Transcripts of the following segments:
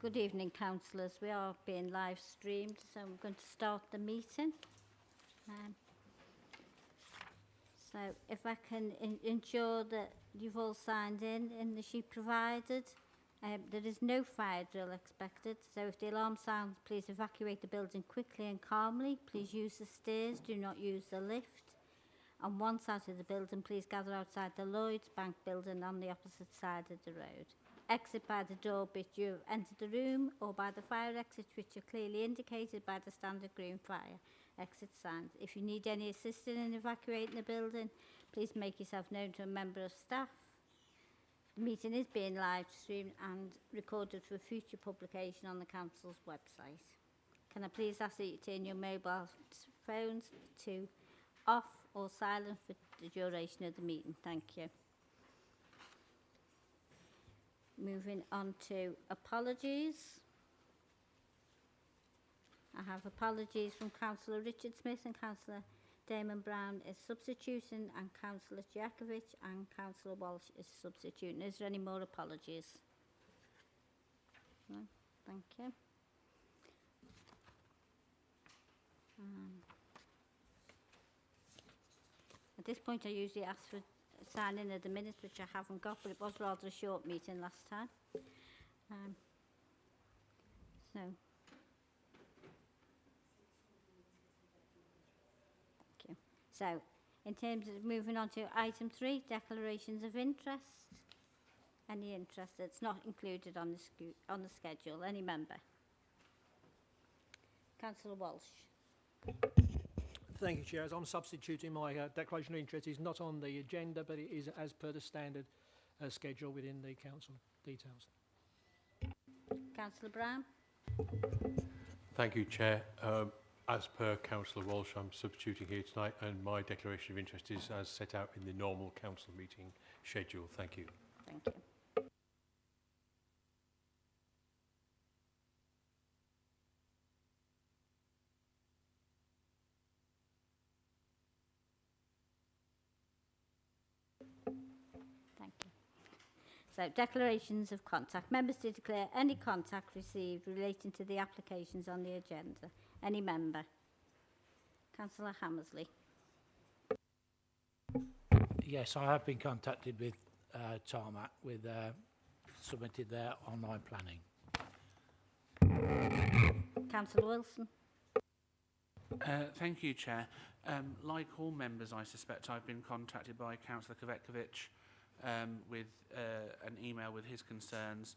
Good evening, councillors. We are being live streamed, so I'm going to start the meeting. So if I can ensure that you've all signed in the sheet provided. There is no fire drill expected, so if the alarm sounds, please evacuate the building quickly and calmly. Please use the stairs, do not use the lift. On one side of the building, please gather outside the Lloyds Bank building on the opposite side of the road. Exit by the door which you have entered the room or by the fire exits which are clearly indicated by the standard green fire exit signs. If you need any assistance in evacuating the building, please make yourself known to a member of staff. The meeting is being live streamed and recorded for future publication on the council's website. Can I please ask that you turn your mobile phones to off or silent for the duration of the meeting? Thank you. Moving on to apologies. I have apologies from Councillor Richard Smith and Councillor Damon Brown is substituting, and Councillor Jakovic and Councillor Walsh is substituting. Is there any more apologies? No? Thank you. At this point, I usually ask for signing of the minutes, which I haven't got, but it was rather a short meeting last time. Thank you. So, in terms of moving on to item 3, declarations of interest. Any interest that's not included on the schedule? Any member? Councillor Walsh. Thank you, Chair. As I'm substituting, my declaration of interest is not on the agenda, but it is as per the standard schedule within the council details. Councillor Brown. Thank you, Chair. As per Councillor Walsh, I'm substituting here tonight, and my declaration of interest is as set out in the normal council meeting schedule. Thank you. Thank you. Thank you. So, declarations of contact. Members to declare any contact received relating to the applications on the agenda. Any member? Councillor Hammersley. Yes, I have been contacted with Tarmac with submitted their online planning. Councillor Wilson. Thank you, Chair. Like all members, I suspect I've been contacted by Councillor Kovetkovic with an email with his concerns.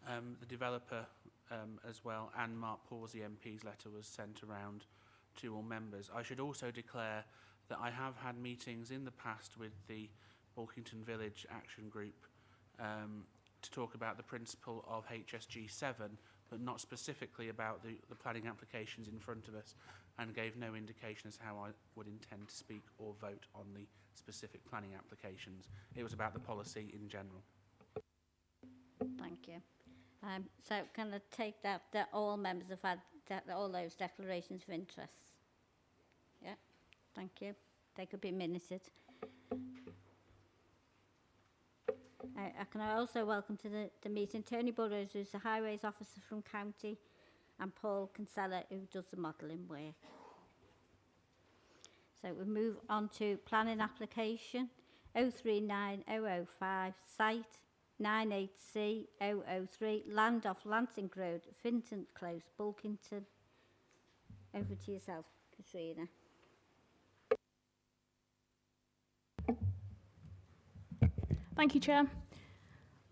The developer as well, and Mark Pawsey MP's letter was sent around to all members. I should also declare that I have had meetings in the past with the Bulkington Village Action Group to talk about the principle of HSG 7, but not specifically about the planning applications in front of us, and gave no indication as to how I would intend to speak or vote on the specific planning applications. It was about the policy in general. Thank you. So can I take that all members have had all those declarations of interest? Yeah, thank you. They could be minuted. I can also welcome to the meeting Tony Burrows, who's the Highways Officer from County, and Paul Kinsella, who does the modelling work. So we move on to planning application 039005, site 98C003, land off Lansing Road, Finton Close, Bulkington. Over to yourself, Katrina. Thank you, Chair.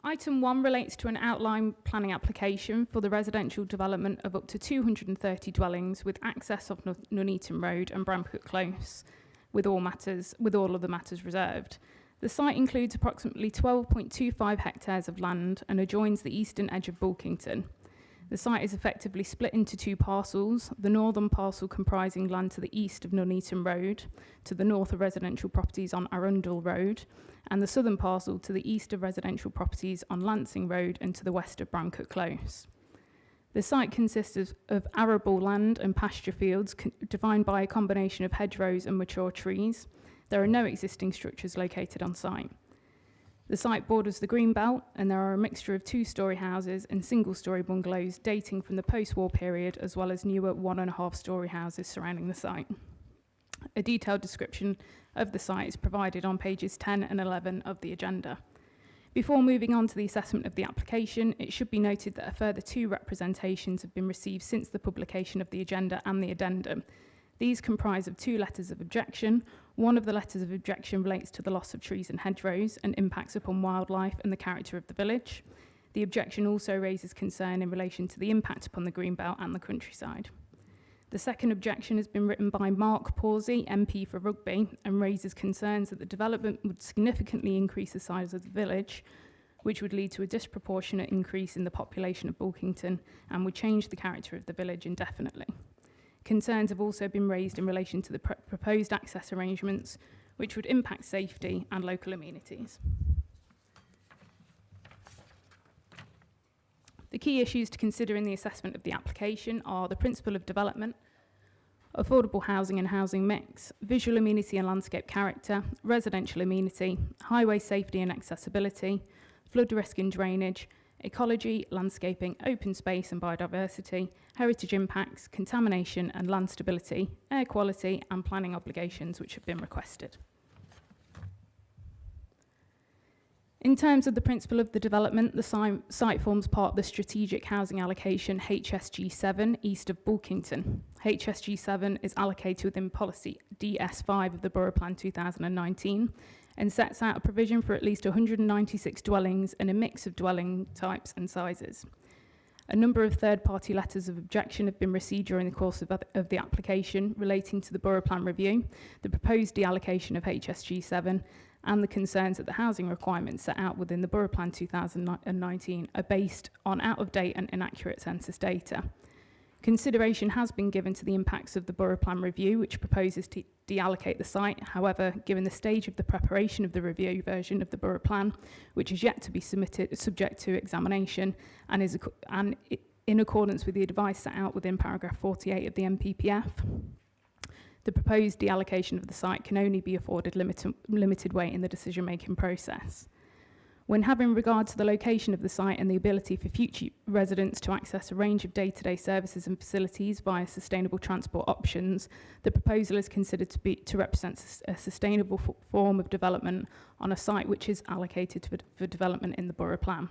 Item 1 relates to an outline planning application for the residential development of up to 230 dwellings with access off Nuneaton Road and Bramcote Close, with all of the matters reserved. The site includes approximately 12.25 hectares of land and adjoins the eastern edge of Bulkington. The site is effectively split into 2 parcels, the northern parcel comprising land to the east of Nuneaton Road, to the north of residential properties on Arundel Road, and the southern parcel to the east of residential properties on Lansing Road and to the west of Bramcote Close. The site consists of arable land and pasture fields defined by a combination of hedgerows and mature trees. There are no existing structures located on site. The site borders the Greenbelt, and there are a mixture of two-storey houses and single-storey bungalows dating from the post-war period, as well as newer 1.5-storey houses surrounding the site. A detailed description of the site is provided on pages 10 and 11 of the agenda. Before moving on to the assessment of the application, it should be noted that a further 2 representations have been received since the publication of the agenda and the addendum. These comprise of 2 letters of objection. One of the letters of objection relates to the loss of trees and hedgerows and impacts upon wildlife and the character of the village. The objection also raises concern in relation to the impact upon the Greenbelt and the countryside. The second objection has been written by Mark Pawsey, MP for Rugby, and raises concerns that the development would significantly increase the size of the village, which would lead to a disproportionate increase in the population of Bulkington and would change the character of the village indefinitely. Concerns have also been raised in relation to the proposed access arrangements, which would impact safety and local amenities. The key issues to consider in the assessment of the application are the principle of development, affordable housing and housing mix, visual amenity and landscape character, residential amenity, highway safety and accessibility, flood risk and drainage, ecology, landscaping, open space and biodiversity, heritage impacts, contamination and land stability, air quality and planning obligations which have been requested. In terms of the principle of the development, the site forms part of the strategic housing allocation HSG7 east of Bulkington. HSG7 is allocated within policy DS5 of the Borough Plan 2019 and sets out a provision for at least 196 dwellings and a mix of dwelling types and sizes. A number of third-party letters of objection have been received during the course of the application relating to the Borough Plan review, the proposed deallocation of HSG7, and the concerns that the housing requirements set out within the Borough Plan 2019 are based on out-of-date and inaccurate census data. Consideration has been given to the impacts of the Borough Plan review, which proposes to deallocate the site. However, given the stage of the preparation of the review version of the Borough Plan, which is yet to be submitted subject to examination, and is in accordance with the advice set out within paragraph 48 of the MPPF, the proposed deallocation of the site can only be afforded limited weight in the decision-making process. When having regard to the location of the site and the ability for future residents to access a range of day-to-day services and facilities via sustainable transport options, the proposal is considered to represent a sustainable form of development on a site which is allocated for development in the Borough Plan.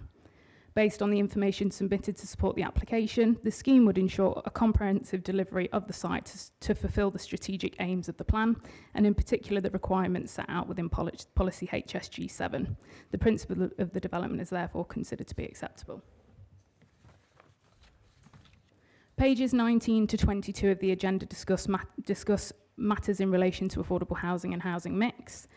Based on the information submitted to support the application, the scheme would ensure a comprehensive delivery of the site to fulfil the strategic aims of the plan, and in particular the requirements set out within policy HSG7. The principle of the development is therefore considered to be acceptable. Pages 19 to 22 of the agenda discuss matters in relation to affordable housing and housing mix.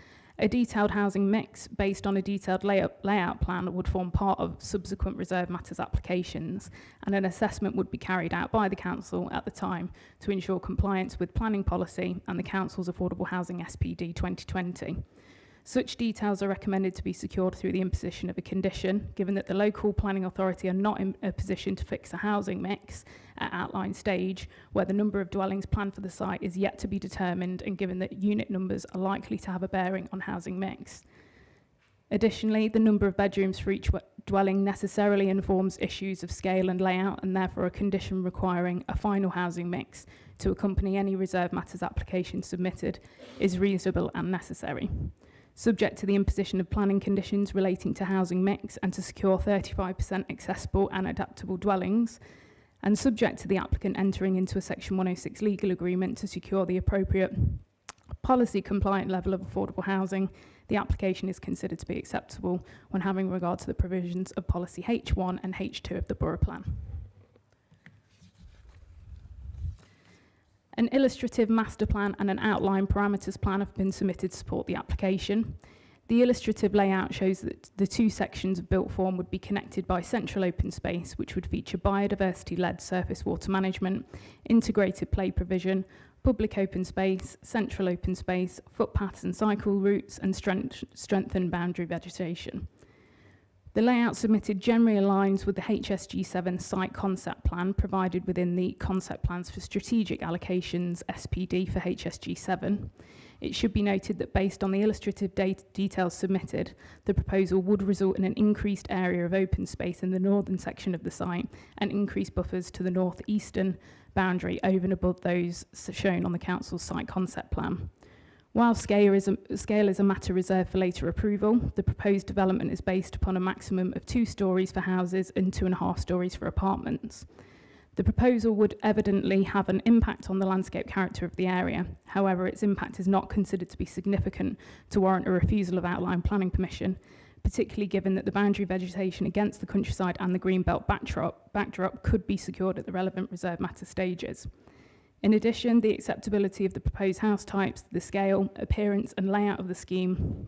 A detailed housing mix based on a detailed layout plan would form part of subsequent reserve matters applications, and an assessment would be carried out by the council at the time to ensure compliance with planning policy and the council's affordable housing SPD 2020. Such details are recommended to be secured through the imposition of a condition, given that the local planning authority are not in a position to fix a housing mix at outline stage, where the number of dwellings planned for the site is yet to be determined, and given that unit numbers are likely to have a bearing on housing mix. Additionally, the number of bedrooms for each dwelling necessarily informs issues of scale and layout, and therefore a condition requiring a final housing mix to accompany any reserve matters application submitted is reasonable and necessary. Subject to the imposition of planning conditions relating to housing mix and to secure 35% accessible and adaptable dwellings, and subject to the applicant entering into a Section 106 legal agreement to secure the appropriate policy compliant level of affordable housing, the application is considered to be acceptable when having regard to the provisions of policy H1 and H2 of the Borough Plan. An illustrative master plan and an outline parameters plan have been submitted to support the application. The illustrative layout shows that the 2 sections of built form would be connected by central open space, which would feature biodiversity-led surface water management, integrated play provision, public open space, central open space, footpaths and cycle routes, and strengthened boundary vegetation. The layout submitted generally aligns with the HSG7 site concept plan provided within the concept plans for strategic allocations SPD for HSG7. It should be noted that based on the illustrative details submitted, the proposal would result in an increased area of open space in the northern section of the site and increased buffers to the northeastern boundary over and above those shown on the council's site concept plan. While scale is a matter reserved for later approval, the proposed development is based upon a maximum of 2 stories for houses and 2.5 stories for apartments. The proposal would evidently have an impact on the landscape character of the area. However, its impact is not considered to be significant to warrant a refusal of outline planning permission, particularly given that the boundary vegetation against the countryside and the greenbelt backdrop could be secured at the relevant reserve matter stages. In addition, the acceptability of the proposed house types, the scale, appearance and layout of the scheme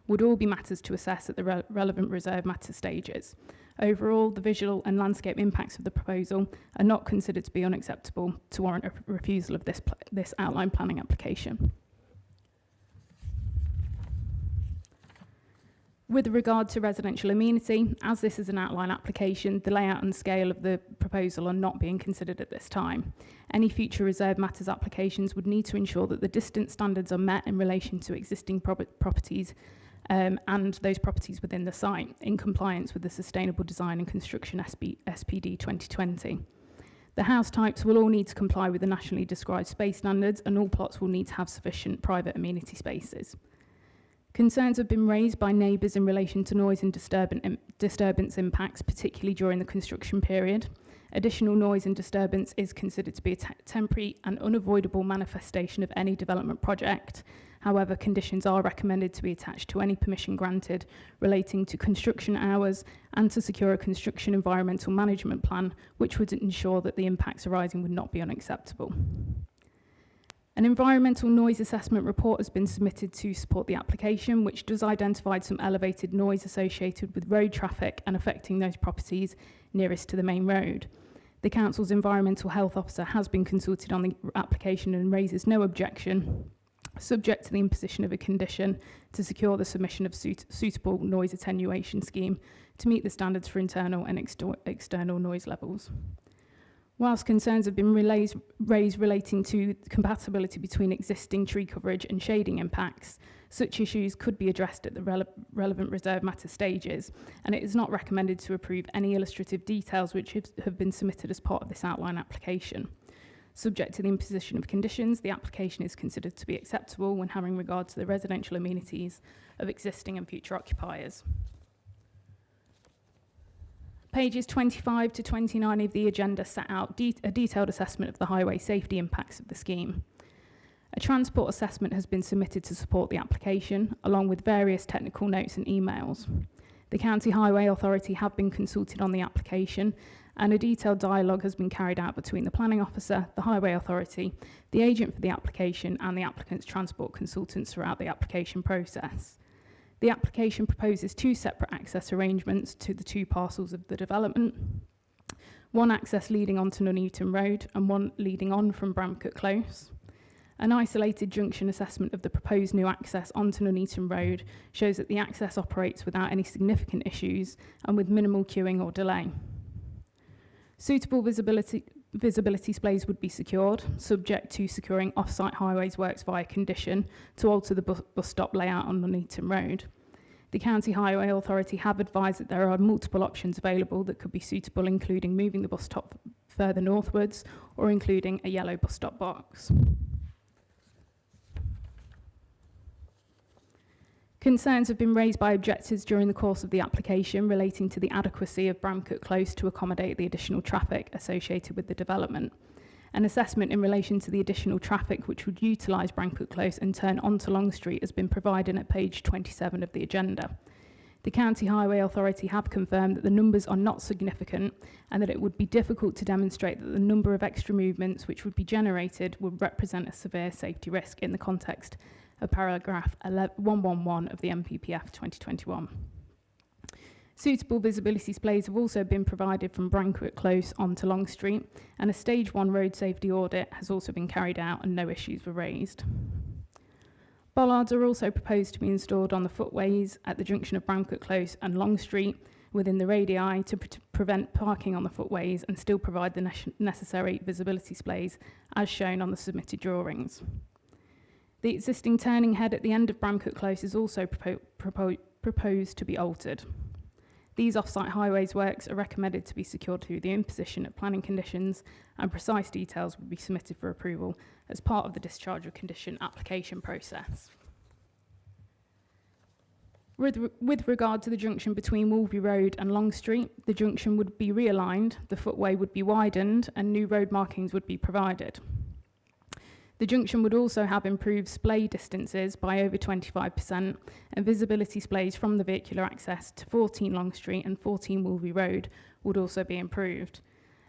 would all be matters to assess at the relevant reserve matter stages. Overall, the visual and landscape impacts of the proposal are not considered to be unacceptable to warrant a refusal of this outline planning application. With regard to residential amenity, as this is an outline application, the layout and scale of the proposal are not being considered at this time. Any future reserve matters applications would need to ensure that the distance standards are met in relation to existing properties and those properties within the site in compliance with the Sustainable Design and Construction SPD 2020. The house types will all need to comply with the nationally described space standards, and all plots will need to have sufficient private amenity spaces. Concerns have been raised by neighbours in relation to noise and disturbance impacts, particularly during the construction period. Additional noise and disturbance is considered to be a temporary and unavoidable manifestation of any development project. However, conditions are recommended to be attached to any permission granted relating to construction hours and to secure a construction environmental management plan, which would ensure that the impacts arising would not be unacceptable. An environmental noise assessment report has been submitted to support the application, which does identify some elevated noise associated with road traffic and affecting those properties nearest to the main road. The council's environmental health officer has been consulted on the application and raises no objection, subject to the imposition of a condition to secure the submission of suitable noise attenuation scheme to meet the standards for internal and external noise levels. Whilst concerns have been raised relating to compatibility between existing tree coverage and shading impacts, such issues could be addressed at the relevant reserve matter stages, and it is not recommended to approve any illustrative details which have been submitted as part of this outline application. Subject to the imposition of conditions, the application is considered to be acceptable when having regard to the residential amenities of existing and future occupiers. Pages 25 to 29 of the agenda set out a detailed assessment of the highway safety impacts of the scheme. A transport assessment has been submitted to support the application, along with various technical notes and emails. The County Highway Authority have been consulted on the application, and a detailed dialogue has been carried out between the planning officer, the Highway Authority, the agent for the application, and the applicant's transport consultants throughout the application process. The application proposes 2 separate access arrangements to the 2 parcels of the development. One access leading onto Nuneaton Road and one leading on from Bramcote Close. An isolated junction assessment of the proposed new access onto Nuneaton Road shows that the access operates without any significant issues and with minimal queuing or delay. Suitable visibility displays would be secured, subject to securing off-site highways works via condition to alter the bus stop layout on Nuneaton Road. The County Highway Authority have advised that there are multiple options available that could be suitable, including moving the bus stop further northwards or including a yellow bus stop box. Concerns have been raised by objectors during the course of the application relating to the adequacy of Bramcote Close to accommodate the additional traffic associated with the development. An assessment in relation to the additional traffic which would utilise Bramcote Close and turn onto Long Street has been provided at page 27 of the agenda. The County Highway Authority have confirmed that the numbers are not significant and that it would be difficult to demonstrate that the number of extra movements which would be generated would represent a severe safety risk in the context of paragraph 111 of the MPPF 2021. Suitable visibility displays have also been provided from Bramcote Close onto Long Street, and a stage 1 road safety audit has also been carried out and no issues were raised. Bollards are also proposed to be installed on the footways at the junction of Bramcote Close and Long Street within the radii to prevent parking on the footways and still provide the necessary visibility displays as shown on the submitted drawings. The existing turning head at the end of Bramcote Close is also proposed to be altered. These off-site highways works are recommended to be secured through the imposition of planning conditions, and precise details will be submitted for approval as part of the discharge of condition application process. With regard to the junction between Wolvie Road and Long Street, the junction would be realigned, the footway would be widened, and new road markings would be provided. The junction would also have improved splay distances by over 25%, and visibility splays from the vehicular access to 14 Long Street and 14 Wolvie Road would also be improved.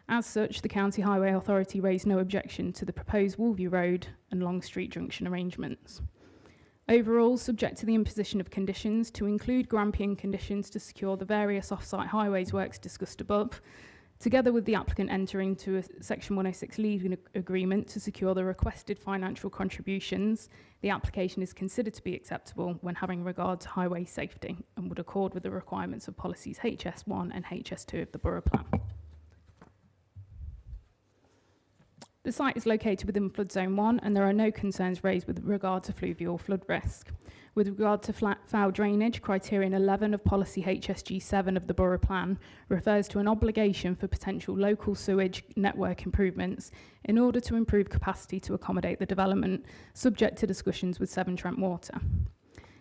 As such, the County Highway Authority raised no objection to the proposed Wolvie Road and Long Street junction arrangements. Overall, subject to the imposition of conditions, to include Grampian conditions to secure the various off-site highways works discussed above, together with the applicant entering into a Section 106 legal agreement to secure the requested financial contributions, the application is considered to be acceptable when having regard to highway safety and would accord with the requirements of policies HS1 and HS2 of the Borough Plan. The site is located within Flood Zone 1 and there are no concerns raised with regard to fluvial flood risk. With regard to foul drainage, criterion 11 of policy HSG 7 of the Borough Plan refers to an obligation for potential local sewage network improvements in order to improve capacity to accommodate the development, subject to discussions with Severn Trent Water.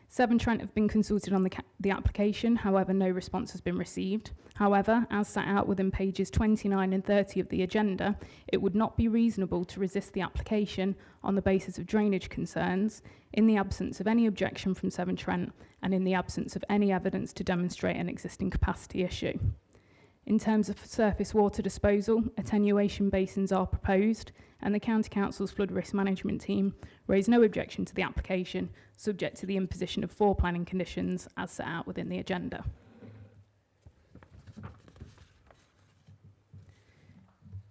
Severn Trent have been consulted on the application, however no response has been received. However, as set out within pages 29 and 30 of the agenda, it would not be reasonable to resist the application on the basis of drainage concerns, in the absence of any objection from Severn Trent and in the absence of any evidence to demonstrate an existing capacity issue. In terms of surface water disposal, attenuation basins are proposed, and the County Council's flood risk management team raised no objection to the application, subject to the imposition of 4 planning conditions as set out within the agenda.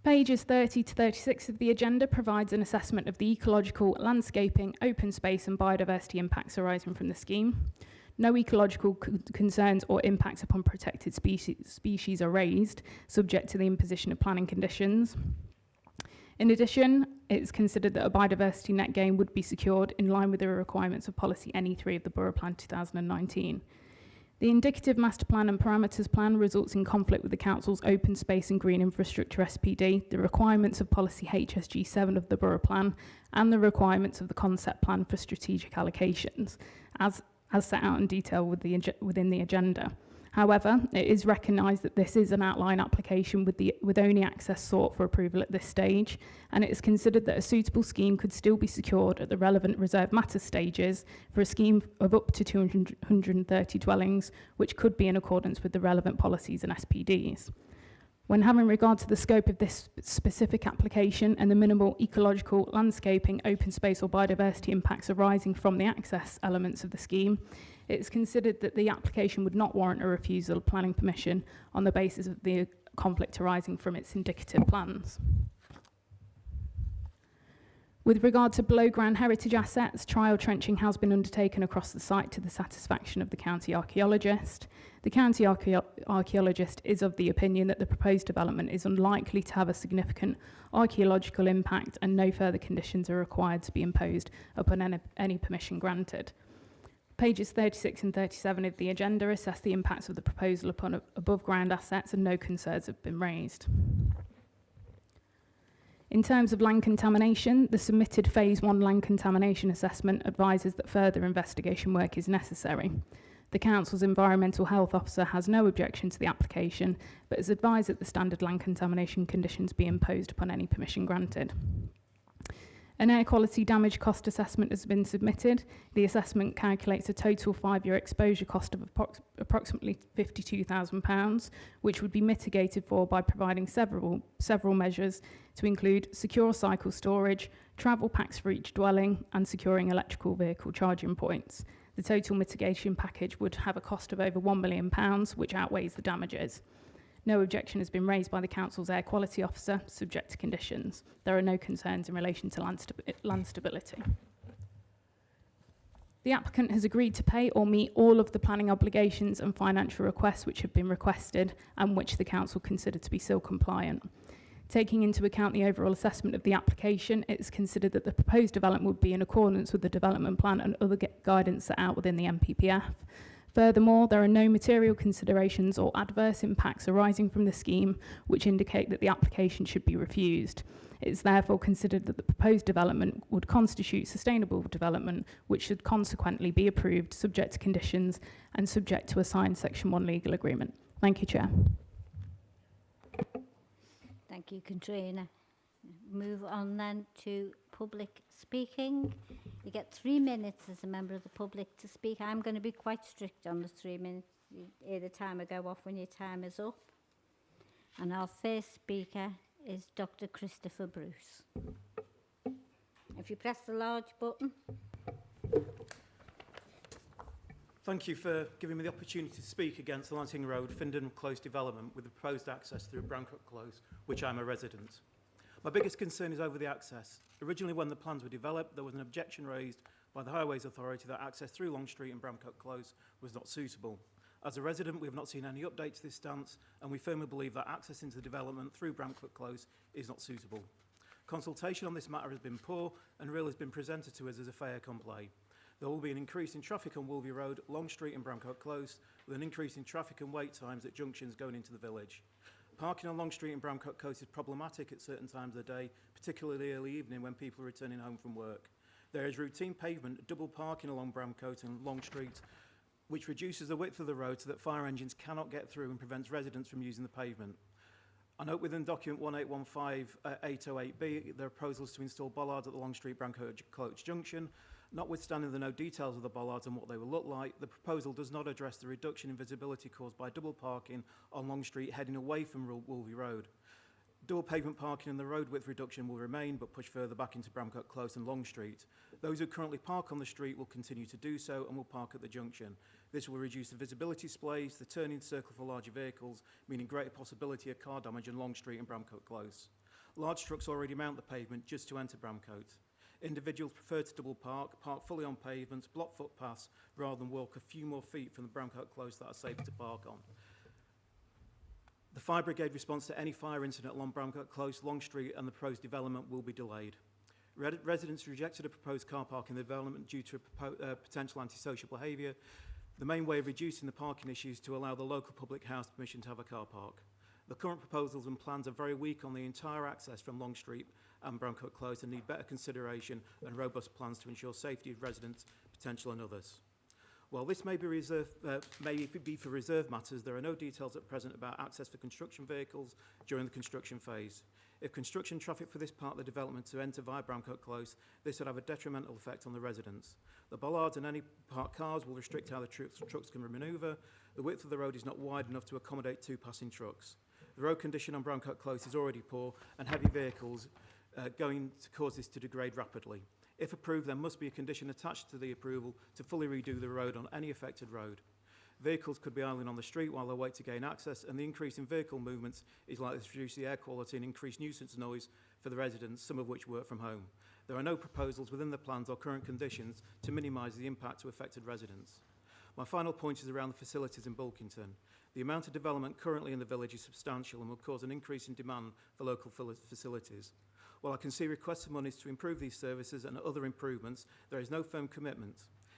Pages 30 to 36 of the agenda provides an assessment of the ecological, landscaping, open space and biodiversity impacts arising from the scheme. No ecological concerns or impacts upon protected species are raised, subject to the imposition of planning conditions. In addition, it is considered that a biodiversity net gain would be secured in line with the requirements of policy NE3 of the Borough Plan 2019. The indicative master plan and parameters plan results in conflict with the Council's open space and green infrastructure SPD, the requirements of policy HSG 7 of the Borough Plan, and the requirements of the concept plan for strategic allocations, as set out in detail within the agenda. However, it is recognised that this is an outline application with only access sought for approval at this stage, and it is considered that a suitable scheme could still be secured at the relevant reserve matter stages for a scheme of up to 230 dwellings, which could be in accordance with the relevant policies and SPDs. When having regard to the scope of this specific application and the minimal ecological, landscaping, open space or biodiversity impacts arising from the access elements of the scheme, it is considered that the application would not warrant a refusal of planning permission on the basis of the conflict arising from its indicative plans. With regard to below-ground heritage assets, trial trenching has been undertaken across the site to the satisfaction of the county archaeologist. The county archaeologist is of the opinion that the proposed development is unlikely to have a significant archaeological impact and no further conditions are required to be imposed upon any permission granted. Pages 36 and 37 of the agenda assess the impacts of the proposal upon above-ground assets and no concerns have been raised. In terms of land contamination, the submitted Phase 1 land contamination assessment advises that further investigation work is necessary. The Council's Environmental Health Officer has no objection to the application, but has advised that the standard land contamination conditions be imposed upon any permission granted. An air quality damage cost assessment has been submitted. The assessment calculates a total 5-year exposure cost of approximately £52,000, which would be mitigated for by providing several measures to include secure cycle storage, travel packs for each dwelling, and securing electrical vehicle charging points. The total mitigation package would have a cost of over £1 million, which outweighs the damages. No objection has been raised by the Council's Air Quality Officer, subject to conditions. There are no concerns in relation to land stability. The applicant has agreed to pay or meet all of the planning obligations and financial requests which have been requested and which the Council considered to be still compliant. Taking into account the overall assessment of the application, it's considered that the proposed development would be in accordance with the development plan and other guidance set out within the NPPF. Furthermore, there are no material considerations or adverse impacts arising from the scheme which indicate that the application should be refused. It is therefore considered that the proposed development would constitute sustainable development, which should consequently be approved subject to conditions and subject to a signed Section 1 legal agreement. Thank you, Chair. Thank you, Katrina. Move on then to public speaking. You get 3 minutes as a member of the public to speak. I'm going to be quite strict on the 3 minutes. You hear the timer go off when your time is up. And our first speaker is Dr. Christopher Bruce. If you press the large button. Thank you for giving me the opportunity to speak against the Lansing Road Findon Close development with the proposed access through Bramcote Close, which I'm a resident. My biggest concern is over the access. Originally, when the plans were developed, there was an objection raised by the Highways Authority that access through Long Street and Bramcote Close was not suitable. As a resident, we have not seen any update to this stance, and we firmly believe that access into the development through Bramcote Close is not suitable. Consultation on this matter has been poor, and really has been presented to us as a fait accompli. There will be an increase in traffic on Wolvie Road, Long Street and Bramcote Close, with an increase in traffic and wait times at junctions going into the village. Parking on Long Street and Bramcote Close is problematic at certain times of the day, particularly early evening when people are returning home from work. There is routine pavement, double parking along Bramcote and Long Street, which reduces the width of the road so that fire engines cannot get through and prevents residents from using the pavement. I note within document 1815-808B, there are proposals to install bollards at the Long Street Bramcote Close junction. Notwithstanding the no details of the bollards and what they will look like, the proposal does not address the reduction in visibility caused by double parking on Long Street heading away from Wolvie Road. Dual pavement parking and the road width reduction will remain but push further back into Bramcote Close and Long Street. Those who currently park on the street will continue to do so and will park at the junction. This will reduce the visibility displays, the turning circle for larger vehicles, meaning greater possibility of car damage on Long Street and Bramcote Close. Large trucks already mount the pavement just to enter Bramcote. Individuals prefer to double park fully on pavements, block footpaths, rather than walk a few more feet from the Bramcote Close that are safer to park on. The fire brigade response to any fire incident along Bramcote Close, Long Street and the proposed development will be delayed. Residents rejected a proposed car park in the development due to potential antisocial behaviour. The main way of reducing the parking issue is to allow the local public house permission to have a car park. The current proposals and plans are very weak on the entire access from Long Street and Bramcote Close and need better consideration and robust plans to ensure safety of residents, potential and others. While this may be for reserve matters, there are no details at present about access for construction vehicles during the construction phase. If construction traffic for this part of the development to enter via Bramcote Close, this would have a detrimental effect on the residents. The bollards and any parked cars will restrict how the trucks can manoeuvre. The width of the road is not wide enough to accommodate 2 passing trucks. The road condition on Bramcote Close is already poor and heavy vehicles going to cause this to degrade rapidly. If approved, there must be a condition attached to the approval to fully redo the road on any affected road. Vehicles could be idling on the street while they wait to gain access, and the increase in vehicle movements is likely to reduce the air quality and increase nuisance noise for the residents, some of which work from home. There are no proposals within the plans or current conditions to minimise the impact to affected residents. My final point is around the facilities in Bulkington. The amount of development currently in the village is substantial and will cause an increase in demand for local facilities. While I can see requests for monies to improve these services and other improvements, there is no firm commitment.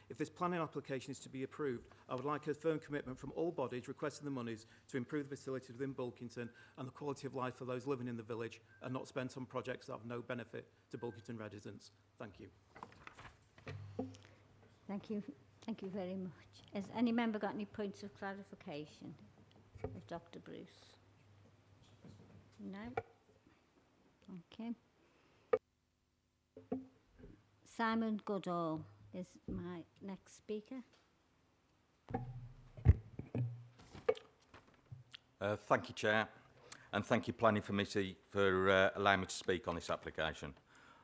If this planning application is to be approved, I would like a firm commitment from all bodies requesting the monies to improve the facilities within Bulkington and the quality of life for those living in the village and not spent on projects that have no benefit to Bulkington residents. Thank you. Thank you. Thank you very much. Has any member got any points of clarification of Dr. Bruce? No? Okay. Simon Goodall is my next speaker. Thank you, Chair, and thank you, Planning Committee, for allowing me to speak on this application.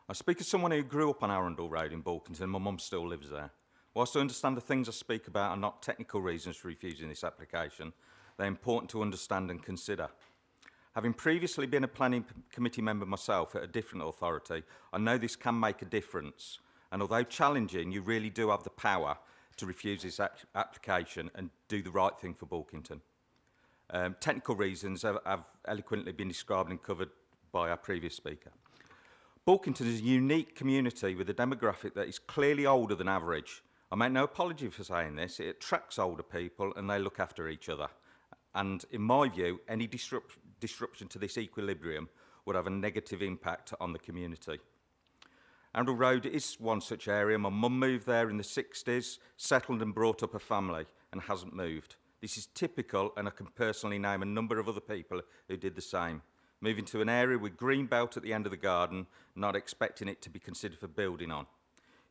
I speak as someone who grew up on Arundel Road in Bulkington. My mum still lives there. Whilst I understand the things I speak about are not technical reasons for refusing this application, they're important to understand and consider. Having previously been a Planning Committee member myself at a different authority, I know this can make a difference. And although challenging, you really do have the power to refuse this application and do the right thing for Bulkington. Technical reasons have eloquently been described and covered by our previous speaker. Bulkington is a unique community with a demographic that is clearly older than average. I make no apology for saying this. It attracts older people and they look after each other. And in my view, any disruption to this equilibrium would have a negative impact on the community. Arundel Road is one such area. My mum moved there in the 60s, settled and brought up a family and hasn't moved. This is typical, and I can personally name a number of other people who did the same. Moving to an area with green belt at the end of the garden, not expecting it to be considered for building on.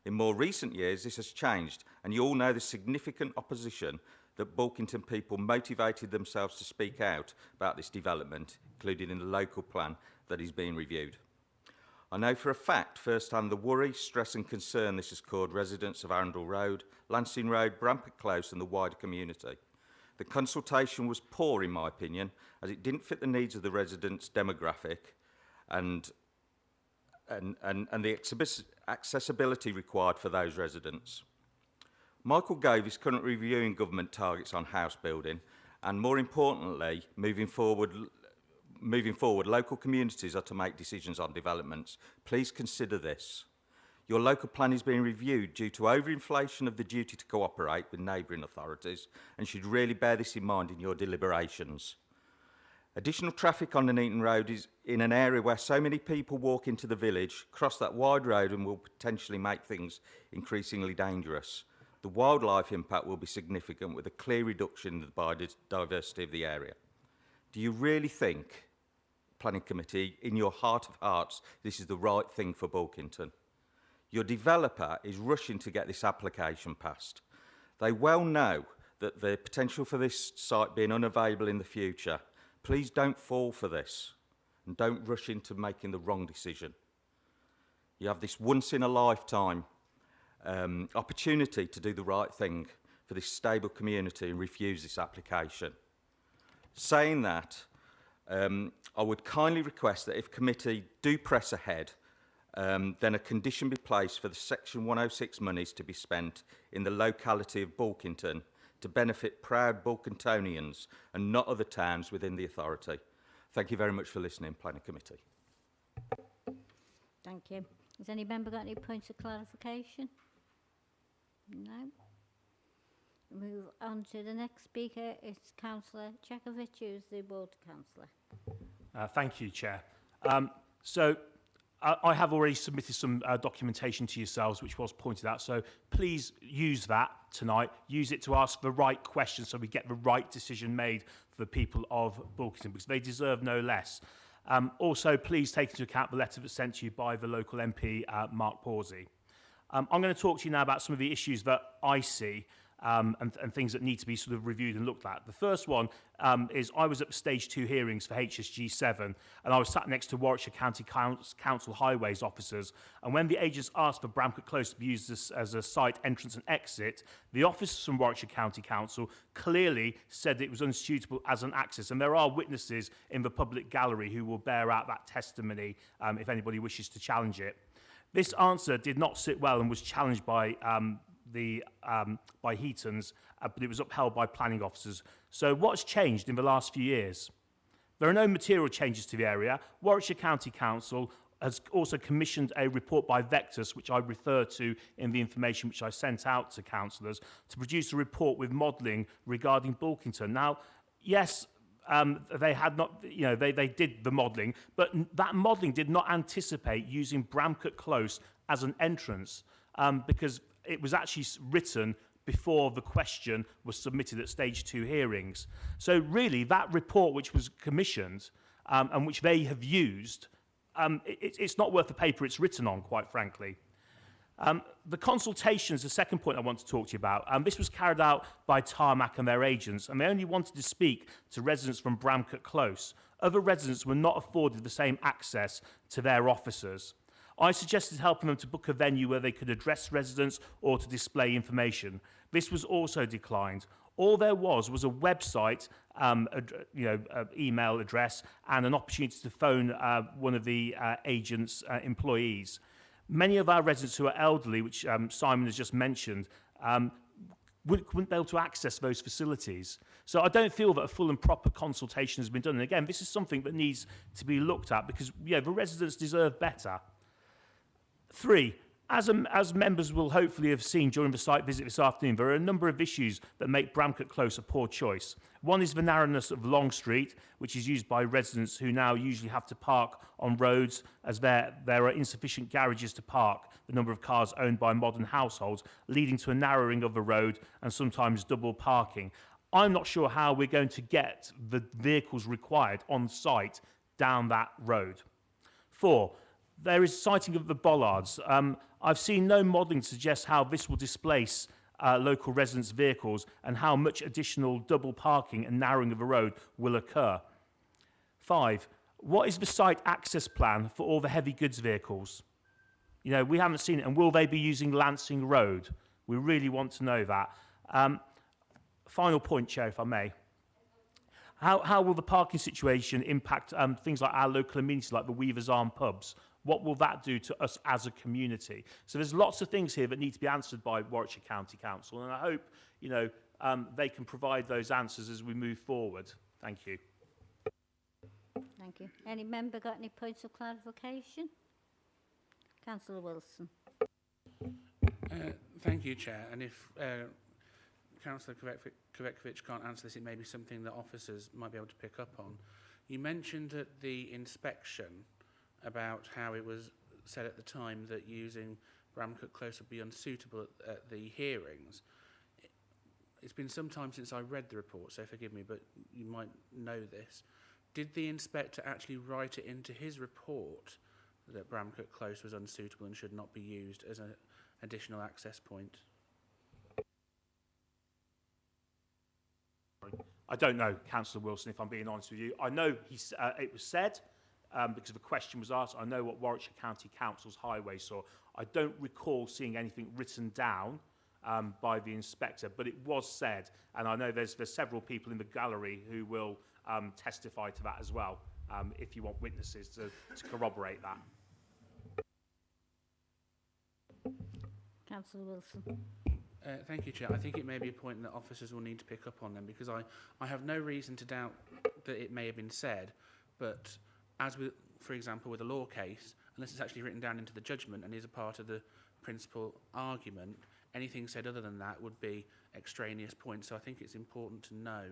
In more recent years, this has changed, and you all know the significant opposition that Bulkington people motivated themselves to speak out about this development, including in the local plan that is being reviewed. I know for a fact firsthand the worry, stress and concern this has caused residents of Arundel Road, Lancing Road, Bramford Close and the wider community. The consultation was poor in my opinion, as it didn't fit the needs of the residents' demographic and the accessibility required for those residents. Michael Gove is currently reviewing government targets on house building, and more importantly, moving forward, local communities are to make decisions on developments. Please consider this. Your local plan is being reviewed due to overinflation of the duty to cooperate with neighbouring authorities, and should really bear this in mind in your deliberations. Additional traffic on the Nuneaton Road is in an area where so many people walk into the village, cross that wide road and will potentially make things increasingly dangerous. The wildlife impact will be significant with a clear reduction in the biodiversity of the area. Do you really think, Planning Committee, in your heart of hearts, this is the right thing for Bulkington? Your developer is rushing to get this application passed. They well know that the potential for this site being unavailable in the future. Please don't fall for this and don't rush into making the wrong decision. You have this once-in-a-lifetime opportunity to do the right thing for this stable community and refuse this application. Saying that, I would kindly request that if committee do press ahead, then a condition be placed for the Section 106 monies to be spent in the locality of Bulkington to benefit proud Bulkingtonians and not other towns within the authority. Thank you very much for listening, Planning Committee. Thank you. Has any member got any points of clarification? No. Move on to the next speaker. It's Councillor Chekovic, who's the ward councillor. Thank you, Chair. I have already submitted some documentation to yourselves, which was pointed out. So please use that tonight. Use it to ask the right questions so we get the right decision made for the people of Bulkington, because they deserve no less. Also, please take into account the letter that's sent to you by the local MP, Mark Pawsey. I'm going to talk to you now about some of the issues that I see and things that need to be sort of reviewed and looked at. The first one is I was at the stage 2 hearings for HSG7, and I was sat next to Warwickshire County Council Highways officers, and when the agents asked for Bramford Close to be used as a site entrance and exit, the officers from Warwickshire County Council clearly said it was unsuitable as an access, and there are witnesses in the public gallery who will bear out that testimony if anybody wishes to challenge it. This answer did not sit well and was challenged by by Heatons, but it was upheld by planning officers. So what's changed in the last few years? There are no material changes to the area. Warwickshire County Council has also commissioned a report by Vectus, which I refer to in the information which I sent out to councillors, to produce a report with modelling regarding Bulkington. Now, yes, they had not, they did the modelling, but that modelling did not anticipate using Bramcote Close as an entrance, because it was actually written before the question was submitted at stage 2 hearings. So really, that report which was commissioned and which they have used, it's not worth the paper it's written on, quite frankly. The consultations, the second point I want to talk to you about, this was carried out by Tarmac and their agents, and they only wanted to speak to residents from Bramcote Close. Other residents were not afforded the same access to their officers. I suggested helping them to book a venue where they could address residents or to display information. This was also declined. All there was a website, email address, and an opportunity to phone one of the agent's employees. Many of our residents who are elderly, which Simon has just mentioned, wouldn't be able to access those facilities. So I don't feel that a full and proper consultation has been done. And again, this is something that needs to be looked at because the residents deserve better. 3, as members will hopefully have seen during the site visit this afternoon, there are a number of issues that make Bramcote Close a poor choice. One is the narrowness of Long Street, which is used by residents who now usually have to park on roads as there are insufficient garages to park the number of cars owned by modern households, leading to a narrowing of the road and sometimes double parking. I'm not sure how we're going to get the vehicles required on site down that road. 4, there is sighting of the bollards. I've seen no modelling to suggest how this will displace local residents' vehicles and how much additional double parking and narrowing of the road will occur. 5, what is the site access plan for all the heavy goods vehicles? We haven't seen it, and will they be using Lancing Road? We really want to know that. Final point, Chair, if I may. How will the parking situation impact things like our local amenities, like the Weaver's Arm pubs? What will that do to us as a community? So there's lots of things here that need to be answered by Warwickshire County Council, and I hope they can provide those answers as we move forward. Thank you. Thank you. Any member got any points of clarification? Councillor Wilson. Thank you, Chair. And if Councillor Kovacevic can't answer this, it may be something that officers might be able to pick up on. You mentioned at the inspection about how it was said at the time that using Bramcote Close would be unsuitable at the hearings. It's been some time since I read the report, so forgive me, but you might know this. Did the inspector actually write it into his report that Bramcote Close was unsuitable and should not be used as an additional access point? I don't know, Councillor Wilson, if I'm being honest with you. I know it was said, because the question was asked. I know what Warwickshire County Council's highway saw. I don't recall seeing anything written down by the inspector, but it was said, and I know there's several people in the gallery who will testify to that as well, if you want witnesses to corroborate that. Councillor Wilson. Thank you, Chair. I think it may be a point that officers will need to pick up on them, because I have no reason to doubt that it may have been said, but as with, for example, with a law case, unless it's actually written down into the judgment and is a part of the principal argument, anything said other than that would be extraneous points. So I think it's important to know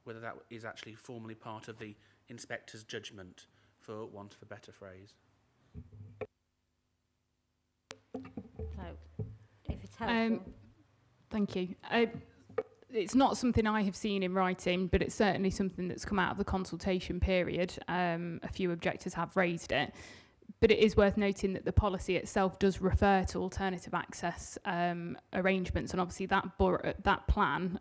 whether that is actually formally part of the inspector's judgment, for want of a better phrase. So, if it's helpful. Thank you. It's not something I have seen in writing, but it's certainly something that's come out of the consultation period. A few objectors have raised it. But it is worth noting that the policy itself does refer to alternative access arrangements, and obviously that plan,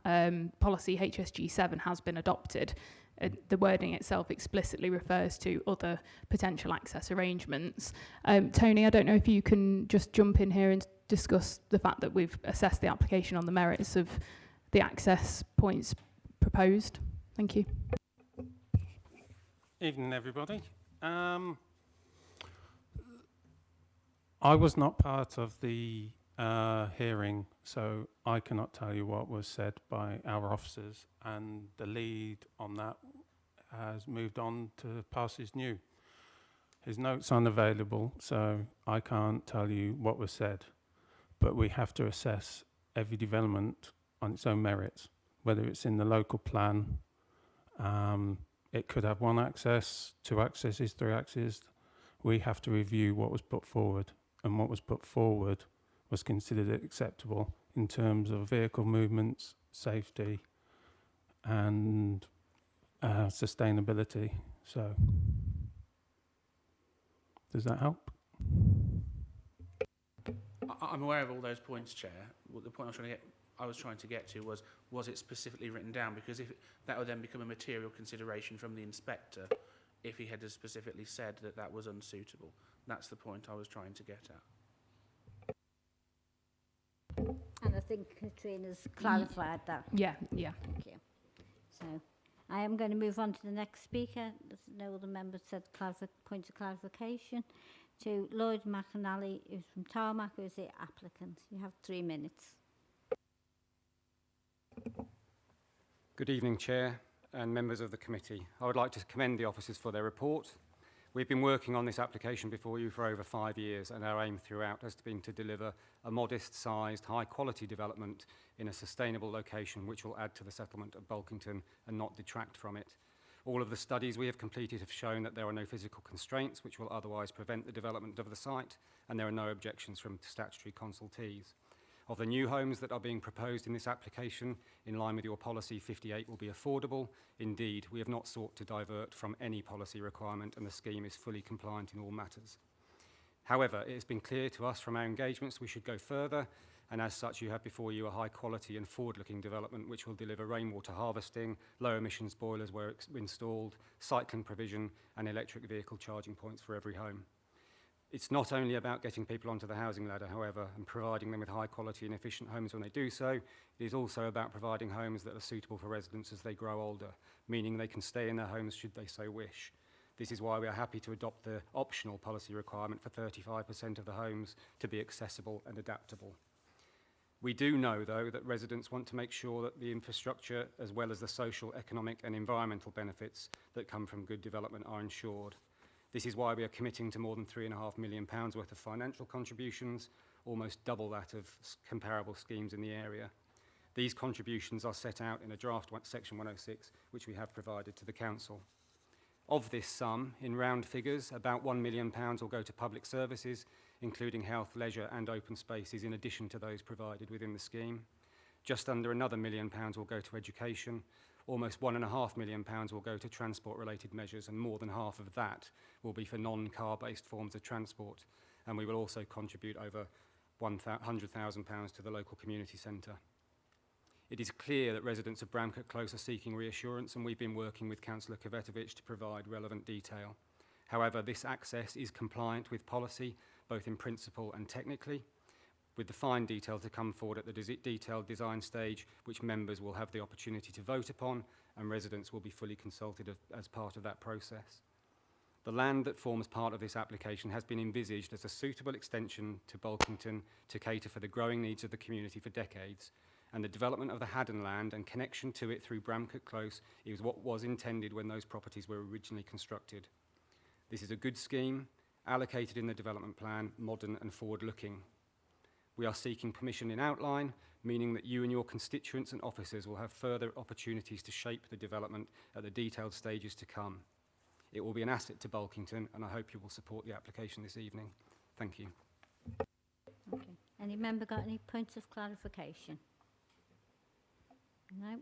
policy HSG 7, has been adopted. The wording itself explicitly refers to other potential access arrangements. Tony, I don't know if you can just jump in here and discuss the fact that we've assessed the application on the merits of the access points proposed. Thank you. Evening, everybody. I was not part of the hearing, so I cannot tell you what was said by our officers, and the lead on that has moved on to pass his new. His notes aren't available, so I can't tell you what was said, but we have to assess every development on its own merits, whether it's in the local plan. It could have 1 access, 2 accesses, 3 accesses. We have to review what was put forward, and what was put forward was considered acceptable in terms of vehicle movements, safety, and sustainability. So, does that help? I'm aware of all those points, Chair. Well, the point I was trying to get to was it specifically written down? Because that would then become a material consideration from the inspector if he had specifically said that was unsuitable. That's the point I was trying to get at. And I think Katrina's clarified that. Yeah. Thank you. So, I am going to move on to the next speaker. There's no other members said points of clarification. To Lloyd McAnally, who's from Tarmac, who is the applicant. You have 3 minutes. Good evening, Chair and members of the committee. I would like to commend the officers for their report. We've been working on this application before you for over 5 years, and our aim throughout has been to deliver a modest-sized, high-quality development in a sustainable location which will add to the settlement of Bulkington and not detract from it. All of the studies we have completed have shown that there are no physical constraints which will otherwise prevent the development of the site, and there are no objections from statutory consultees. Of the new homes that are being proposed in this application, in line with your policy, 58 will be affordable. Indeed, we have not sought to divert from any policy requirement, and the scheme is fully compliant in all matters. However, it has been clear to us from our engagements we should go further, and as such you have before you a high quality and forward-looking development which will deliver rainwater harvesting, low emissions boilers where installed, cycling provision and electric vehicle charging points for every home. It's not only about getting people onto the housing ladder, however, and providing them with high quality and efficient homes when they do so. It is also about providing homes that are suitable for residents as they grow older, meaning they can stay in their homes should they so wish. This is why we are happy to adopt the optional policy requirement for 35% of the homes to be accessible and adaptable. We do know, though, that residents want to make sure that the infrastructure, as well as the social, economic and environmental benefits that come from good development, are ensured. This is why we are committing to more than £3.5 million worth of financial contributions, almost double that of comparable schemes in the area. These contributions are set out in a draft section 106, which we have provided to the Council. Of this sum, in round figures, about £1 million will go to public services, including health, leisure and open spaces, in addition to those provided within the scheme. Just under another £1 million will go to education. Almost £1.5 million will go to transport-related measures, and more than half of that will be for non-car-based forms of transport. And we will also contribute over £100,000 to the local community centre. It is clear that residents of Bramcote Close are seeking reassurance, and we've been working with Councillor Kovacevic to provide relevant detail. However, this access is compliant with policy, both in principle and technically, with the fine detail to come forward at the detailed design stage, which members will have the opportunity to vote upon, and residents will be fully consulted as part of that process. The land that forms part of this application has been envisaged as a suitable extension to Bulkington to cater for the growing needs of the community for decades, and the development of the Haddon land and connection to it through Bramcote Close is what was intended when those properties were originally constructed. This is a good scheme, allocated in the development plan, modern and forward-looking. We are seeking permission in outline, meaning that you and your constituents and officers will have further opportunities to shape the development at the detailed stages to come. It will be an asset to Bulkington, and I hope you will support the application this evening. Thank you. Okay. Any member got any points of clarification? No?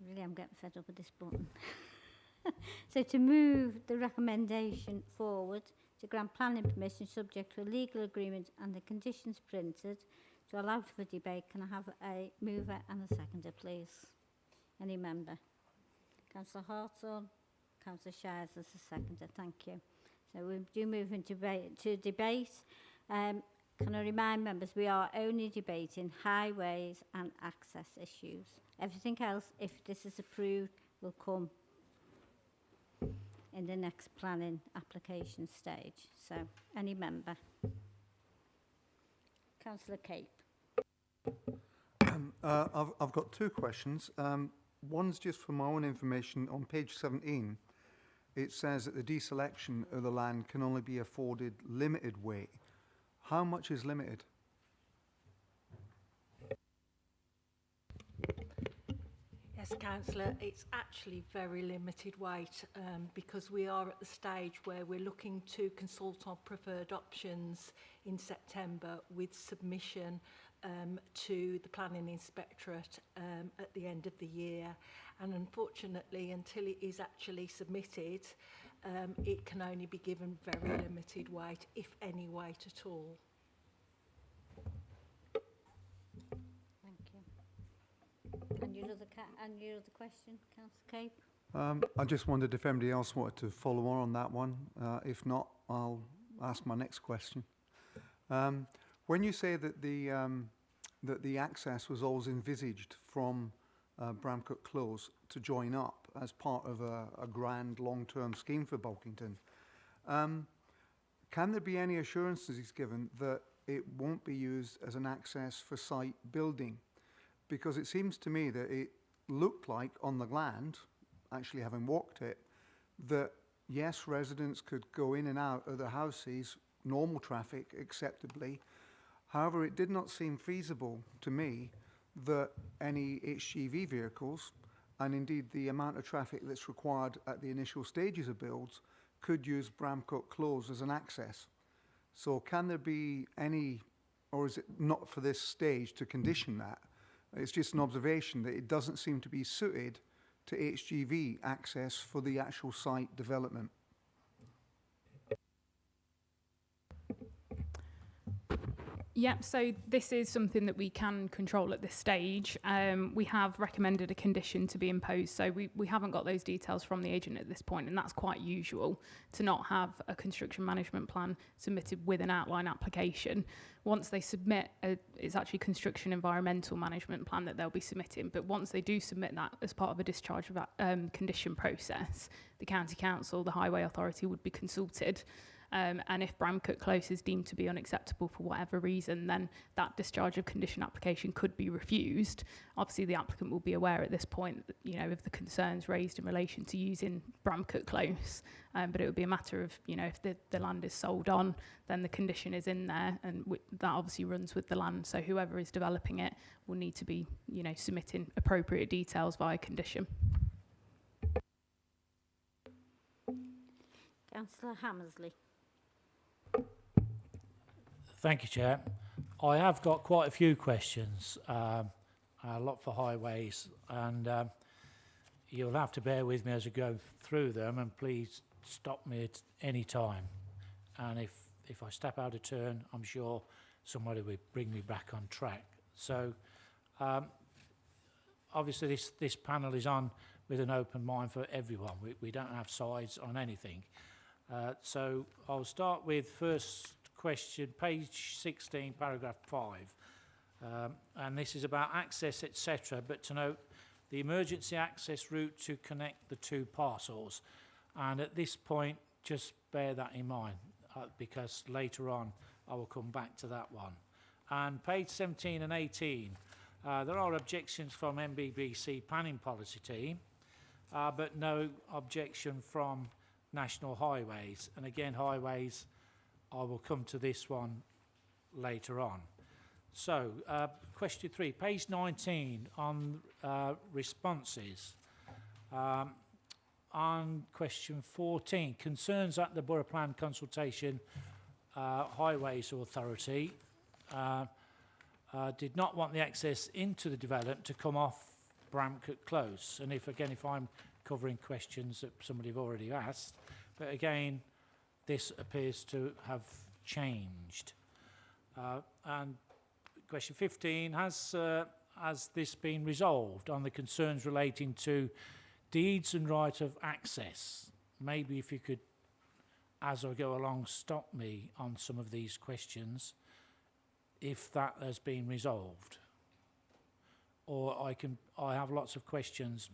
Really, I'm getting fed up with this button. So to move the recommendation forward to grant planning permission subject to a legal agreement and the conditions printed to allow for debate, can I have a mover and a seconder, please? Any member? Councillor Hartall, Councillor Shires as a seconder, thank you. So we do move into debate. Can I remind members we are only debating highways and access issues. Everything else, if this is approved, will come in the next planning application stage. So, any member? Councillor Cape. I've got two questions. One's just for my own information. On page 17, it says that the deselection of the land can only be afforded limited weight. How much is limited? Yes, Councillor, it's actually very limited weight because we are at the stage where we're looking to consult on preferred options in September with submission to the Planning Inspectorate at the end of the year. And unfortunately, until it is actually submitted, it can only be given very limited weight, if any weight at all. Thank you. And your other question, Councillor Cape? I just wondered if anybody else wanted to follow on that one. If not, I'll ask my next question. When you say that the access was always envisaged from Bramcote Close to join up as part of a grand long-term scheme for Bulkington, can there be any assurances given that it won't be used as an access for site building? Because it seems to me that it looked like on the land, actually having walked it, that yes, residents could go in and out of the houses, normal traffic acceptably. However, it did not seem feasible to me that any HGV vehicles, and indeed the amount of traffic that's required at the initial stages of builds, could use Bramcut Close as an access. So can there be any, or is it not for this stage to condition that? It's just an observation that it doesn't seem to be suited to HGV access for the actual site development. Yep, so this is something that we can control at this stage. We have recommended a condition to be imposed, so we haven't got those details from the agent at this point, and that's quite usual to not have a construction management plan submitted with an outline application. Once they submit, it's actually construction environmental management plan that they'll be submitting, but once they do submit that as part of a discharge of condition process, the County Council, the Highway Authority would be consulted. And if Bramcut Close is deemed to be unacceptable for whatever reason, then that discharge of condition application could be refused. Obviously, the applicant will be aware at this point, you know, of the concerns raised in relation to using Bramcut Close. But it would be a matter of, you know, if the land is sold on, then the condition is in there, and that obviously runs with the land. So whoever is developing it will need to be, you know, submitting appropriate details via condition. Councillor Hammersley. Thank you, Chair. I have got quite a few questions, a lot for highways, and you'll have to bear with me as I go through them, and please stop me at any time. And if I step out of turn, I'm sure somebody will bring me back on track. So obviously this panel is on with an open mind for everyone. We don't have sides on anything. So I'll start with first question, page 16, paragraph 5. And this is about access, etc. But to note, the emergency access route to connect the two parcels. And at this point, just bear that in mind, because later on, I will come back to that one. And page 17 and 18, there are objections from MBBC planning policy team, but no objection from National Highways. And again, highways, I will come to this one later on. So, question 3, page 19 on responses. On question 14, concerns at the Borough Plan consultation, Highways Authority did not want the access into the development to come off Bramcut Close. And if I'm covering questions that somebody have already asked, but again, this appears to have changed. And question 15, has this been resolved on the concerns relating to deeds and right of access? Maybe if you could, as I go along, stop me on some of these questions, if that has been resolved. Or I have lots of questions.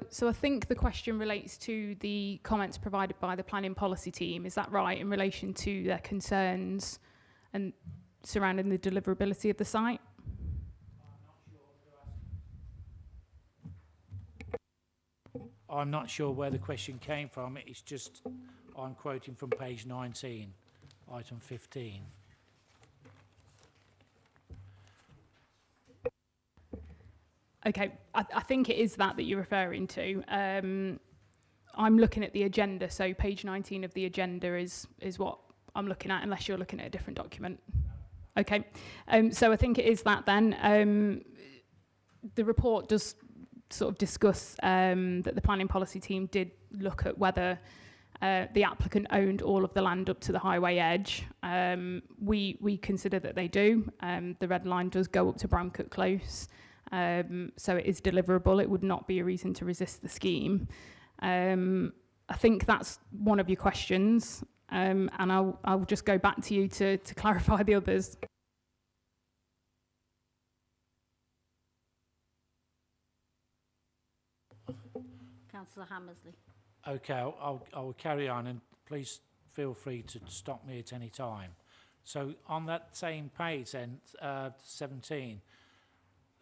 So I think the question relates to the comments provided by the planning policy team. Is that right, in relation to their concerns and surrounding the deliverability of the site? I'm not sure where the question came from. It's just, I'm quoting from page 19, item 15. Okay, I think it is that you're referring to. I'm looking at the agenda, so page 19 of the agenda is what I'm looking at, unless you're looking at a different document. Okay, so I think it is that then. The report does sort of discuss that the planning policy team did look at whether the applicant owned all of the land up to the highway edge. We consider that they do. The red line does go up to Bramcut Close. So it is deliverable. It would not be a reason to resist the scheme. I think that's one of your questions, and I'll just go back to you to clarify the others. Councillor Hammersley. Okay, I'll carry on, and please feel free to stop me at any time. So on that same page then, 17,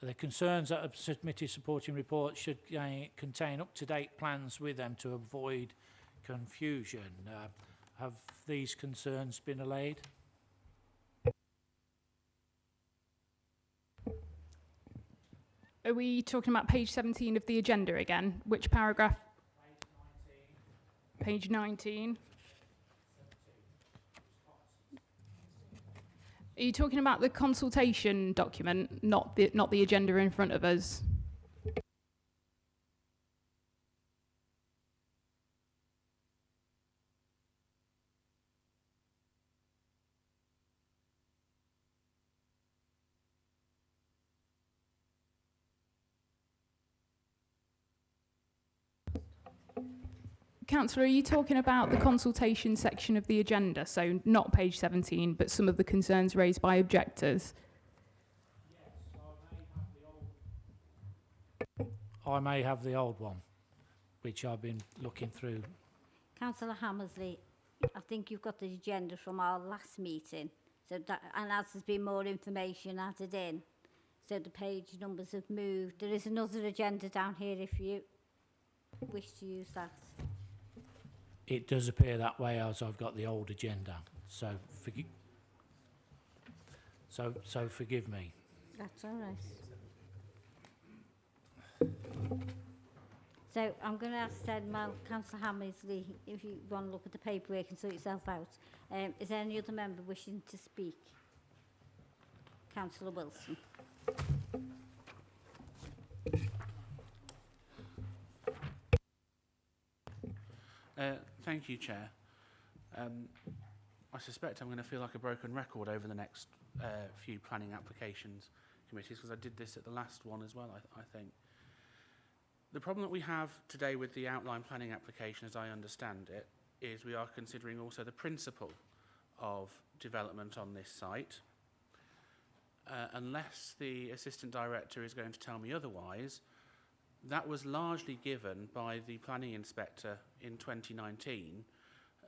the concerns that have submitted supporting reports should contain up-to-date plans with them to avoid confusion. Have these concerns been allayed? Are we talking about page 17 of the agenda again? Which paragraph? Page 19. Are you talking about the consultation document, not the agenda in front of us? Councillor, are you talking about the consultation section of the agenda, so not page 17, but some of the concerns raised by objectors? I may have the old one, which I've been looking through. Councillor Hammersley, I think you've got the agenda from our last meeting, so that, and as there's been more information added in, so the page numbers have moved. There is another agenda down here if you wish to use that. It does appear that way as I've got the old agenda, so forgive me. That's all right. So I'm going to ask then, Councillor Hammersley, if you want to look at the paperwork and sort yourself out. Is there any other member wishing to speak? Councillor Wilson. Thank you, Chair. I suspect I'm going to feel like a broken record over the next few planning applications committees, because I did this at the last one as well, I think. The problem that we have today with the outline planning application, as I understand it, is we are considering also the principle of development on this site. Unless the Assistant Director is going to tell me otherwise, that was largely given by the Planning Inspector in 2019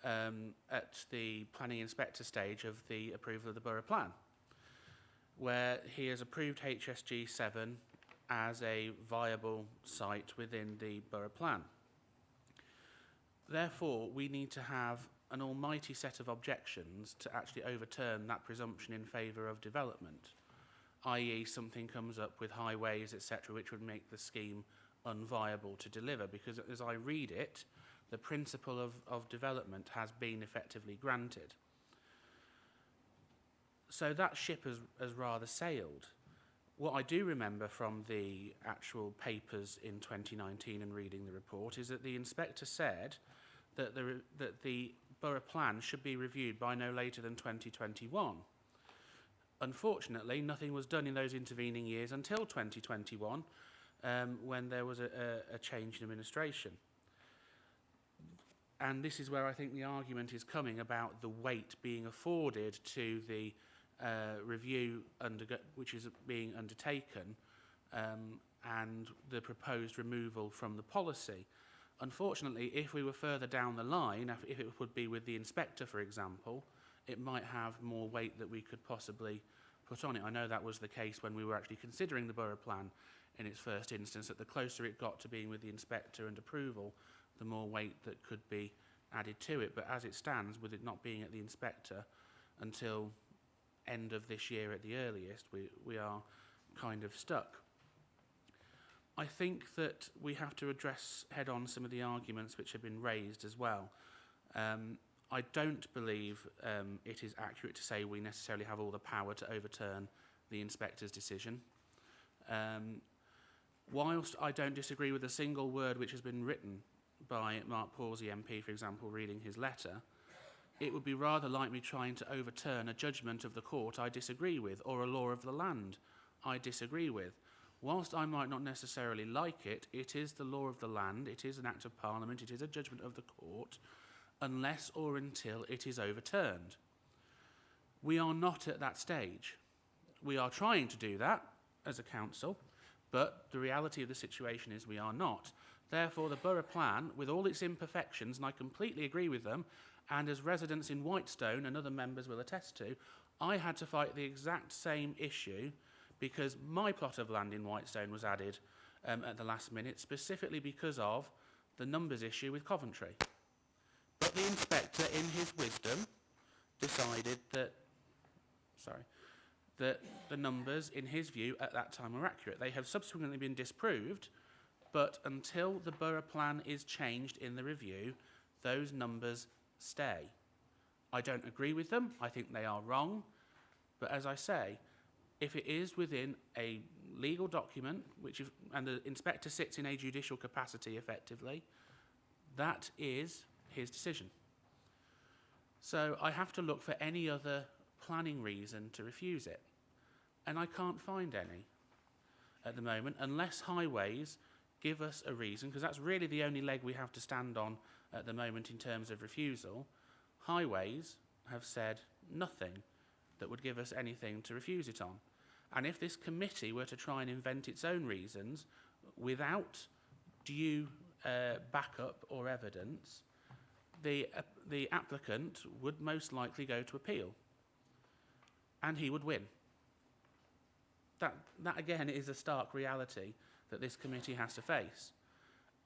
at the Planning Inspector stage of the approval of the Borough Plan, where he has approved HSG 7 as a viable site within the Borough Plan. Therefore, we need to have an almighty set of objections to actually overturn that presumption in favour of development, i.e. something comes up with highways, etc., which would make the scheme unviable to deliver, because as I read it, the principle of development has been effectively granted. So that ship has rather sailed. What I do remember from the actual papers in 2019 and reading the report is that the inspector said that the Borough Plan should be reviewed by no later than 2021. Unfortunately, nothing was done in those intervening years until 2021, when there was a change in administration. And this is where I think the argument is coming about the weight being afforded to the review which is being undertaken and the proposed removal from the policy. Unfortunately, if we were further down the line, if it would be with the inspector, for example, it might have more weight that we could possibly put on it. I know that was the case when we were actually considering the Borough Plan in its first instance, that the closer it got to being with the inspector and approval, the more weight that could be added to it. But as it stands, with it not being at the inspector until end of this year at the earliest, we are kind of stuck. I think that we have to address head-on some of the arguments which have been raised as well. I don't believe it is accurate to say we necessarily have all the power to overturn the inspector's decision. Whilst I don't disagree with a single word which has been written by Mark Pawsey MP, for example, reading his letter, it would be rather like me trying to overturn a judgment of the court I disagree with, or a law of the land I disagree with. Whilst I might not necessarily like it, it is the law of the land, it is an act of Parliament, it is a judgment of the court, unless or until it is overturned. We are not at that stage. We are trying to do that as a council, But the reality of the situation is we are not. Therefore, the borough plan, with all its imperfections, and I completely agree with them, and as residents in Whitestone and other members will attest to, I had to fight the exact same issue because my plot of land in Whitestone was added at the last minute, specifically because of the numbers issue with Coventry. But the inspector, in his wisdom, decided that the numbers, in his view, at that time were accurate. They have subsequently been disproved, but until the borough plan is changed in the review, those numbers stay. I don't agree with them. I think they are wrong. But as I say, if it is within a legal document, and the inspector sits in a judicial capacity effectively, that is his decision. So I have to look for any other planning reason to refuse it. And I can't find any at the moment, unless highways give us a reason, because that's really the only leg we have to stand on at the moment in terms of refusal. Highways have said nothing that would give us anything to refuse it on. And if this committee were to try and invent its own reasons without due backup or evidence, the applicant would most likely go to appeal, and he would win. That again is a stark reality that this committee has to face.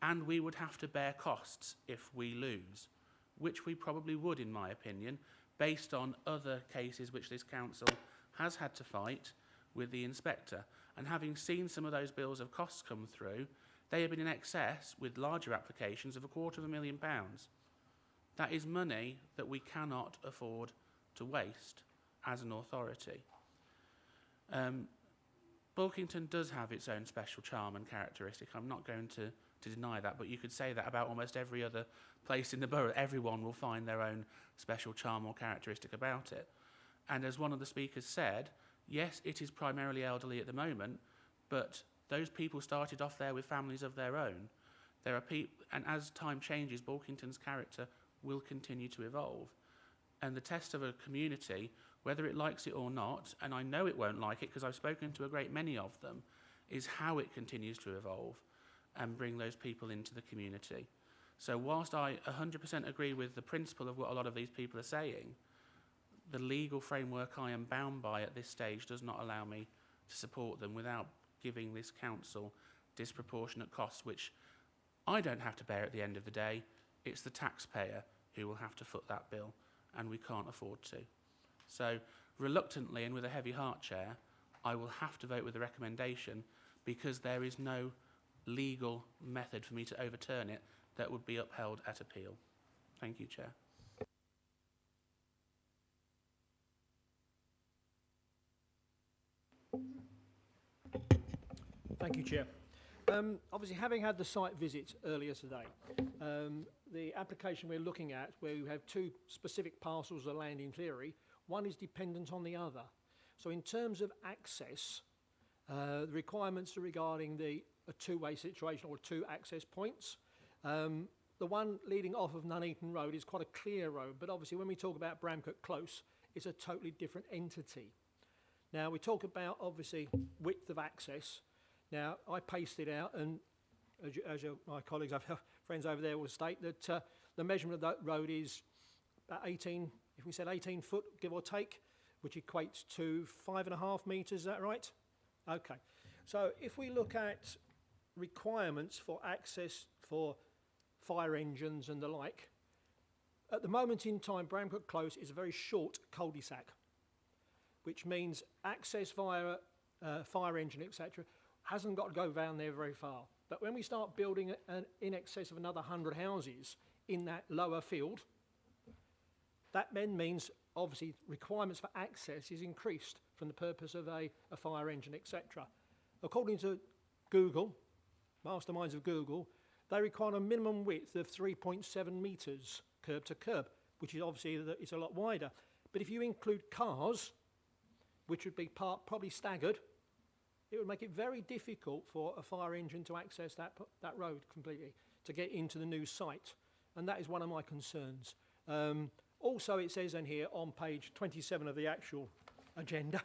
And we would have to bear costs if we lose, which we probably would, in my opinion, based on other cases which this council has had to fight with the inspector. And having seen some of those bills of costs come through, they have been in excess, with larger applications, of £250,000. That is money that we cannot afford to waste as an authority. Bulkington does have its own special charm and characteristic. I'm not going to deny that, but you could say that about almost every other place in the borough. Everyone will find their own special charm or characteristic about it. And as one of the speakers said, yes, it is primarily elderly at the moment, but those people started off there with families of their own. There are people, and as time changes, Bulkington's character will continue to evolve. And the test of a community, whether it likes it or not, and I know it won't like it because I've spoken to a great many of them, is how it continues to evolve and bring those people into the community. So whilst I 100% agree with the principle of what a lot of these people are saying, the legal framework I am bound by at this stage does not allow me to support them without giving this council disproportionate costs, which I don't have to bear at the end of the day. It's the taxpayer who will have to foot that bill, and we can't afford to. So reluctantly and with a heavy heart, Chair, I will have to vote with the recommendation because there is no legal method for me to overturn it that would be upheld at appeal. Thank you, Chair. Thank you, Chair. Obviously, having had the site visit earlier today, the application we're looking at, where we have two specific parcels of land in theory, one is dependent on the other. So in terms of access, the requirements regarding a two-way situation or two access points, the one leading off of Nuneaton Road is quite a clear road, but obviously when we talk about Bramcote Close, it's a totally different entity. Now, we talk about, obviously, width of access. Now, I paced it out, and my colleagues, friends over there will state that the measurement of that road is about 18, if we said 18 foot, give or take, which equates to 5.5 metres, is that right? Okay. So if we look at requirements for access for fire engines and the like, at the moment in time, Bramcote Close is a very short cul-de-sac, which means access via fire engine, etc., hasn't got to go down there very far. But when we start building in excess of another 100 houses in that lower field, that then means, obviously, requirements for access is increased from the purpose of a fire engine, etc. According to Google, masterminds of Google, they require a minimum width of 3.7 metres curb to curb, which is obviously it's a lot wider. But if you include cars, which would be probably staggered, it would make it very difficult for a fire engine to access that road completely, to get into the new site. And that is one of my concerns. Also, it says in here on page 27 of the actual agenda,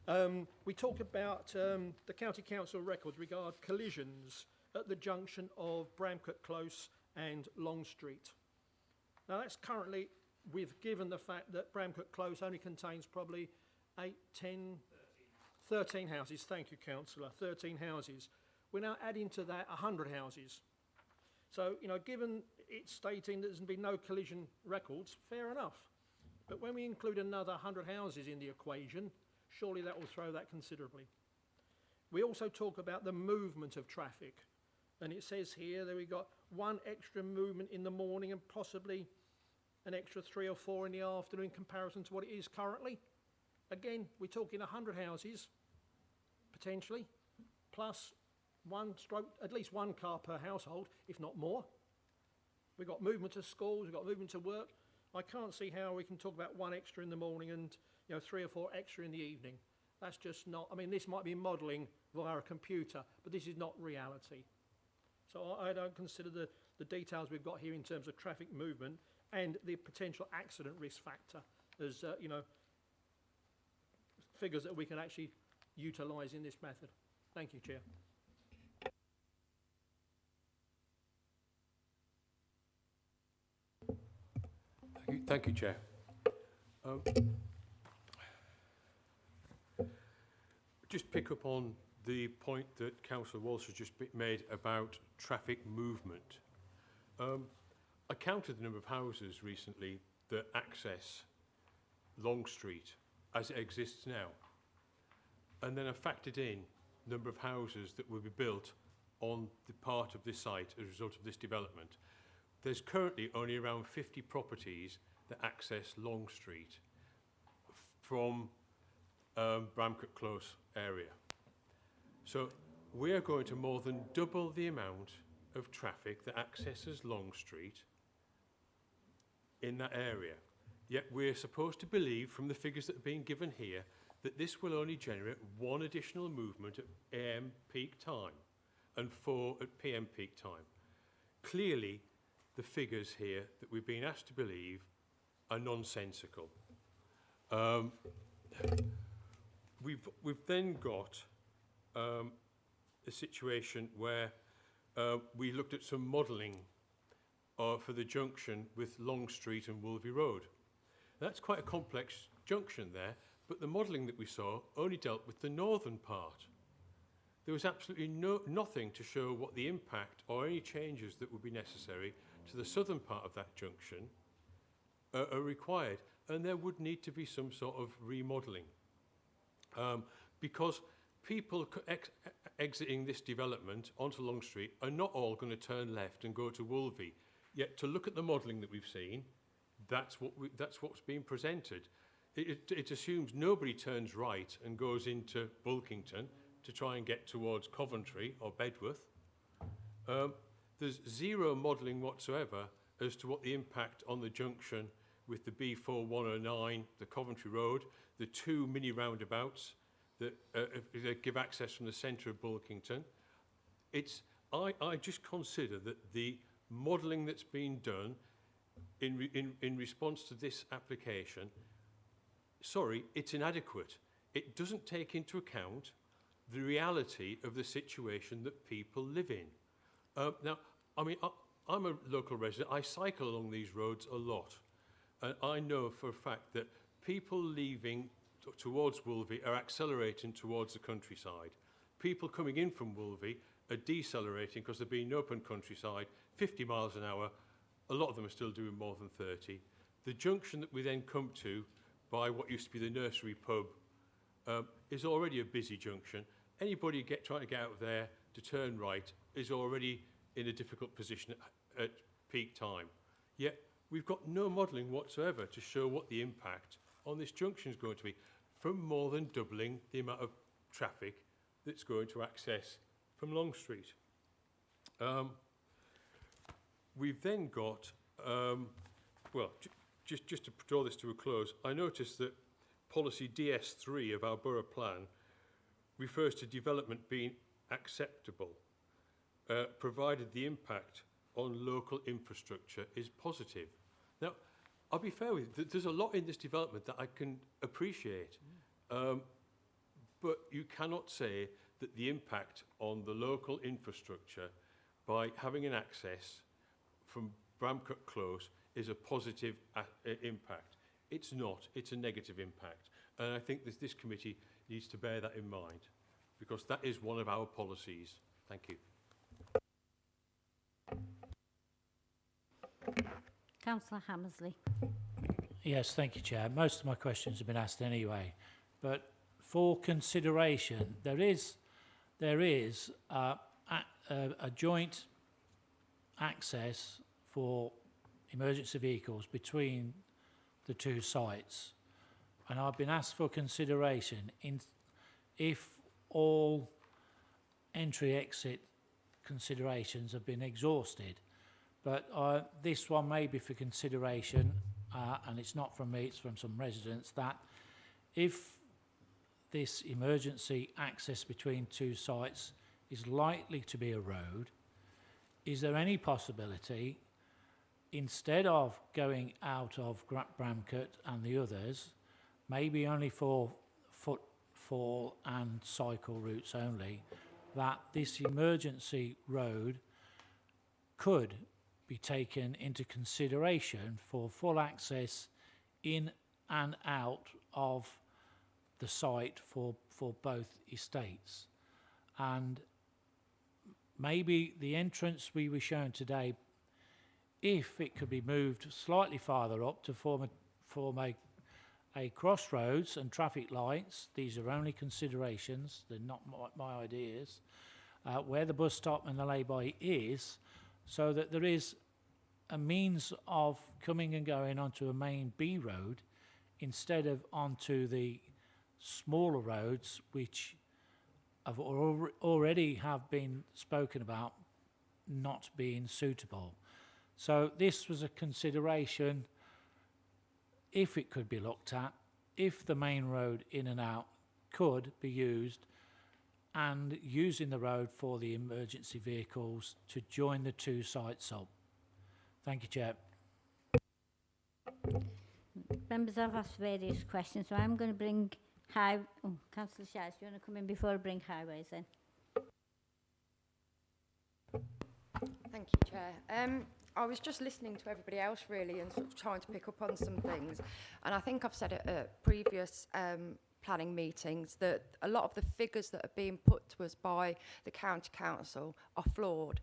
We talk about the County Council records regard collisions at the junction of Bramcote Close and Long Street. Now that's currently, given the fact that Bramcote Close only contains probably 13 houses. Thank you, Councillor. 13 houses. We're now adding to that 100 houses. So, you know, given it's stating that there's been no collision records, fair enough. But when we include another 100 houses in the equation, surely that will throw that considerably. We also talk about the movement of traffic. And it says here that we've got one extra movement in the morning and possibly an extra 3 or 4 in the afternoon in comparison to what it is currently. Again, we're talking 100 houses, potentially, plus at least one car per household, if not more. We've got movement to schools, we've got movement to work. I can't see how we can talk about one extra in the morning and 3 or 4 extra in the evening. That's just not, I mean, this might be modelling via a computer, but this is not reality. So I don't consider the details we've got here in terms of traffic movement and the potential accident risk factor as, figures that we can actually utilise in this method. Thank you, Chair. Thank you, Chair. Just pick up on the point that Councillor Walsh has just made about traffic movement. I counted the number of houses recently that access Long Street as it exists now. And then I factored in the number of houses that will be built on the part of this site as a result of this development. There's currently only around 50 properties that access Long Street from Bramcote Close area. So we are going to more than double the amount of traffic that accesses Long Street in that area. Yet we're supposed to believe from the figures that are being given here that this will only generate 1 additional movement at AM peak time and 4 at PM peak time. Clearly, the figures here that we've been asked to believe are nonsensical. We've then got a situation where we looked at some modelling for the junction with Long Street and Wolvie Road. That's quite a complex junction there, but the modelling that we saw only dealt with the northern part. There was absolutely nothing to show what the impact or any changes that would be necessary to the southern part of that junction are required, and there would need to be some sort of remodelling. Because people exiting this development onto Long Street are not all going to turn left and go to Wolvie. Yet to look at the modelling that we've seen, that's what's being presented. It assumes nobody turns right and goes into Bulkington to try and get towards Coventry or Bedworth. There's zero modelling whatsoever as to what the impact on the junction with the B4109, the Coventry Road, the 2 mini roundabouts that give access from the centre of Bulkington. I just consider that the modelling that's been done in response to this application, it's inadequate. It doesn't take into account the reality of the situation that people live in. Now, I mean, I'm a local resident. I cycle along these roads a lot. And I know for a fact that people leaving towards Wolvie are accelerating towards the countryside. People coming in from Wolvie are decelerating because they're being open countryside, 50 miles an hour. A lot of them are still doing more than 30. The junction that we then come to by what used to be the nursery pub is already a busy junction. Anybody trying to get out of there to turn right is already in a difficult position at peak time. Yet we've got no modelling whatsoever to show what the impact on this junction is going to be, from more than doubling the amount of traffic that's going to access from Long Street. We've then got, just to draw this to a close, I noticed that policy DS3 of our borough plan refers to development being acceptable, provided the impact on local infrastructure is positive. Now, I'll be fair with you, there's a lot in this development that I can appreciate. But you cannot say that the impact on the local infrastructure by having an access from Bramcote Close is a positive impact. It's not. It's a negative impact. And I think this committee needs to bear that in mind, because that is one of our policies. Thank you. Councillor Hammersley. Yes, thank you, Chair. Most of my questions have been asked anyway, but for consideration, there is a joint access for emergency vehicles between the two sites, and I've been asked for consideration if all entry-exit considerations have been exhausted. But this one may be for consideration, and it's not from me, it's from some residents, that if this emergency access between two sites is likely to be a road, is there any possibility, instead of going out of Bramcote and the others, maybe only for footfall and cycle routes only, that this emergency road could be taken into consideration for full access in and out of the site for both estates? And maybe the entrance we were shown today, if it could be moved slightly farther up to form a crossroads and traffic lights, these are only considerations, they're not my ideas, where the bus stop and the lay-by is, so that there is a means of coming and going onto a main B road instead of onto the smaller roads which have already have been spoken about not being suitable. So this was a consideration, if it could be looked at, if the main road in and out could be used, and using the road for the emergency vehicles to join the two sites up. Thank you, Chair. Members have asked various questions, so I'm going to bring Councillor Shives, do you want to come in before I bring highways in? Thank you, Chair. I was just listening to everybody else really and sort of trying to pick up on some things, and I think I've said it at previous planning meetings that a lot of the figures that are being put to us by the county council are flawed.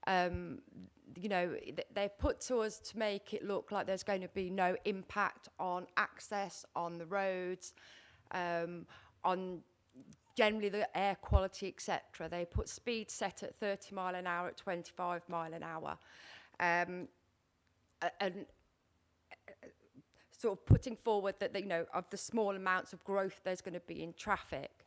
You know, they're put to us to make it look like there's going to be no impact on access on the roads, on generally the air quality, etc. They put speed set at 30 mile an hour at 25 mile an hour. And sort of putting forward that, you know, of the small amounts of growth there's going to be in traffic.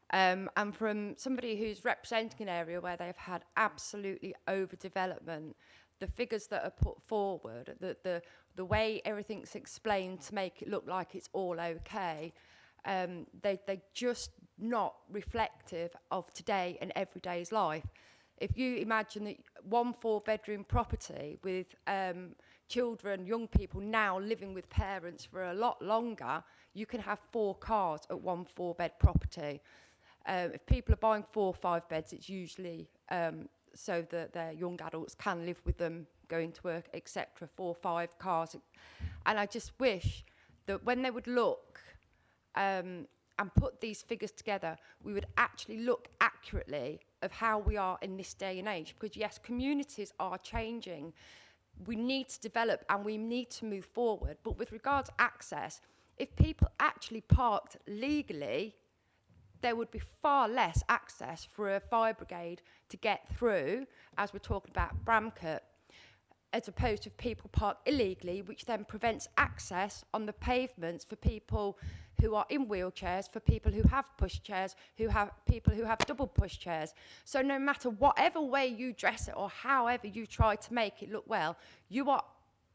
And from somebody who's representing an area where they've had absolutely overdevelopment, the figures that are put forward, the way everything's explained to make it look like it's all okay, they're just not reflective of today and everyday's life. If you imagine that 1 4-bedroom property with children, young people now living with parents for a lot longer, you can have 4 cars at 1 4-bed property. If people are buying 4 or 5 beds, it's usually so that their young adults can live with them, going to work, etc. 4 or 5 cars. And I just wish that when they would look and put these figures together, we would actually look accurately of how we are in this day and age. Because yes, communities are changing. We need to develop and we need to move forward. But with regards to access, if people actually parked legally, there would be far less access for a fire brigade to get through, as we're talking about Bramcote, as opposed to if people park illegally, which then prevents access on the pavements for people who are in wheelchairs, for people who have pushchairs, people who have double pushchairs. So no matter whatever way you dress it or however you try to make it look well, you are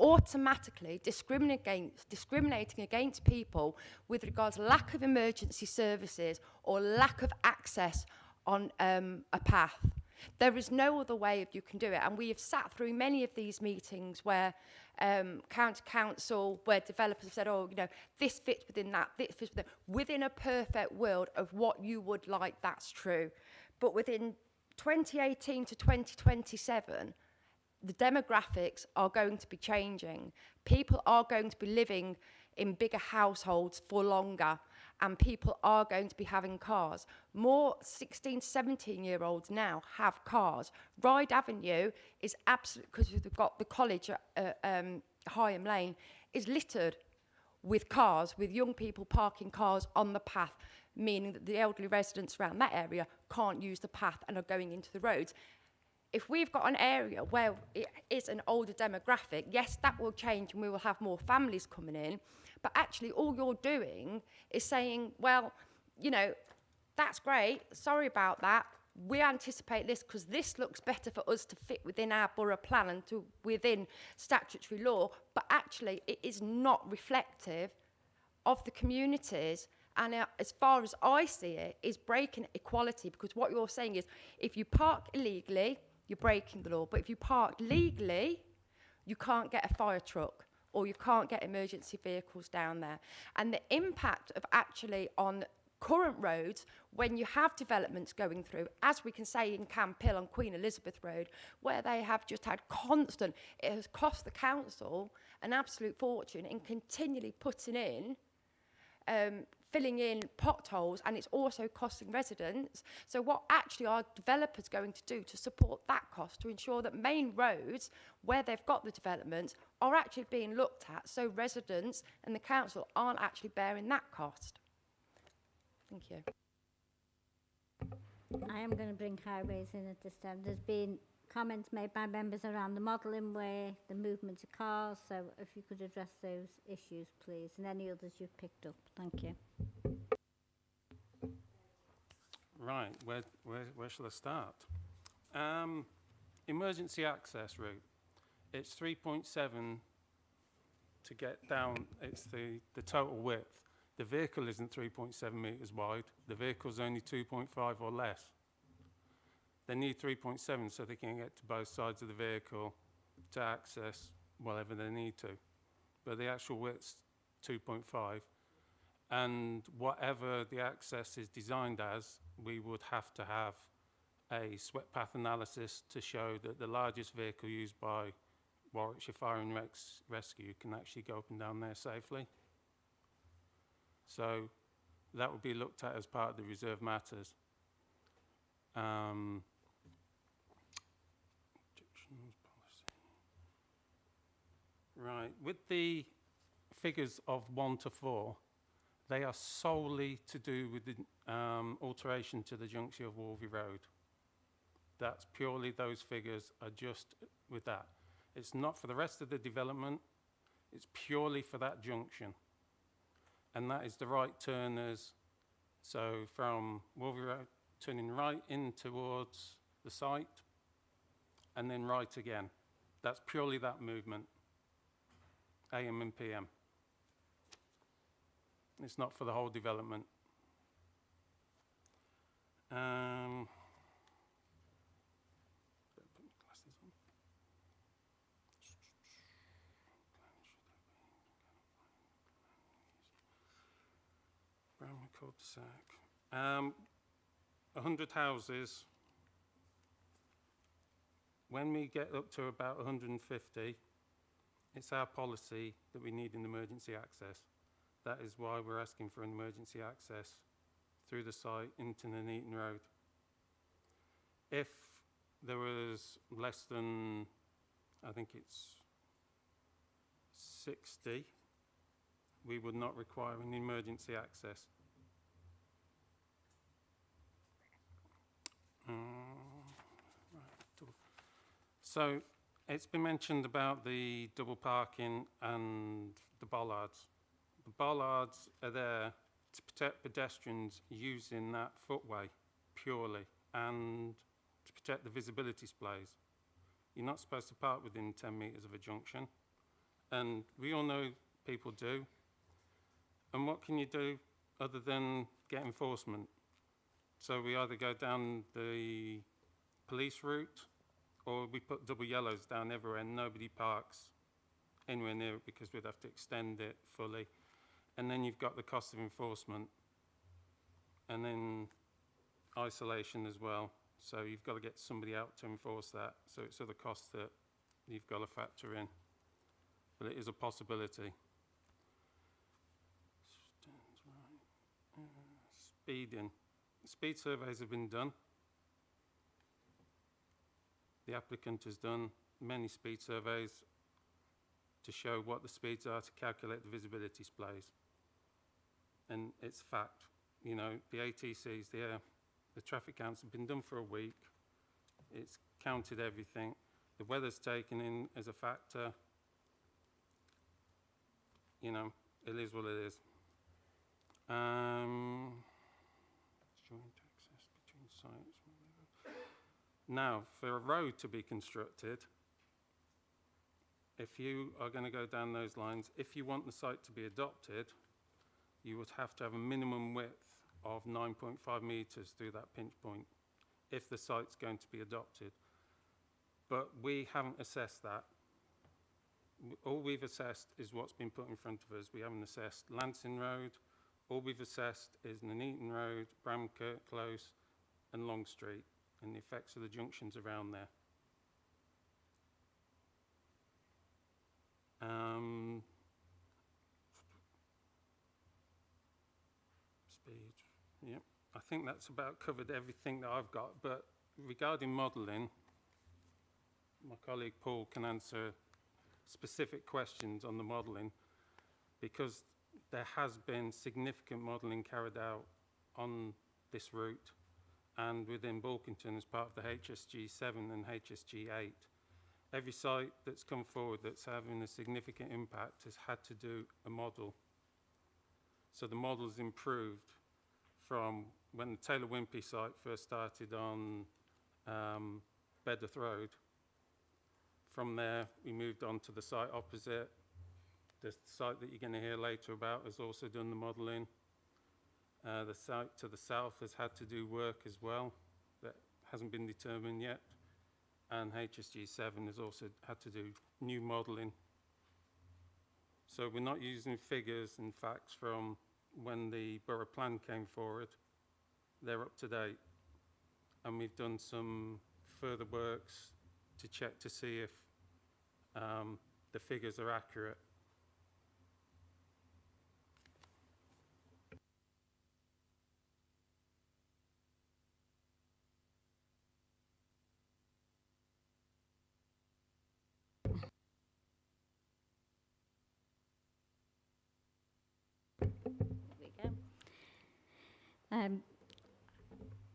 automatically discriminating against people with regards to lack of emergency services or lack of access on a path. There is no other way of you can do it. And we have sat through many of these meetings where county council, where developers have said, oh, you know, this fits within that, this fits within a perfect world of what you would like, that's true. But within 2018 to 2027, the demographics are going to be changing. People are going to be living in bigger households for longer, and people are going to be having cars. More 16, 17-year-olds now have cars. Ryde Avenue is absolutely, because we've got the college at Higham Lane, is littered with cars, with young people parking cars on the path, meaning that the elderly residents around that area can't use the path and are going into the roads. If we've got an area where it is an older demographic, yes, that will change and we will have more families coming in, but actually all you're doing is saying, well, you know, that's great, sorry about that, we anticipate this because this looks better for us to fit within our borough plan and to within statutory law, but actually it is not reflective of the communities. And as far as I see it, is breaking equality, because what you're saying is if you park illegally, you're breaking the law. But if you park legally, you can't get a fire truck or you can't get emergency vehicles down there. And the impact of actually on current roads, when you have developments going through, as we can say in Camp Hill on Queen Elizabeth Road, where they have just had constant, it has cost the council an absolute fortune in continually putting in filling in potholes, and it's also costing residents. So what actually are developers going to do to support that cost, to ensure that main roads where they've got the developments are actually being looked at, so residents and the council aren't actually bearing that cost? Thank you. I am going to bring highways in at this time. There's been comments made by members around the modelling way, the movement of cars, so if you could address those issues, please, and any others you've picked up. Thank you. Right, where shall I start? Emergency access route. It's 3.7 to get down, it's the total width. The vehicle isn't 3.7 metres wide, the vehicle's only 2.5 or less. They need 3.7 so they can get to both sides of the vehicle to access whatever they need to. But the actual width's 2.5. And whatever the access is designed as, we would have to have a swept path analysis to show that the largest vehicle used by Warwickshire Fire and Rescue can actually go up and down there safely. So that would be looked at as part of the reserve matters. Right, with the figures of 1 to 4, they are solely to do with the alteration to the junction of Wolvie Road. That's purely, those figures are just with that. It's not for the rest of the development, it's purely for that junction. And that is the right turners, so from Wolvie Road, turning right in towards the site, and then right again. That's purely that movement, AM and PM. It's not for the whole development. Brown cul-de-sac. 100 houses. When we get up to about 150, it's our policy that we need an emergency access. That is why we're asking for an emergency access through the site into Nuneaton Road. If there was less than, I think it's 60, we would not require an emergency access. So it's been mentioned about the double parking and the bollards. The bollards are there to protect pedestrians using that footway purely and to protect the visibility displays. You're not supposed to park within 10 metres of a junction, and we all know people do. And what can you do other than get enforcement? So we either go down the police route, or we put double yellows down everywhere and nobody parks anywhere near it because we'd have to extend it fully. And then you've got the cost of enforcement, and then isolation as well. So you've got to get somebody out to enforce that. So it's other costs that you've got to factor in. But it is a possibility. Speeding. Speed surveys have been done. The applicant has done many speed surveys to show what the speeds are to calculate the visibility displays. And it's fact. You know, the ATCs, the traffic counts have been done for a week. It's counted everything. The weather's taken in as a factor. You know, it is what it is. Joint access between sites. Now, for a road to be constructed, if you are going to go down those lines, if you want the site to be adopted, you would have to have a minimum width of 9.5 metres through that pinch point if the site's going to be adopted. But we haven't assessed that. All we've assessed is what's been put in front of us. We haven't assessed Lancing Road. All we've assessed is Nuneaton Road, Bramcote Close and Long Street and the effects of the junctions around there. Speed, yep. I think that's about covered everything that I've got, but regarding modelling, my colleague Paul can answer specific questions on the modelling, because there has been significant modelling carried out on this route and within Bulkington as part of the HSG7 and HSG8. Every site that's come forward that's having a significant impact has had to do a model. So the model's improved from when the Taylor Wimpey site first started on Bedworth Road. From there, we moved on to the site opposite. The site that you're going to hear later about has also done the modelling. The site to the south has had to do work as well that hasn't been determined yet. And HSG7 has also had to do new modelling. So we're not using figures and facts from when the borough plan came forward. They're up to date. And we've done some further works to check to see if the figures are accurate.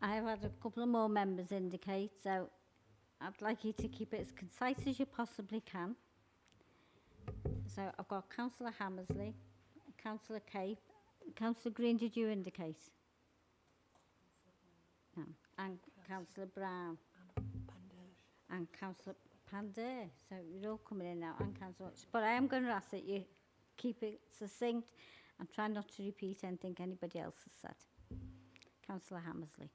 I have had a couple of more members indicate, so I'd like you to keep it as concise as you possibly can. So I've got Councillor Hammersley, Councillor Cape, Councillor Green, did you indicate? No. And Councillor Brown. And Councillor Pandey. So you're all coming in now, and Councillor Watts. But I am going to ask that you keep it succinct and try not to repeat anything anybody else has said. Councillor Hammersley.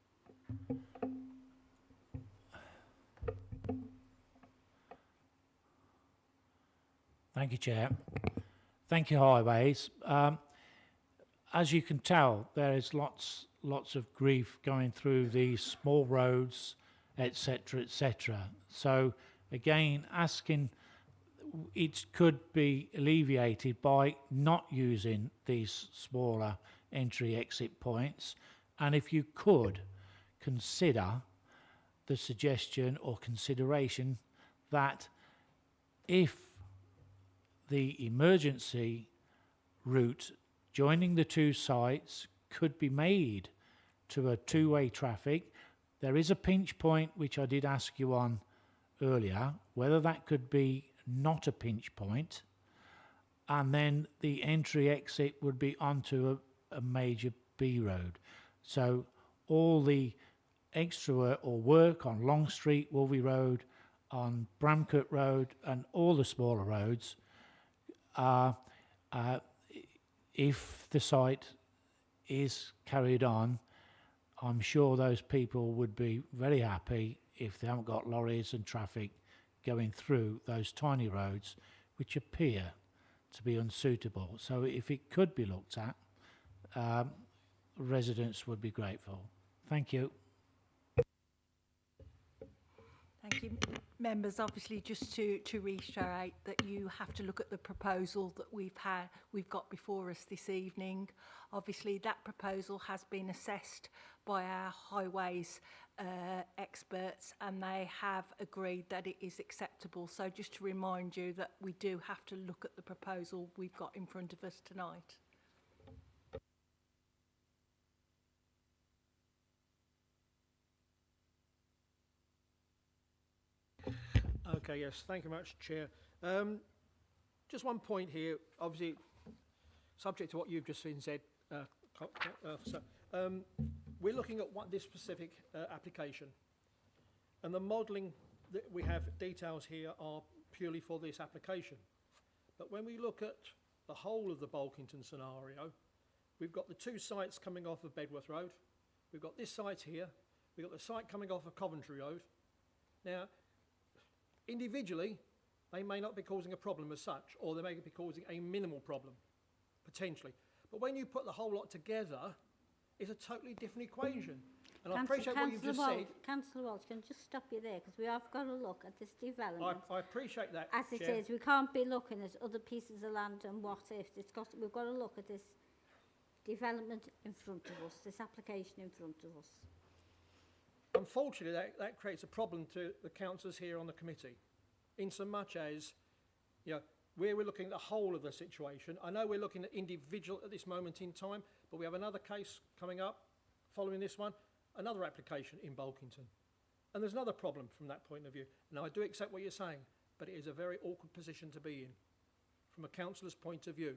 Thank you, Chair. Thank you, Highways. As you can tell, there is lots of grief going through these small roads, etc., etc. So again, asking, it could be alleviated by not using these smaller entry-exit points. And if you could consider the suggestion or consideration that if the emergency route joining the two sites could be made to a two-way traffic, there is a pinch point which I did ask you on earlier, whether that could be not a pinch point, and then the entry-exit would be onto a major B road. So all the extra or work on Long Street, Wolvie Road, on Bramcote Road and all the smaller roads, if the site is carried on, I'm sure those people would be very happy if they haven't got lorries and traffic going through those tiny roads which appear to be unsuitable. So if it could be looked at, residents would be grateful. Thank you. Thank you. Members, obviously, just to reiterate that you have to look at the proposal that we've got before us this evening. Obviously, that proposal has been assessed by our highways experts, and they have agreed that it is acceptable. So just to remind you that we do have to look at the proposal we've got in front of us tonight. Okay, yes, thank you very much, Chair. Just one point here, obviously, subject to what you've just said, Officer. We're looking at this specific application, and the modelling that we have details here are purely for this application. But when we look at the whole of the Bolkington scenario, we've got the two sites coming off of Bedworth Road, we've got this site here, we've got the site coming off of Coventry Road. Now, individually, they may not be causing a problem as such, or they may be causing a minimal problem, potentially. But when you put the whole lot together, it's a totally different equation. And I appreciate what you've just said. Councillor Walsh, can I just stop you there, because we have got to look at this development. I appreciate that, as it Chair. is. We can't be looking at other pieces of land and what if. We've got to look at this development in front of us, this application in front of us. Unfortunately, that creates a problem to the councillors here on the committee, in so much as, you know, we're looking at the whole of the situation. I know we're looking at individual at this moment in time, but we have another case coming up following this one, another application in Bolkington. And there's another problem from that point of view. Now, I do accept what you're saying, but it is a very awkward position to be in from a councillor's point of view,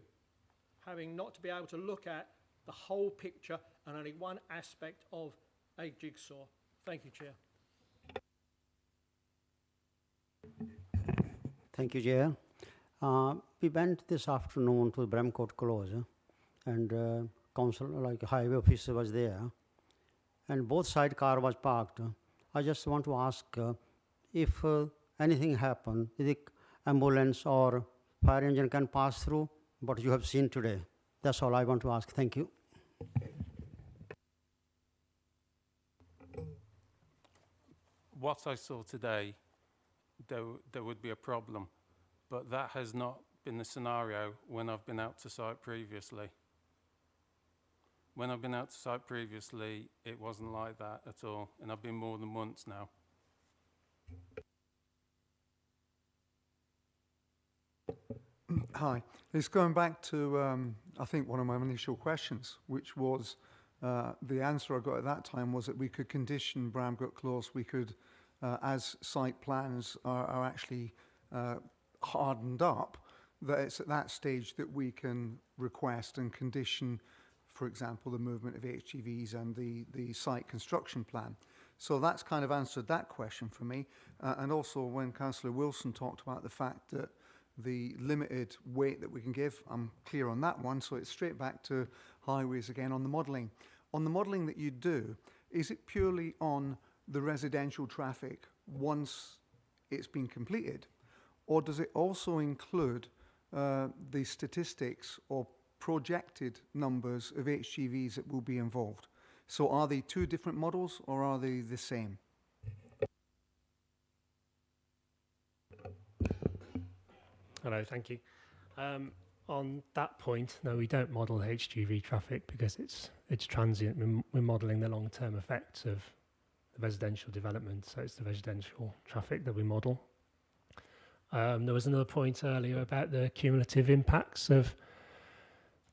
having not to be able to look at the whole picture and only one aspect of a jigsaw. Thank you, Chair. Thank you, Chair. We went this afternoon to Bramcote Close, and council, like highway officer was there, and both side car was parked. I just want to ask if anything happen, is it ambulance or fire engine can pass through what you have seen today? That's all I want to ask. Thank you. What I saw today, there would be a problem, but that has not been the scenario when I've been out to site previously. When I've been out to site previously, it wasn't like that at all, and I've been more than once now. Hi. It's going back to, I think, one of my initial questions, which was the answer I got at that time was that we could condition Bramcote Close, we could, as site plans are actually hardened up, that it's at that stage that we can request and condition, for example, the movement of HGVs and the site construction plan. So that's kind of answered that question for me. And also when Councillor Wilson talked about the fact that the limited weight that we can give, I'm clear on that one, so it's straight back to highways again on the modelling. On the modelling that you do, is it purely on the residential traffic once it's been completed, or does it also include the statistics or projected numbers of HGVs that will be involved? So are they two different models or are they the same? Hello, thank you. On that point, no, we don't model HGV traffic because it's transient. We're modelling the long-term effects of the residential development, so it's the residential traffic that we model. There was another point earlier about the cumulative impacts of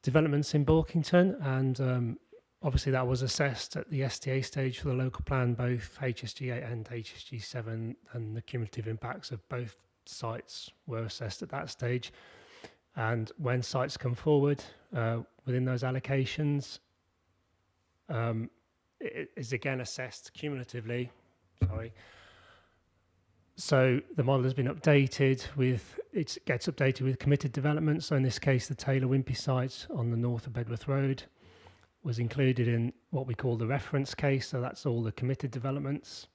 developments in Bolkington, and obviously that was assessed at the STA stage for the local plan, both HSG8 and HSG7, and the cumulative impacts of both sites were assessed at that stage. And when sites come forward within those allocations, it is again assessed cumulatively. So the model has been updated with, it gets updated with committed development. So in this case, the Taylor Wimpey site on the north of Bedworth Road was included in what we call the reference case. So that's all the committed developments.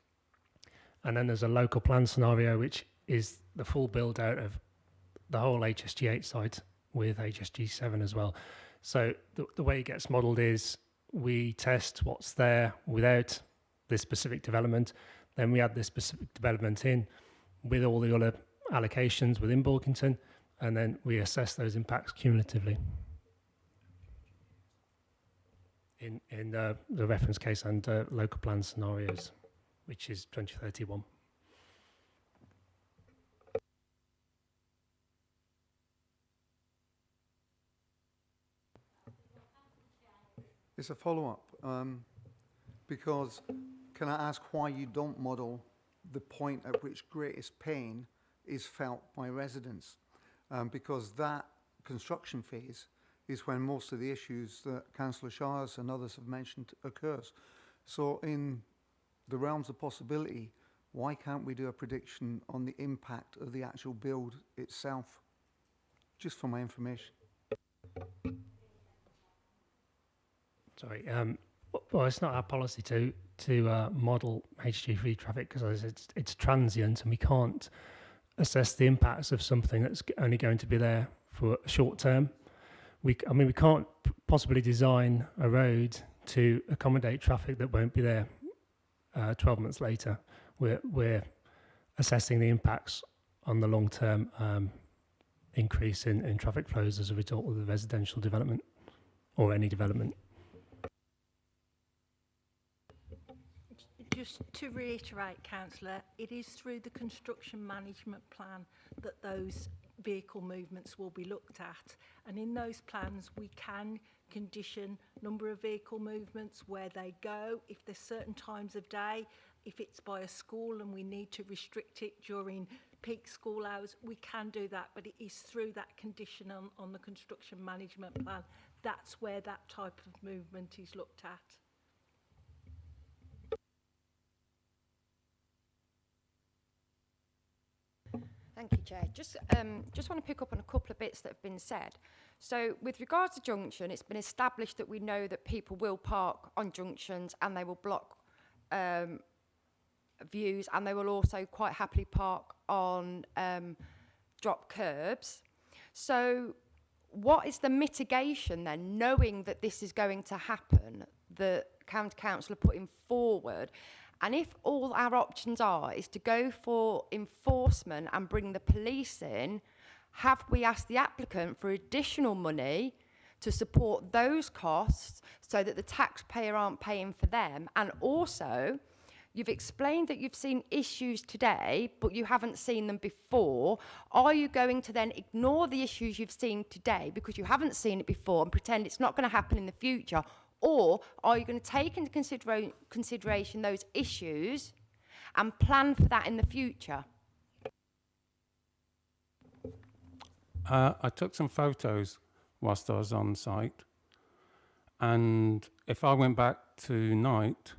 And then there's a local plan scenario, which is the full build out of the whole HSG8 site with HSG7 as well. So the way it gets modelled is we test what's there without this specific development, then we add this specific development in with all the other allocations within Bulkington, and then we assess those impacts cumulatively in the reference case and local plan scenarios, which is 2031. It's a follow-up, because can I ask why you don't model the point at which greatest pain is felt by residents? Because that construction phase is when most of the issues that Councillor Shires and others have mentioned occurs. So in the realms of possibility, why can't we do a prediction on the impact of the actual build itself? Just for my information. Sorry, well, it's not our policy to model HGV traffic because it's transient, and we can't assess the impacts of something that's only going to be there for a short term. We can't possibly design a road to accommodate traffic that won't be there 12 months later. We're assessing the impacts on the long term increase in traffic flows as a result of the residential development or any development. Just to reiterate, Councillor, it is through the construction management plan that those vehicle movements will be looked at, and in those plans we can condition number of vehicle movements, where they go, if there's certain times of day, if it's by a school and we need to restrict it during peak school hours, we can do that, but it is through that condition on the construction management plan. That's where that type of movement is looked at. Thank you, Chair. Just want to pick up on a couple of bits that have been said. So with regards to junction, it's been established that we know that people will park on junctions and they will block views, and they will also quite happily park on drop curbs. So what is the mitigation then, knowing that this is going to happen, that County Council are putting forward? And if all our options is to go for enforcement and bring the police in, have we asked the applicant for additional money to support those costs so that the taxpayer aren't paying for them? And also, you've explained that you've seen issues today, but you haven't seen them before. Are you going to then ignore the issues you've seen today because you haven't seen it before and pretend it's not going to happen in the future? Or are you going to take into consideration those issues and plan for that in the future? I took some photos whilst I was on site, and if I went back tonight,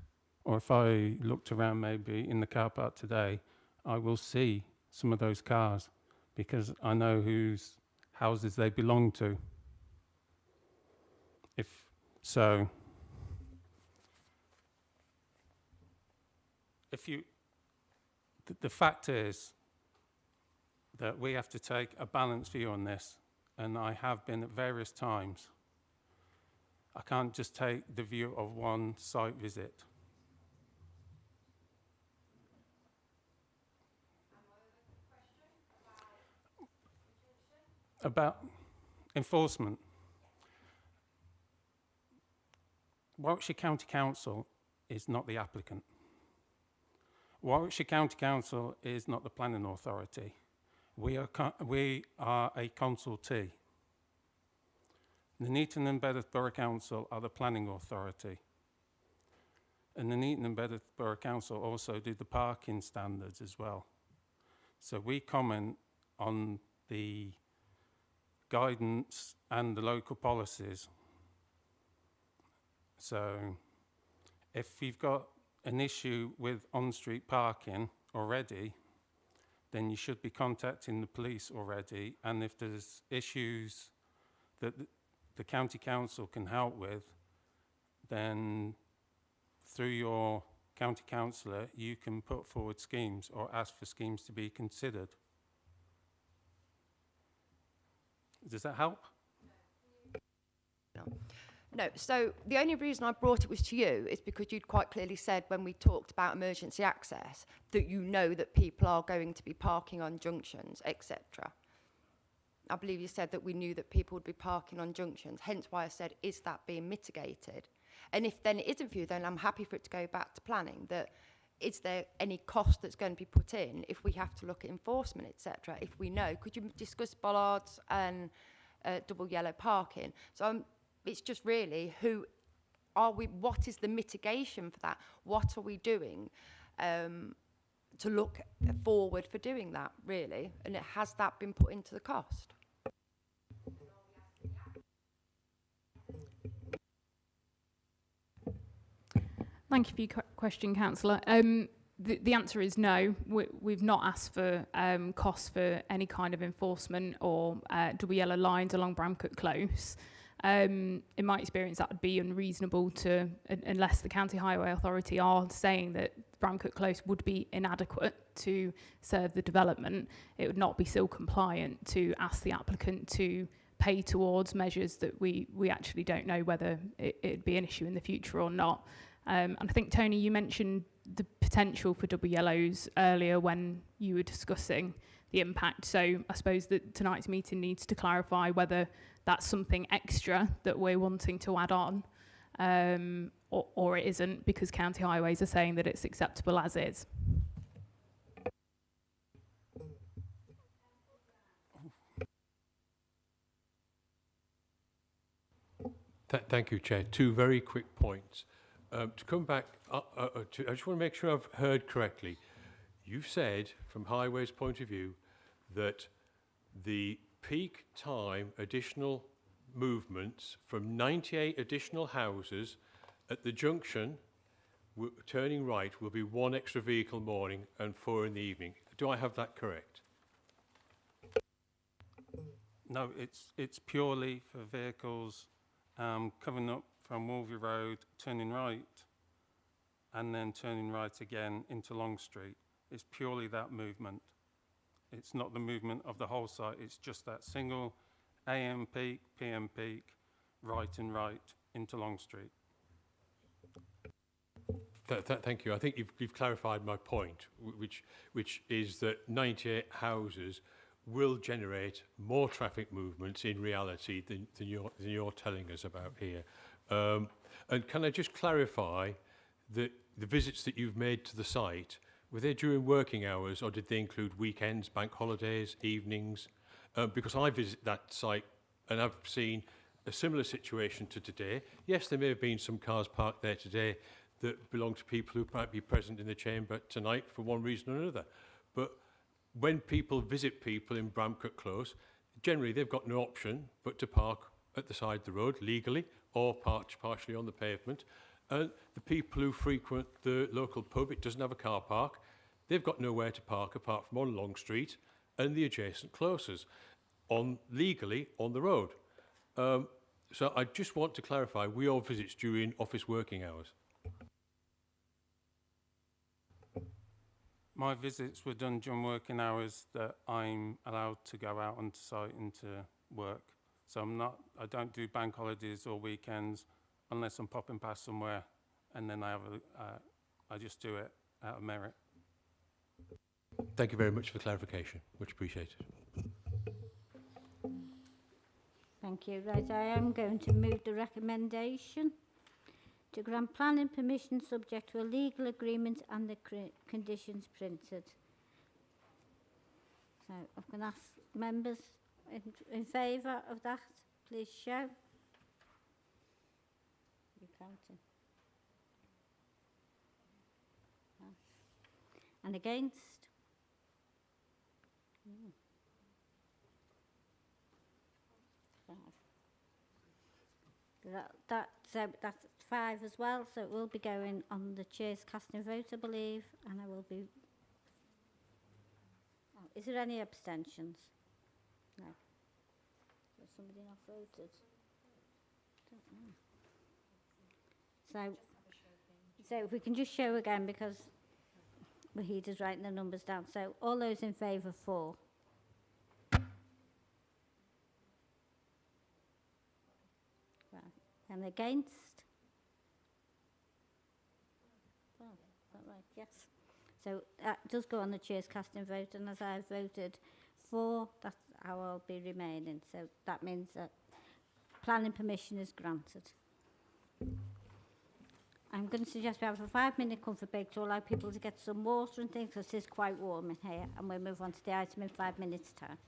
or if I looked around maybe in the car park today, I will see some of those cars because I know whose houses they belong to. So, the fact is that we have to take a balanced view on this, and I have been at various times. I can't just take the view of one site visit. About enforcement. Warwickshire County Council is not the applicant. Warwickshire County Council is not the planning authority. We are a consultee. Nuneaton and Bedworth Borough Council are the planning authority. And Nuneaton and Bedworth Borough Council also do the parking standards as well. So we comment on the guidance and the local policies. So if you've got an issue with on-street parking already, then you should be contacting the police already. And if there's issues that the county council can help with, then through your county councillor, you can put forward schemes or ask for schemes to be considered. Does that help? No, so the only reason I brought it was to you is because you'd quite clearly said when we talked about emergency access that you know that people are going to be parking on junctions, etc. I believe you said that we knew that people would be parking on junctions, hence why I said, is that being mitigated? And if then it isn't for you, then I'm happy for it to go back to planning. That is there any cost that's going to be put in if we have to look at enforcement, etc. If we know, could you discuss bollards and double yellow parking? So it's just really what is the mitigation for that? What are we doing to look forward for doing that, really? And has that been put into the cost? Thank you for your question, Councillor. The answer is no. We've not asked for costs for any kind of enforcement or double yellow lines along Bramcote Close. In my experience, that would be unreasonable to, unless the County Highway Authority are saying that Bramcote Close would be inadequate to serve the development. It would not be still compliant to ask the applicant to pay towards measures that we actually don't know whether it'd be an issue in the future or not. And I think, Tony, you mentioned the potential for double yellows earlier when you were discussing the impact. So I suppose that tonight's meeting needs to clarify whether that's something extra that we're wanting to add on, or it isn't, because County Highways are saying that it's acceptable as is. Thank you, Chair. Two very quick points. To come back, I just want to make sure I've heard correctly. You've said, from Highways' point of view, that the peak time additional movements from 98 additional houses at the junction turning right will be 1 extra vehicle morning and 4 in the evening. Do I have that correct? No, it's purely for vehicles coming up from Wolvie Road, turning right, and then turning right again into Long Street. It's purely that movement. It's not the movement of the whole site, it's just that single AM peak, PM peak, right and right into Long Street. Thank you. I think you've clarified my point, which is that 98 houses will generate more traffic movements in reality than you're telling us about here. And can I just clarify that the visits that you've made to the site, were they during working hours or did they include weekends, bank holidays, evenings? Because I visit that site and I've seen a similar situation to today. Yes, there may have been some cars parked there today that belong to people who might be present in the chamber tonight for one reason or another. But when people visit people in Bramcote Close, generally they've got no option but to park at the side of the road legally or partially on the pavement. And the people who frequent the local pub, it doesn't have a car park, they've got nowhere to park apart from on Long Street and the adjacent closes, legally on the road. So I just want to clarify, we all visits during office working hours. My visits were done during working hours that I'm allowed to go out onto site and to work. So I don't do bank holidays or weekends unless I'm popping past somewhere, and then I just do it out of merit. Thank you very much for the clarification. Much appreciated. Thank you. Right, I am going to move the recommendation to grant planning permission subject to a legal agreement and the conditions printed. So I'm going to ask members in favour of that, please show. You're counting. And against? That's 5 as well, so it will be going on the chair's casting vote, I believe, and I will be... Oh, is there any abstentions? No. Has somebody not voted? Don't know. So, So if we can just show again, because Wahida's writing the numbers down. So all those in favour, 4. Right. And against? Oh, is that right? Yes. So that does go on the chair's casting vote, and as I've voted 4, that's how I'll be remaining. So that means that planning permission is granted. I'm going to suggest we have a 5-minute comfort break to allow people to get some water and things, because it is quite warm in here, and we'll move on to the item in 5 minutes' time.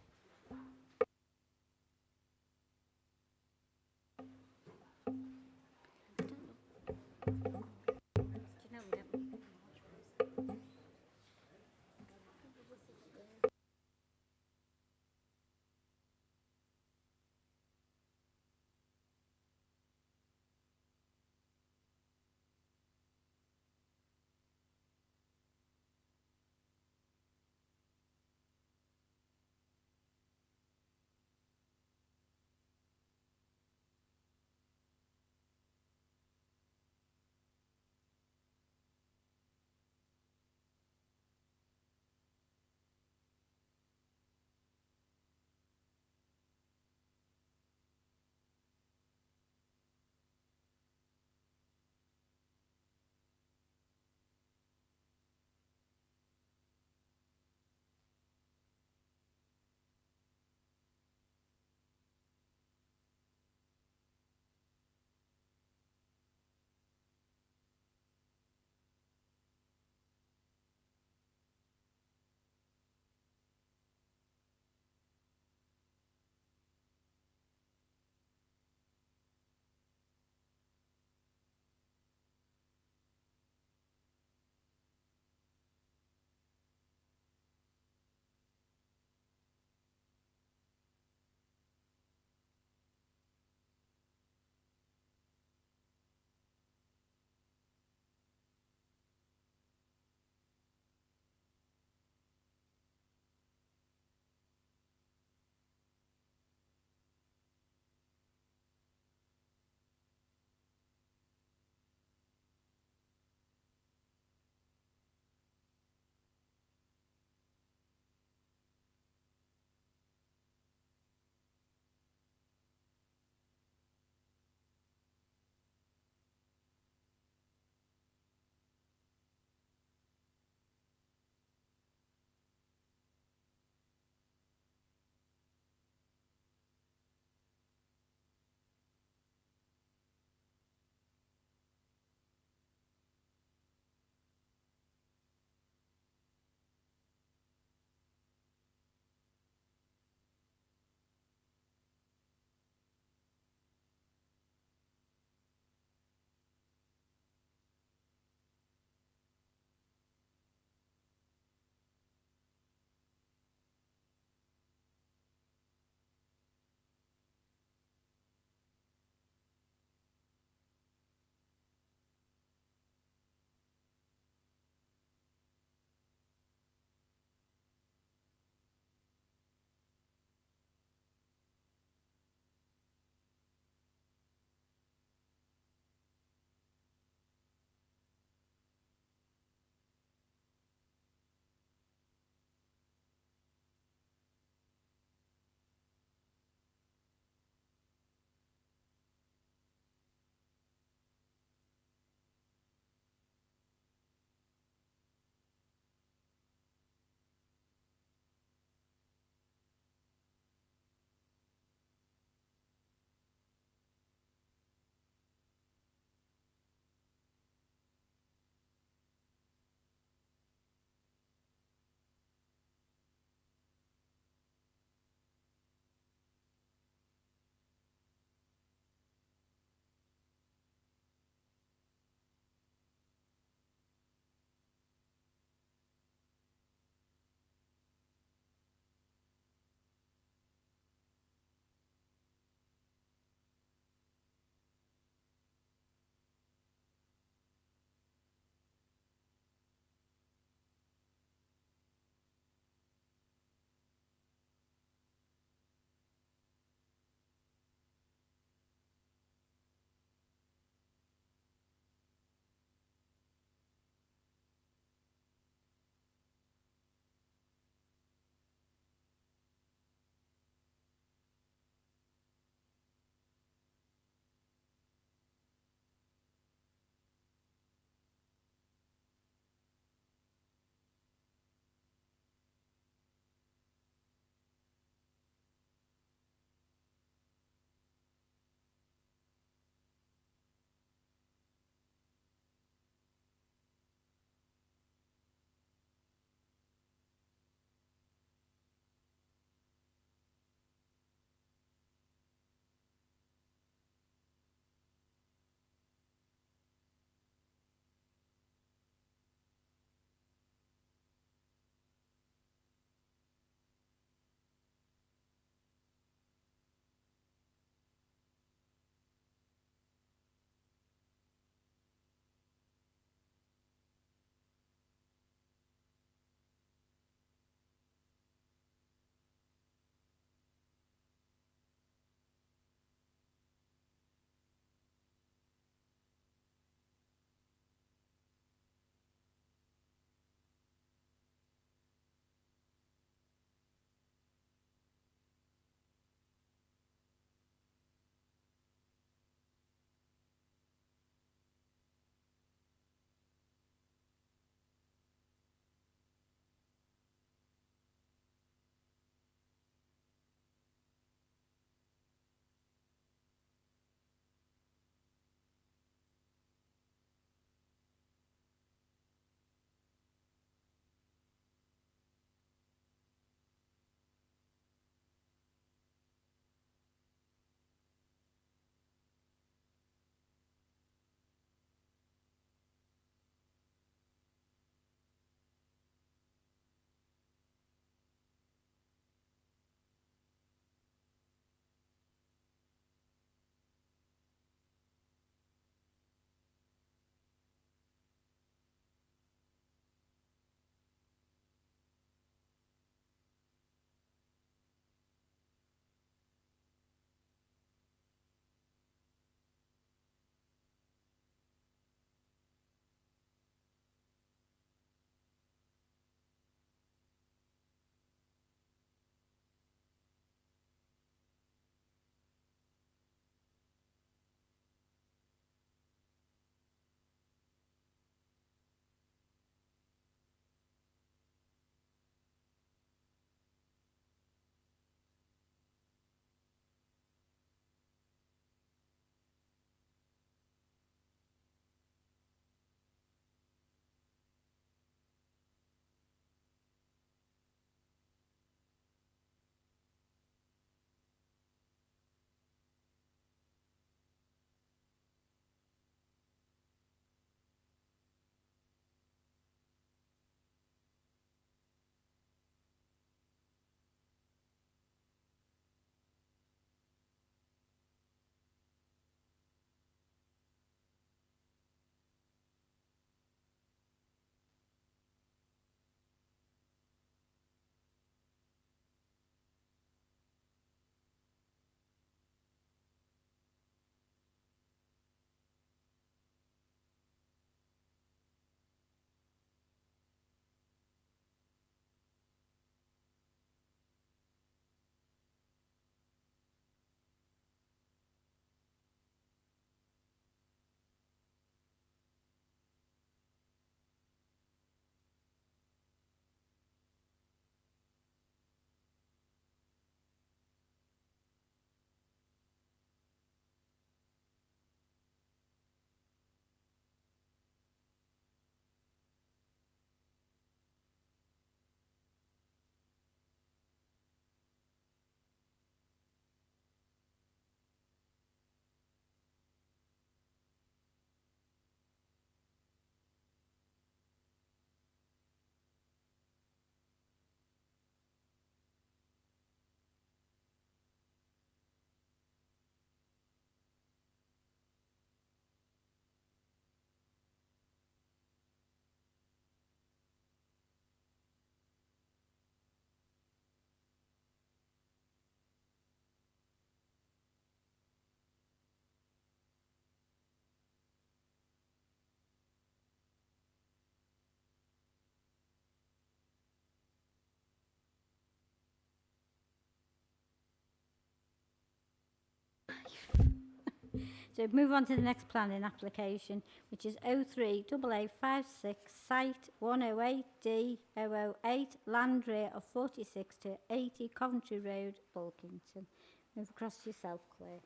So move on to the next planning application, which is 03AA56, site 108D 008, land rate of 46 to 80, Coventry Road, Bulkington. Move across to yourself, Claire.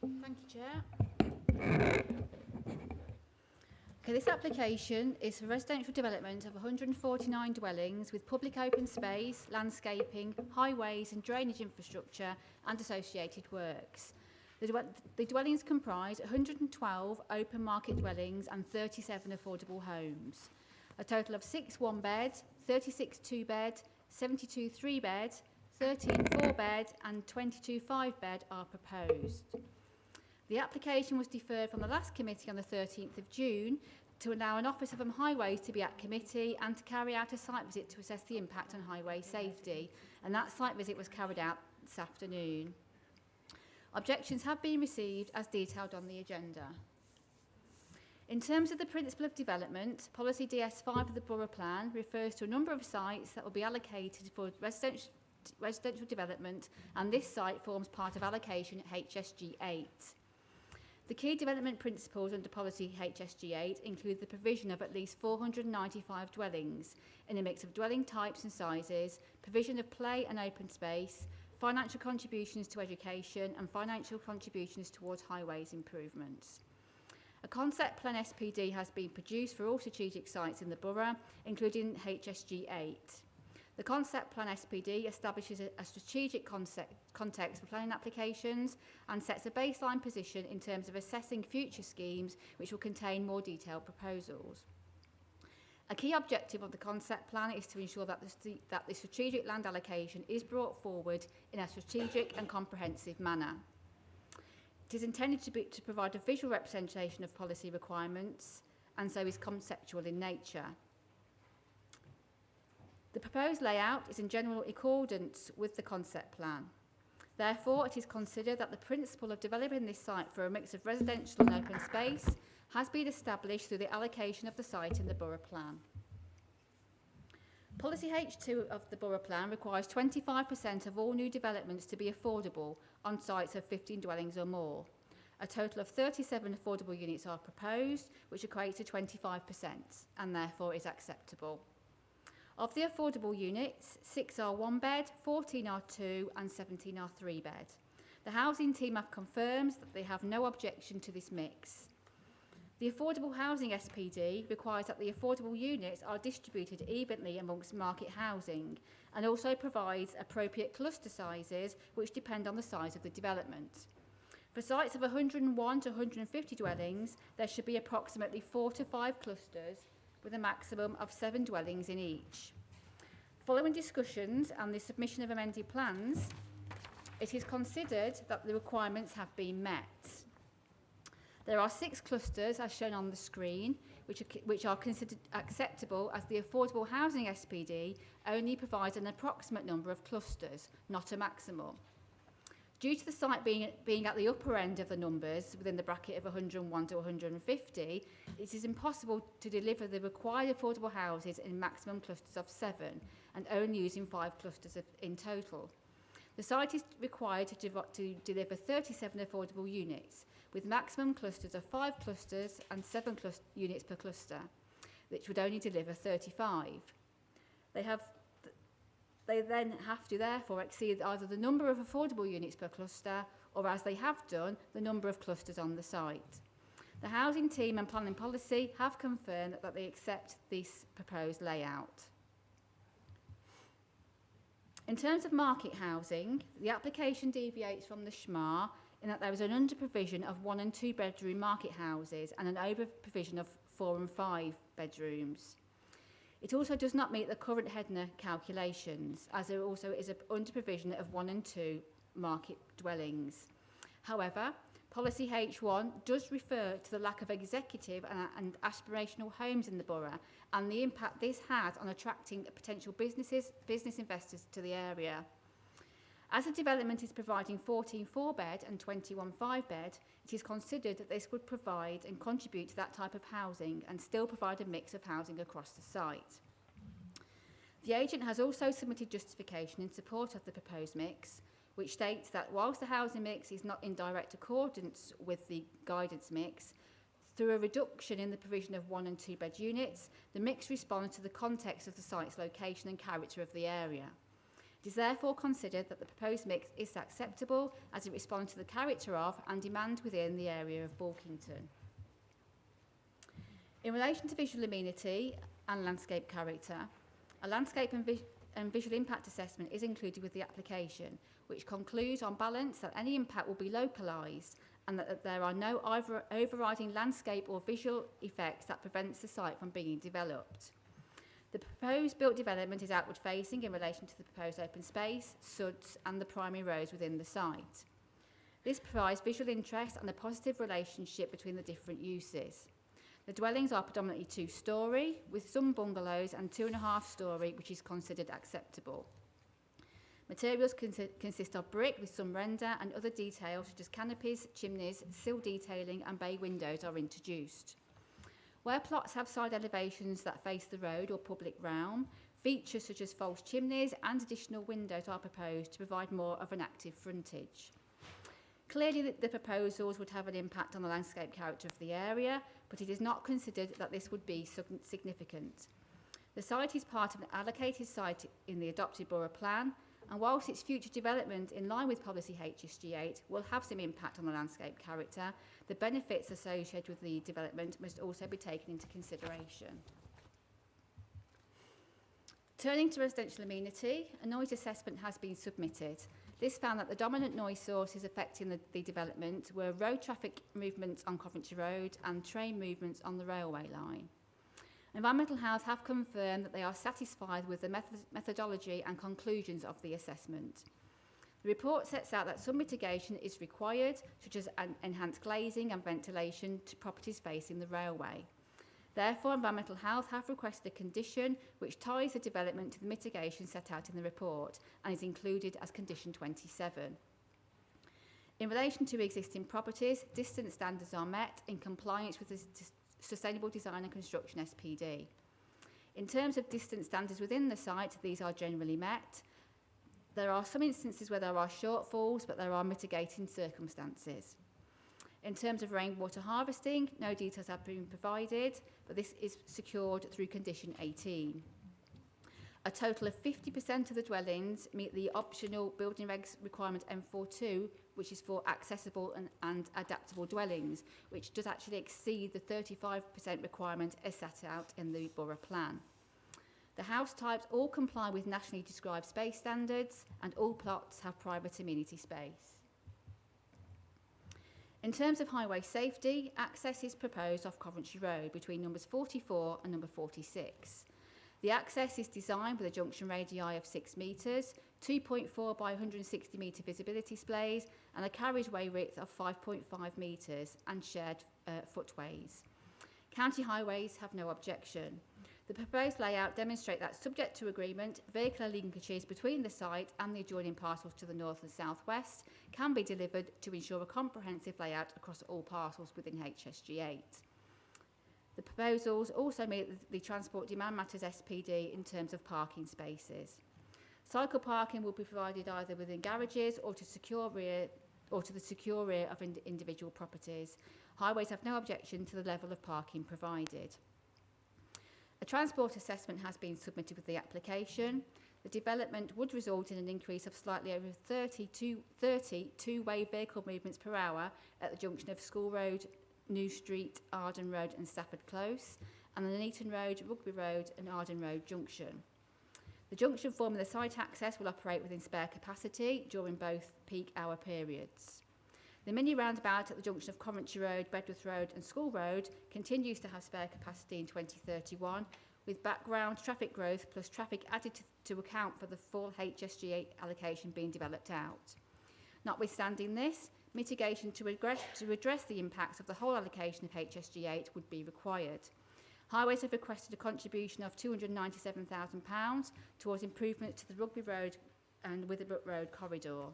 Thank you, Chair. Okay, this application is for residential development of 149 dwellings with public open space, landscaping, highways and drainage infrastructure and associated works. The dwellings comprise 112 open market dwellings and 37 affordable homes. A total of 6 one-bed, 36 two-bed, 72 three-bed, 13 four-bed and 22 five-bed are proposed. The application was deferred from the last committee on the 13th of June to allow an Officer from Highways to be at committee and to carry out a site visit to assess the impact on highway safety. And that site visit was carried out this afternoon. Objections have been received as detailed on the agenda. In terms of the principle of development, policy DS5 of the Borough Plan refers to a number of sites that will be allocated for residential development, and this site forms part of allocation HSG 8. The key development principles under policy HSG 8 include the provision of at least 495 dwellings in a mix of dwelling types and sizes, provision of play and open space, financial contributions to education and financial contributions towards highways improvements. A concept plan SPD has been produced for all strategic sites in the borough, including HSG 8. The concept plan SPD establishes a strategic context for planning applications and sets a baseline position in terms of assessing future schemes which will contain more detailed proposals. A key objective of the concept plan is to ensure that the strategic land allocation is brought forward in a strategic and comprehensive manner. It is intended to provide a visual representation of policy requirements and so is conceptual in nature. The proposed layout is in general accordance with the concept plan. Therefore, it is considered that the principle of developing this site for a mix of residential and open space has been established through the allocation of the site in the Borough Plan. Policy H2 of the Borough Plan requires 25% of all new developments to be affordable on sites of 15 dwellings or more. A total of 37 affordable units are proposed, which equates to 25% and therefore is acceptable. Of the affordable units, 6 are one bed, 14 are two and 17 are three bed. The housing team have confirmed that they have no objection to this mix. The affordable housing SPD requires that the affordable units are distributed evenly amongst market housing and also provides appropriate cluster sizes which depend on the size of the development. For sites of 101 to 150 dwellings, there should be approximately 4 to 5 clusters with a maximum of 7 dwellings in each. Following discussions and the submission of amended plans, it is considered that the requirements have been met. There are 6 clusters, as shown on the screen, which are considered acceptable as the affordable housing SPD only provides an approximate number of clusters, not a maximum. Due to the site being at the upper end of the numbers, within the bracket of 101 to 150, it is impossible to deliver the required affordable houses in maximum clusters of 7 and only using 5 clusters in total. The site is required to deliver 37 affordable units, with maximum clusters of 5 clusters and 7 units per cluster, which would only deliver 35. They then have to therefore exceed either the number of affordable units per cluster or, as they have done, the number of clusters on the site. The housing team and planning policy have confirmed that they accept this proposed layout. In terms of market housing, the application deviates from the SHMA in that there is an under-provision of 1 and 2 bedroom market houses and an over-provision of 4 and 5 bedrooms. It also does not meet the current Hedner calculations, as there also is an under-provision of 1 and 2 market dwellings. However, Policy H1 does refer to the lack of executive and aspirational homes in the borough and the impact this has on attracting potential business investors to the area. As the development is providing 14 4-bed and 21 5-bed, it is considered that this would provide and contribute to that type of housing and still provide a mix of housing across the site. The agent has also submitted justification in support of the proposed mix, which states that whilst the housing mix is not in direct accordance with the guidance mix, through a reduction in the provision of 1 and 2 bed units, the mix responds to the context of the site's location and character of the area. It is therefore considered that the proposed mix is acceptable as it responds to the character of and demand within the area of Bulkington. In relation to visual amenity and landscape character, a landscape and visual impact assessment is included with the application, which concludes on balance that any impact will be localised and that there are no overriding landscape or visual effects that prevents the site from being developed. The proposed built development is outward facing in relation to the proposed open space, SUDs and the primary roads within the site. This provides visual interest and a positive relationship between the different uses. The dwellings are predominantly 2-storey, with some bungalows, and 2.5-storey, which is considered acceptable. Materials consist of brick with some render, and other details such as canopies, chimneys, sill detailing and bay windows are introduced. Where plots have side elevations that face the road or public realm, features such as false chimneys and additional windows are proposed to provide more of an active frontage. Clearly, the proposals would have an impact on the landscape character of the area, but it is not considered that this would be significant. The site is part of an allocated site in the adopted borough plan, and whilst its future development in line with policy HSG8 will have some impact on the landscape character, the benefits associated with the development must also be taken into consideration. Turning to residential amenity, a noise assessment has been submitted. This found that the dominant noise sources affecting the development were road traffic movements on Coventry Road and train movements on the railway line. Environmental Health have confirmed that they are satisfied with the methodology and conclusions of the assessment. The report sets out that some mitigation is required, such as enhanced glazing and ventilation to properties facing the railway. Therefore, Environmental Health have requested a condition which ties the development to the mitigation set out in the report and is included as condition 27. In relation to existing properties, distance standards are met in compliance with the Sustainable Design and Construction SPD. In terms of distance standards within the site, these are generally met. There are some instances where there are shortfalls, but there are mitigating circumstances. In terms of rainwater harvesting, no details have been provided, but this is secured through condition 18. A total of 50% of the dwellings meet the optional building regs requirement M42, which is for accessible and adaptable dwellings, which does actually exceed the 35% requirement as set out in the borough plan. The house types all comply with nationally described space standards, and all plots have private amenity space. In terms of highway safety, access is proposed off Coventry Road between numbers 44 and number 46. The access is designed with a junction radii of 6 metres, 2.4 by 160 metre visibility displays, and a carriageway width of 5.5 metres and shared footways. County highways have no objection. The proposed layout demonstrates that, subject to agreement, vehicular linkages between the site and the adjoining parcels to the north and southwest can be delivered to ensure a comprehensive layout across all parcels within HSG8. The proposals also meet the Transport Demand Matters SPD in terms of parking spaces. Cycle parking will be provided either within garages or to the secure rear of individual properties. Highways have no objection to the level of parking provided. A transport assessment has been submitted with the application. The development would result in an increase of slightly over 30 two-way vehicle movements per hour at the junction of School Road, New Street, Arden Road and Stafford Close, and the Nuneaton Road, Rugby Road and Arden Road junction. The junction forming the site access will operate within spare capacity during both peak hour periods. The mini roundabout at the junction of Coventry Road, Bedworth Road and School Road continues to have spare capacity in 2031, with background traffic growth plus traffic added to account for the full HSG8 allocation being developed out. Notwithstanding this, mitigation to address the impacts of the whole allocation of HSG8 would be required. Highways have requested a contribution of £297,000 towards improvements to the Rugby Road and Witherbrook Road corridor.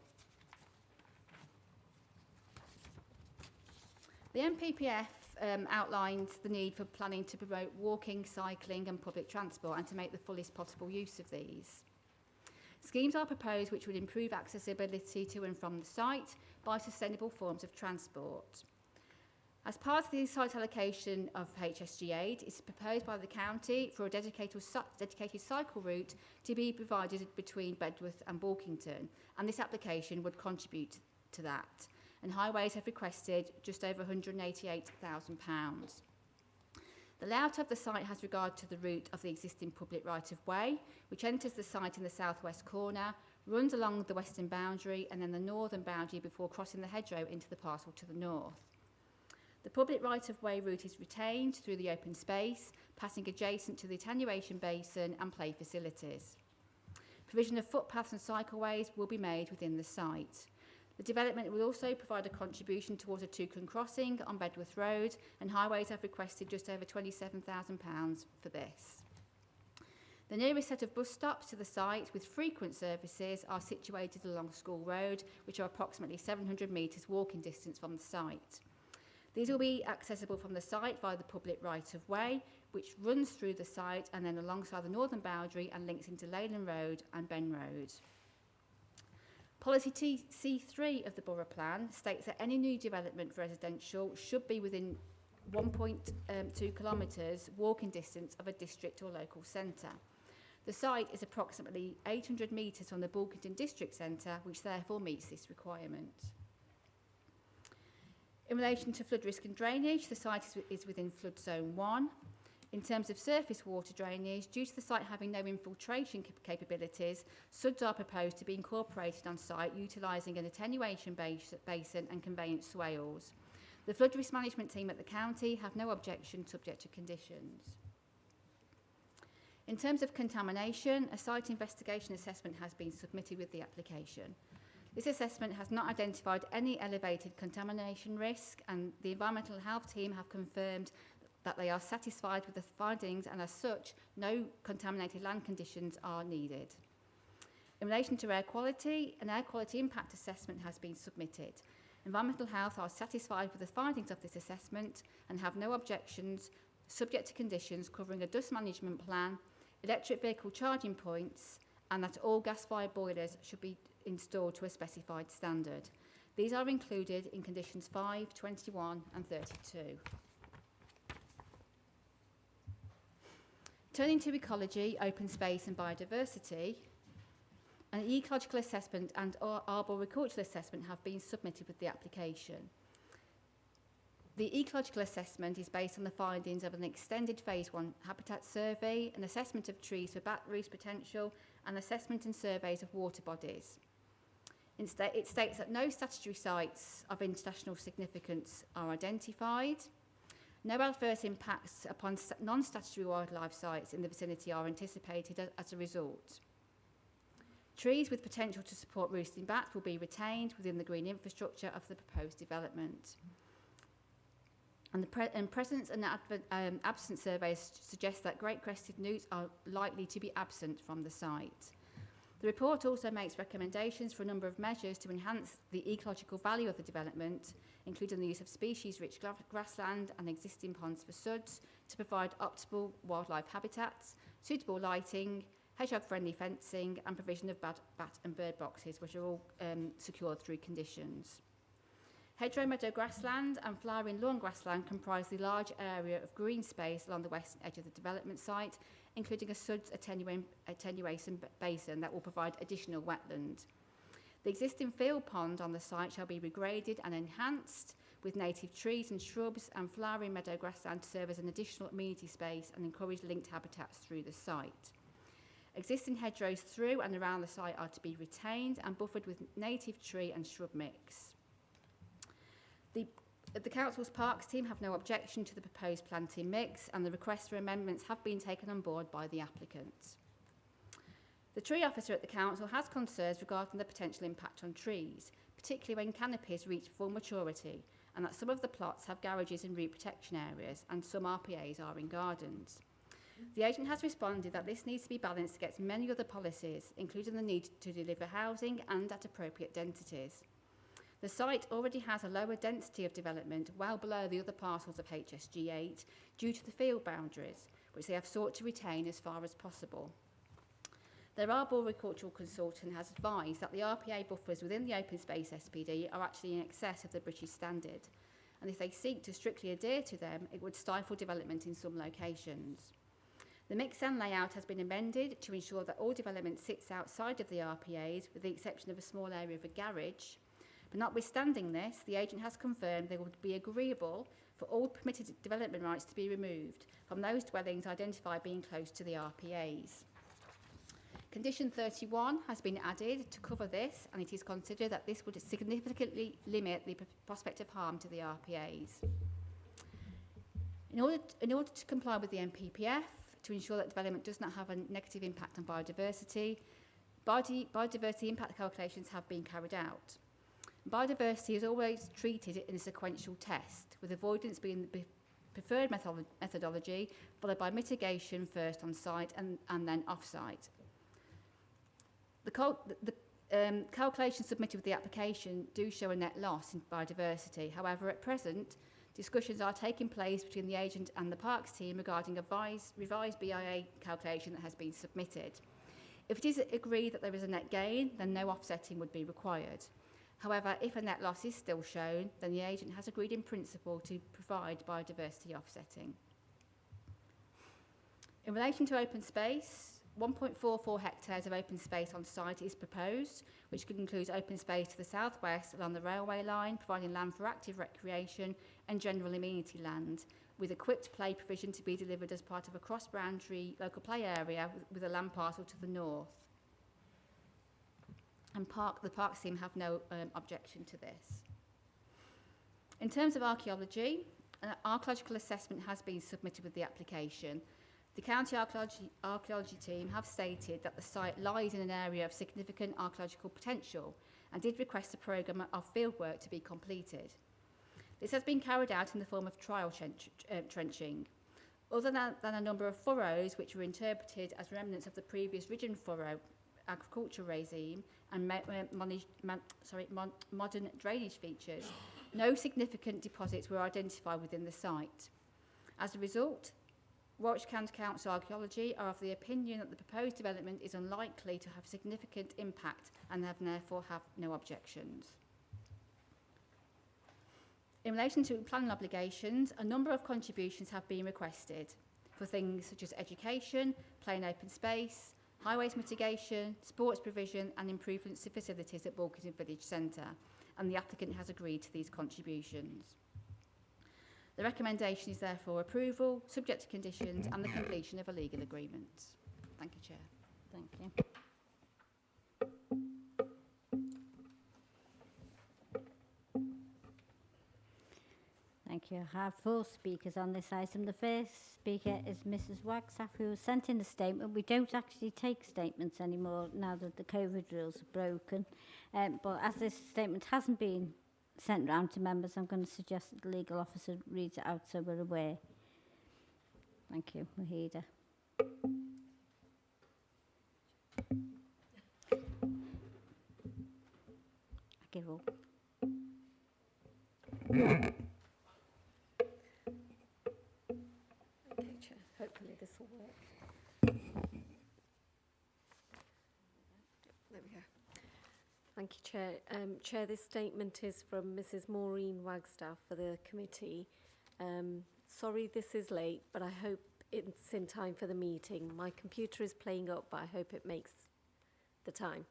The NPPF outlines the need for planning to promote walking, cycling and public transport and to make the fullest possible use of these. Schemes are proposed which would improve accessibility to and from the site by sustainable forms of transport. As part of the site allocation of HSG aid, it is proposed by the county for a dedicated cycle route to be provided between Bedworth and Borkington, and this application would contribute to that. And Highways have requested just over £188,000. The layout of the site has regard to the route of the existing public right-of-way, which enters the site in the southwest corner, runs along the western boundary and then the northern boundary before crossing the hedgerow into the parcel to the north. The public right-of-way route is retained through the open space, passing adjacent to the attenuation basin and play facilities. Provision of footpaths and cycleways will be made within the site. The development will also provide a contribution towards a Toucan crossing on Bedworth Road, and Highways have requested just over £27,000 for this. The nearest set of bus stops to the site with frequent services are situated along School Road, which are approximately 700 metres walking distance from the site. These will be accessible from the site via the public right-of-way, which runs through the site and then alongside the northern boundary and links into Leyland Road and Ben Road. Policy C3 of the Borough Plan states that any new development for residential should be within 1.2 kilometres walking distance of a district or local centre. The site is approximately 800 metres from the Borkington District Centre, which therefore meets this requirement. In relation to flood risk and drainage, the site is within flood zone 1. In terms of surface water drainage, due to the site having no infiltration capabilities, SUDs are proposed to be incorporated on site utilising an attenuation basin and conveyance swales. The flood risk management team at the county have no objection subject to conditions. In terms of contamination, a site investigation assessment has been submitted with the application. This assessment has not identified any elevated contamination risk, and the environmental health team have confirmed that they are satisfied with the findings, and as such, no contaminated land conditions are needed. In relation to air quality, an air quality impact assessment has been submitted. Environmental health are satisfied with the findings of this assessment and have no objections, subject to conditions covering a dust management plan, electric vehicle charging points, and that all gas-fired boilers should be installed to a specified standard. These are included in conditions 5, 21 and 32. Turning to ecology, open space and biodiversity, an ecological assessment and arboricultural assessment have been submitted with the application. The ecological assessment is based on the findings of an extended Phase 1 habitat survey, an assessment of trees for bat roost potential, and assessment and surveys of water bodies. It states that no statutory sites of international significance are identified. No adverse impacts upon non-statutory wildlife sites in the vicinity are anticipated as a result. Trees with potential to support roosting bats will be retained within the green infrastructure of the proposed development. And the presence and absence surveys suggest that great-crested newts are likely to be absent from the site. The report also makes recommendations for a number of measures to enhance the ecological value of the development, including the use of species-rich grassland and existing ponds for suds to provide optimal wildlife habitats, suitable lighting, hedgehog-friendly fencing, and provision of bat and bird boxes, which are all secured through conditions. Hedgerow meadow grassland and flowering lawn grassland comprise the large area of green space along the western edge of the development site, including a suds attenuation basin that will provide additional wetland. The existing field pond on the site shall be regraded and enhanced with native trees and shrubs, and flowering meadow grassland to serve as an additional amenity space and encourage linked habitats through the site. Existing hedgerows through and around the site are to be retained and buffered with native tree and shrub mix. The Council's Parks team have no objection to the proposed planting mix, and the requests for amendments have been taken on board by the applicant. The tree officer at the Council has concerns regarding the potential impact on trees, particularly when canopies reach full maturity, and that some of the plots have garages and root protection areas, and some RPAs are in gardens. The agent has responded that this needs to be balanced against many other policies, including the need to deliver housing and at appropriate densities. The site already has a lower density of development, well below the other parcels of HSG 8, due to the field boundaries, which they have sought to retain as far as possible. Their arboricultural consultant has advised that the RPA buffers within the open space SPD are actually in excess of the British standard, and if they seek to strictly adhere to them, it would stifle development in some locations. The mix and layout has been amended to ensure that all development sits outside of the RPAs, with the exception of a small area of a garage. But notwithstanding this, the agent has confirmed they would be agreeable for all permitted development rights to be removed from those dwellings identified being close to the RPAs. Condition 31 has been added to cover this, and it is considered that this would significantly limit the prospect of harm to the RPAs. In order to comply with the NPPF, to ensure that development does not have a negative impact on biodiversity, biodiversity impact calculations have been carried out. Biodiversity is always treated in a sequential test, with avoidance being the preferred methodology, followed by mitigation first on site and then off site. The calculations submitted with the application do show a net loss in biodiversity. However, at present, discussions are taking place between the agent and the parks team regarding a revised BIA calculation that has been submitted. If it is agreed that there is a net gain, then no offsetting would be required. However, if a net loss is still shown, then the agent has agreed in principle to provide biodiversity offsetting. In relation to open space, 1.44 hectares of open space on site is proposed, which includes open space to the southwest along the railway line, providing land for active recreation and general amenity land, with equipped play provision to be delivered as part of a cross-boundary local play area with a land parcel to the north. And the parks team have no objection to this. In terms of archaeology, an archaeological assessment has been submitted with the application. The County Archaeology team have stated that the site lies in an area of significant archaeological potential and did request a programme of fieldwork to be completed. This has been carried out in the form of trial trenching. Other than a number of furrows which were interpreted as remnants of the previous ridge and furrow agriculture regime and modern drainage features, no significant deposits were identified within the site. As a result, Warwickshire County Council Archaeology are of the opinion that the proposed development is unlikely to have significant impact and therefore have no objections. In relation to planning obligations, a number of contributions have been requested for things such as education, play and open space, highways mitigation, sports provision and improvements to facilities at Bulkington Village Centre, and the applicant has agreed to these contributions. The recommendation is therefore approval, subject to conditions and the completion of a legal agreement. Thank you, Chair. Thank you. Thank you. I have 4 speakers on this item. The first speaker is Mrs. Wagstaff, who has sent in a statement. We don't actually take statements anymore now that the COVID rules are broken. But as this statement hasn't been sent round to members, I'm going to suggest that the legal officer reads it out so we're aware. Thank you, Wahida. I give up. Okay, Chair. Hopefully this will work. There we go. Thank you, Chair. Chair, this statement is from Mrs. Maureen Wagstaff for the committee. Sorry this is late, but I hope it's in time for the meeting. My computer is playing up, but I hope it makes the time.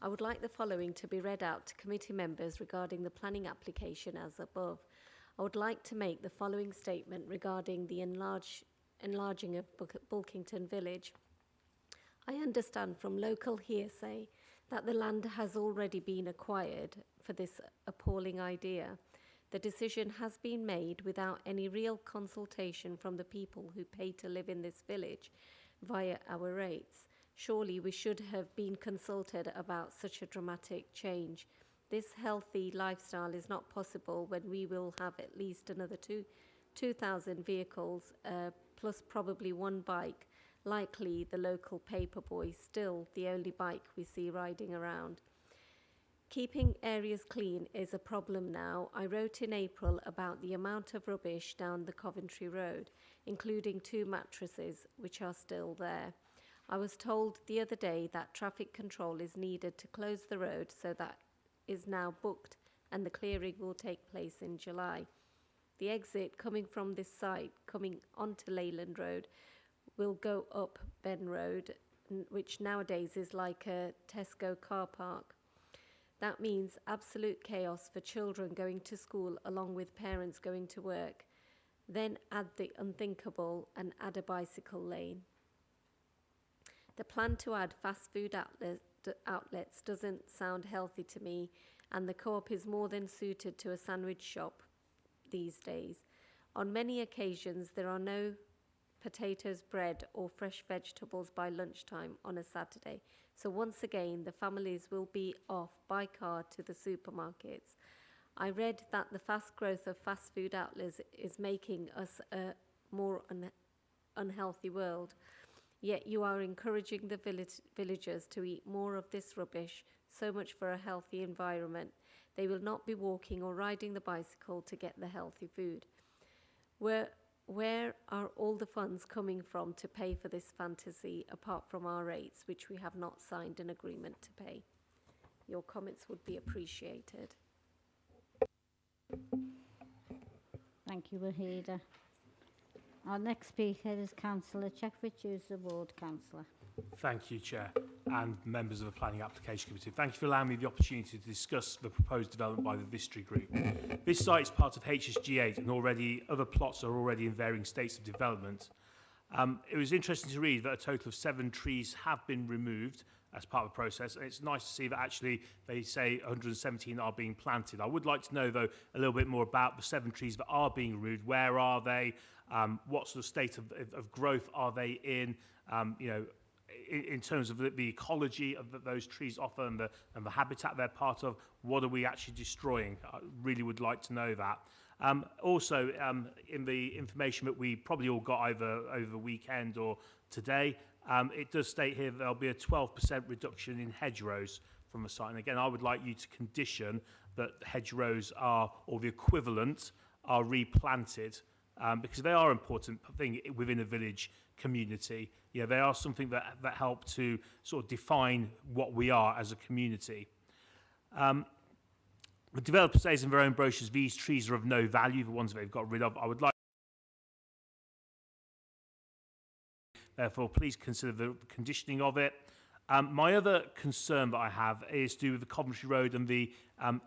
I would like the following to be read out to committee members regarding the planning application as above. I would like to make the following statement regarding the enlarging of Bulkington Village. I understand from local hearsay that the land has already been acquired for this appalling idea. The decision has been made without any real consultation from the people who pay to live in this village via our rates. Surely we should have been consulted about such a dramatic change. This healthy lifestyle is not possible when we will have at least another 2,000 vehicles, plus probably 1 bike, likely the local paperboy, still the only bike we see riding around. Keeping areas clean is a problem now. I wrote in April about the amount of rubbish down the Coventry Road, including 2 mattresses, which are still there. I was told the other day that traffic control is needed to close the road, so that is now booked and the clearing will take place in July. The exit coming from this site, coming onto Leyland Road, will go up Ben Road, which nowadays is like a Tesco car park. That means absolute chaos for children going to school along with parents going to work. Then add the unthinkable and add a bicycle lane. The plan to add fast food outlets doesn't sound healthy to me, and the co-op is more than suited to a sandwich shop these days. On many occasions, there are no potatoes, bread or fresh vegetables by lunchtime on a Saturday. So once again, the families will be off by car to the supermarkets. I read that the fast growth of fast food outlets is making us a more unhealthy world. Yet you are encouraging the villagers to eat more of this rubbish, so much for a healthy environment. They will not be walking or riding the bicycle to get the healthy food. Where are all the funds coming from to pay for this fantasy, apart from our rates, which we have not signed an agreement to pay? Your comments would be appreciated. Thank you, Wahida. Our next speaker is Councillor Checkford, who's the ward councillor. Thank you, Chair, and members of the Planning Application Committee. Thank you for allowing me the opportunity to discuss the proposed development by the Vistry Group. This site is part of HSG8 and already other plots are already in varying states of development. It was interesting to read that a total of 7 trees have been removed as part of the process, and it's nice to see that actually they say 117 are being planted. I would like to know, though, a little bit more about the 7 trees that are being removed. Where are they? What sort of state of growth are they in? You know, in terms of the ecology of those trees offer and the habitat they're part of, what are we actually destroying? I really would like to know that. Also, in the information that we probably all got either over the weekend or today, it does state here that there'll be a 12% reduction in hedgerows from the site. And again, I would like you to condition that hedgerows are, or the equivalent, are replanted, because they are an important thing within a village community. Yeah, they are something that help to sort of define what we are as a community. The developer says in their own brochures these trees are of no value, the ones that they've got rid of. I would like, therefore, please consider the conditioning of it. My other concern that I have is to do with the Coventry Road and the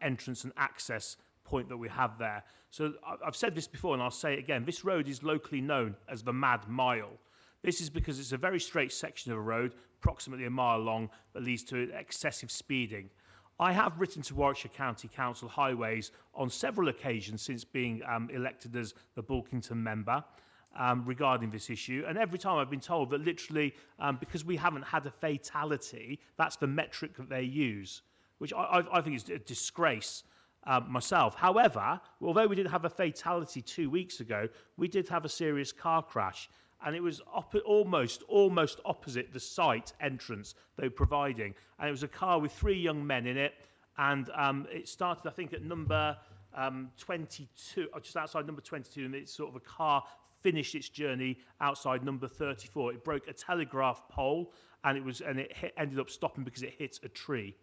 entrance and access point that we have there. So I've said this before and I'll say it again. This road is locally known as the Mad Mile. This is because it's a very straight section of a road, approximately a mile long, that leads to excessive speeding. I have written to Warwickshire County Council Highways on several occasions since being elected as the Bulkington member regarding this issue. And every time I've been told that literally, because we haven't had a fatality, that's the metric that they use, which I think is a disgrace myself. However, although we didn't have a fatality 2 weeks ago, we did have a serious car crash. And it was almost opposite the site entrance they were providing. And it was a car with 3 young men in it. And it started, I think, at number 22, or just outside number 22. And it's sort of a car finished its journey outside number 34. It broke a telegraph pole, and it ended up stopping because it hit a tree.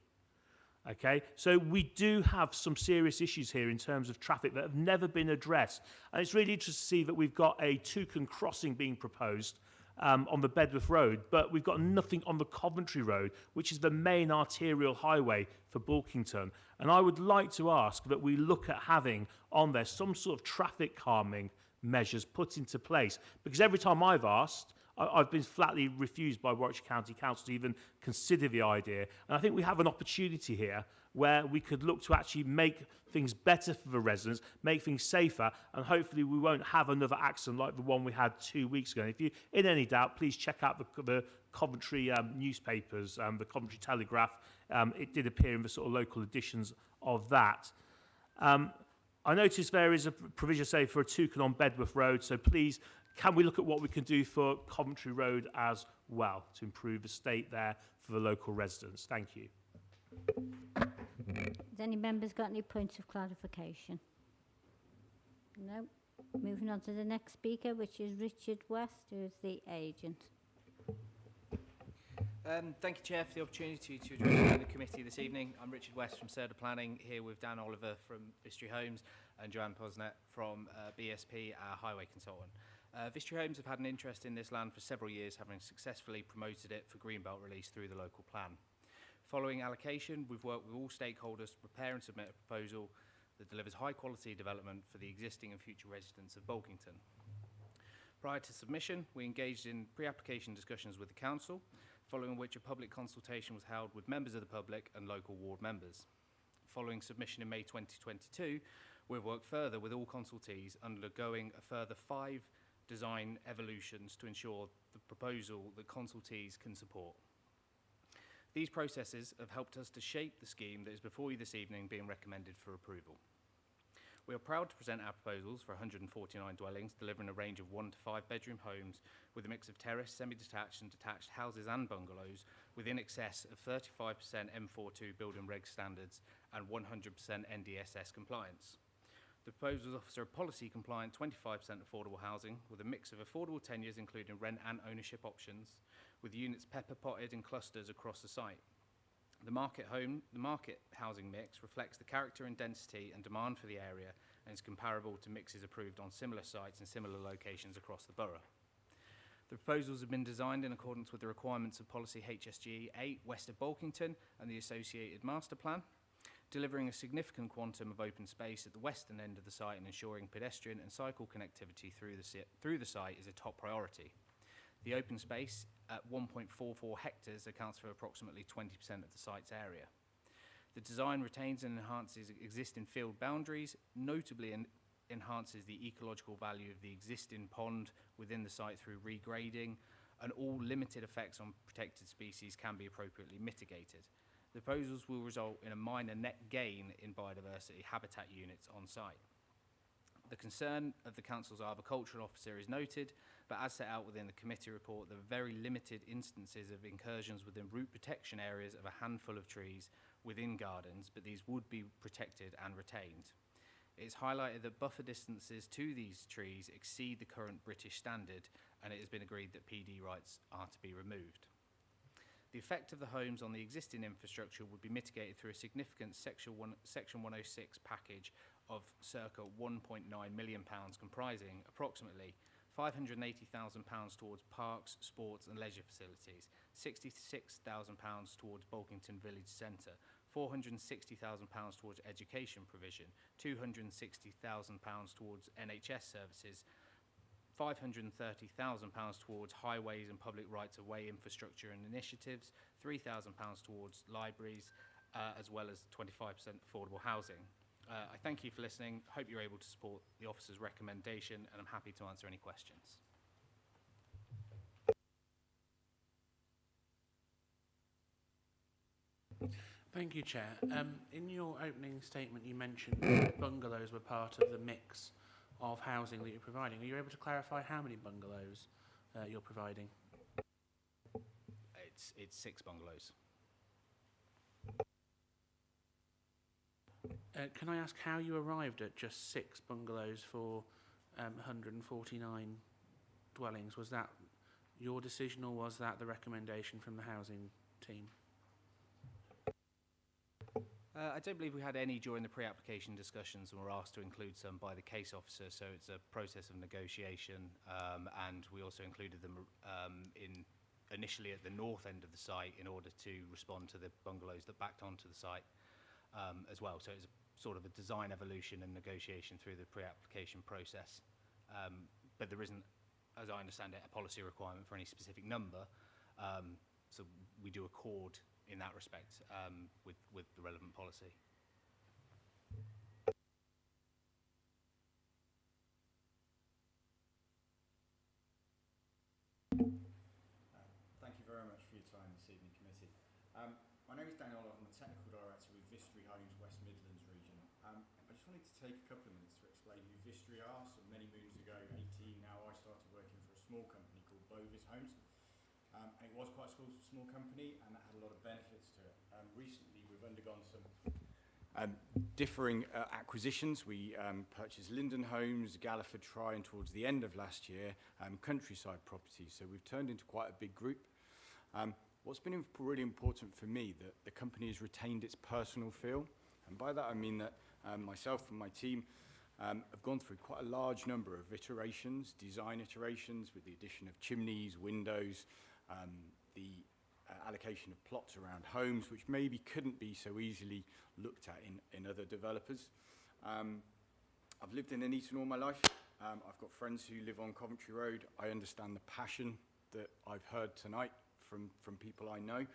Okay, so we do have some serious issues here in terms of traffic that have never been addressed. And it's really interesting to see that we've got a Toucan crossing being proposed on the Bedworth Road, but we've got nothing on the Coventry Road, which is the main arterial highway for Bulkington. And I would like to ask that we look at having on there some sort of traffic calming measures put into place, because every time I've asked, I've been flatly refused by Warwickshire County Council to even consider the idea. And I think we have an opportunity here where we could look to actually make things better for the residents, make things safer, and hopefully we won't have another accident like the one we had 2 weeks ago. And if you're in any doubt, please check out the Coventry newspapers, the Coventry Telegraph. It did appear in the sort of local editions of that. I noticed there is a provision, say, for a toucan on Bedworth Road, so please, can we look at what we can do for Coventry Road as well to improve the state there for the local residents? Thank you. Has any members got any points of clarification? No. Moving on to the next speaker, which is Richard West, who is the agent. Thank you, Chair, for the opportunity to address the committee this evening. I'm Richard West from Serda Planning, here with Dan Oliver from Vistry Homes and Joanne Posnet from BSP, our highway consultant. Vistry Homes have had an interest in this land for several years, having successfully promoted it for Greenbelt release through the local plan. Following allocation, we've worked with all stakeholders to prepare and submit a proposal that delivers high-quality development for the existing and future residents of Bolkington. Prior to submission, we engaged in pre-application discussions with the council, following which a public consultation was held with members of the public and local ward members. Following submission in May 2022, we've worked further with all consultees, undergoing a further 5 design evolutions to ensure the proposal that consultees can support. These processes have helped us to shape the scheme that is before you this evening being recommended for approval. We are proud to present our proposals for 149 dwellings, delivering a range of 1 to 5 bedroom homes with a mix of terrace, semi-detached and detached houses and bungalows with in excess of 35% M42 building reg standards and 100% NDSS compliance. The proposals offer a policy compliant 25% affordable housing with a mix of affordable tenures including rent and ownership options, with units pepper potted in clusters across the site. The market housing mix reflects the character and density and demand for the area and is comparable to mixes approved on similar sites in similar locations across the borough. The proposals have been designed in accordance with the requirements of Policy HSG 8 West of Bolkington and the associated master plan, delivering a significant quantum of open space at the western end of the site and ensuring pedestrian and cycle connectivity through the site is a top priority. The open space at 1.44 hectares accounts for approximately 20% of the site's area. The design retains and enhances existing field boundaries, notably enhances the ecological value of the existing pond within the site through regrading, and all limited effects on protected species can be appropriately mitigated. The proposals will result in a minor net gain in biodiversity habitat units on site. The concern of the Council's arboricultural officer is noted, but as set out within the committee report, there are very limited instances of incursions within root protection areas of a handful of trees within gardens, but these would be protected and retained. It's highlighted that buffer distances to these trees exceed the current British standard, and it has been agreed that PD rights are to be removed. The effect of the homes on the existing infrastructure would be mitigated through a significant Section 106 package of circa £1.9 million, comprising approximately £580,000 towards parks, sports and leisure facilities, £66,000 towards Bolkington Village Centre, £460,000 towards education provision, £260,000 towards NHS services, £530,000 towards highways and public rights-of-way infrastructure and initiatives, £3,000 towards libraries, as well as 25% affordable housing. I thank you for listening. Hope you're able to support the officer's recommendation, and I'm happy to answer any questions. Thank you, Chair. In your opening statement, you mentioned bungalows were part of the mix of housing that you're providing. Are you able to clarify how many bungalows you're providing? It's 6 bungalows. Can I ask how you arrived at just 6 bungalows for 149 dwellings? Was that your decision, or was that the recommendation from the housing team? I don't believe we had any during the pre-application discussions, and were asked to include some by the case officer, so it's a process of negotiation, and we also included them initially at the north end of the site in order to respond to the bungalows that backed onto the site as well. So it's sort of a design evolution and negotiation through the pre-application process. But there isn't, as I understand it, a policy requirement for any specific number, so we do accord in that respect with the relevant policy. Thank you very much for your time this evening, committee. My name is Dan Oliver. I'm the Technical Director with Vistry Homes West Midlands region. I just wanted to take a couple of minutes to explain who Vistry are. So many moons ago, 18 now, I started working for a small company called Bovis Homes. And it was quite a small company, and that had a lot of benefits to it. Recently, we've undergone some differing acquisitions. We purchased Linden Homes, Galliford Try, and towards the end of last year, Countryside Properties. So we've turned into quite a big group. What's been really important for me, that the company has retained its personal feel. And by that I mean that myself and my team have gone through quite a large number of iterations, design iterations, with the addition of chimneys, windows, the allocation of plots around homes, which maybe couldn't be so easily looked at in other developers. I've lived in Nuneaton all my life. I've got friends who live on Coventry Road. I understand the passion that I've heard tonight from people I know.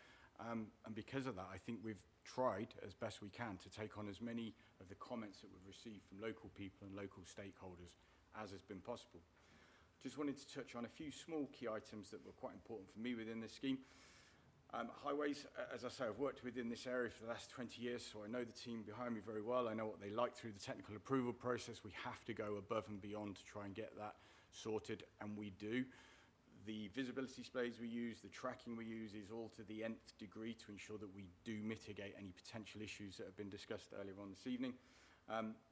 And because of that, I think we've tried as best we can to take on as many of the comments that we've received from local people and local stakeholders as has been possible. Just wanted to touch on a few small key items that were quite important for me within this scheme. Highways, as I say, I've worked within this area for the last 20 years, so I know the team behind me very well. I know what they like through the technical approval process. We have to go above and beyond to try and get that sorted, and we do. The visibility displays we use, the tracking we use is all to the nth degree to ensure that we do mitigate any potential issues that have been discussed earlier on this evening.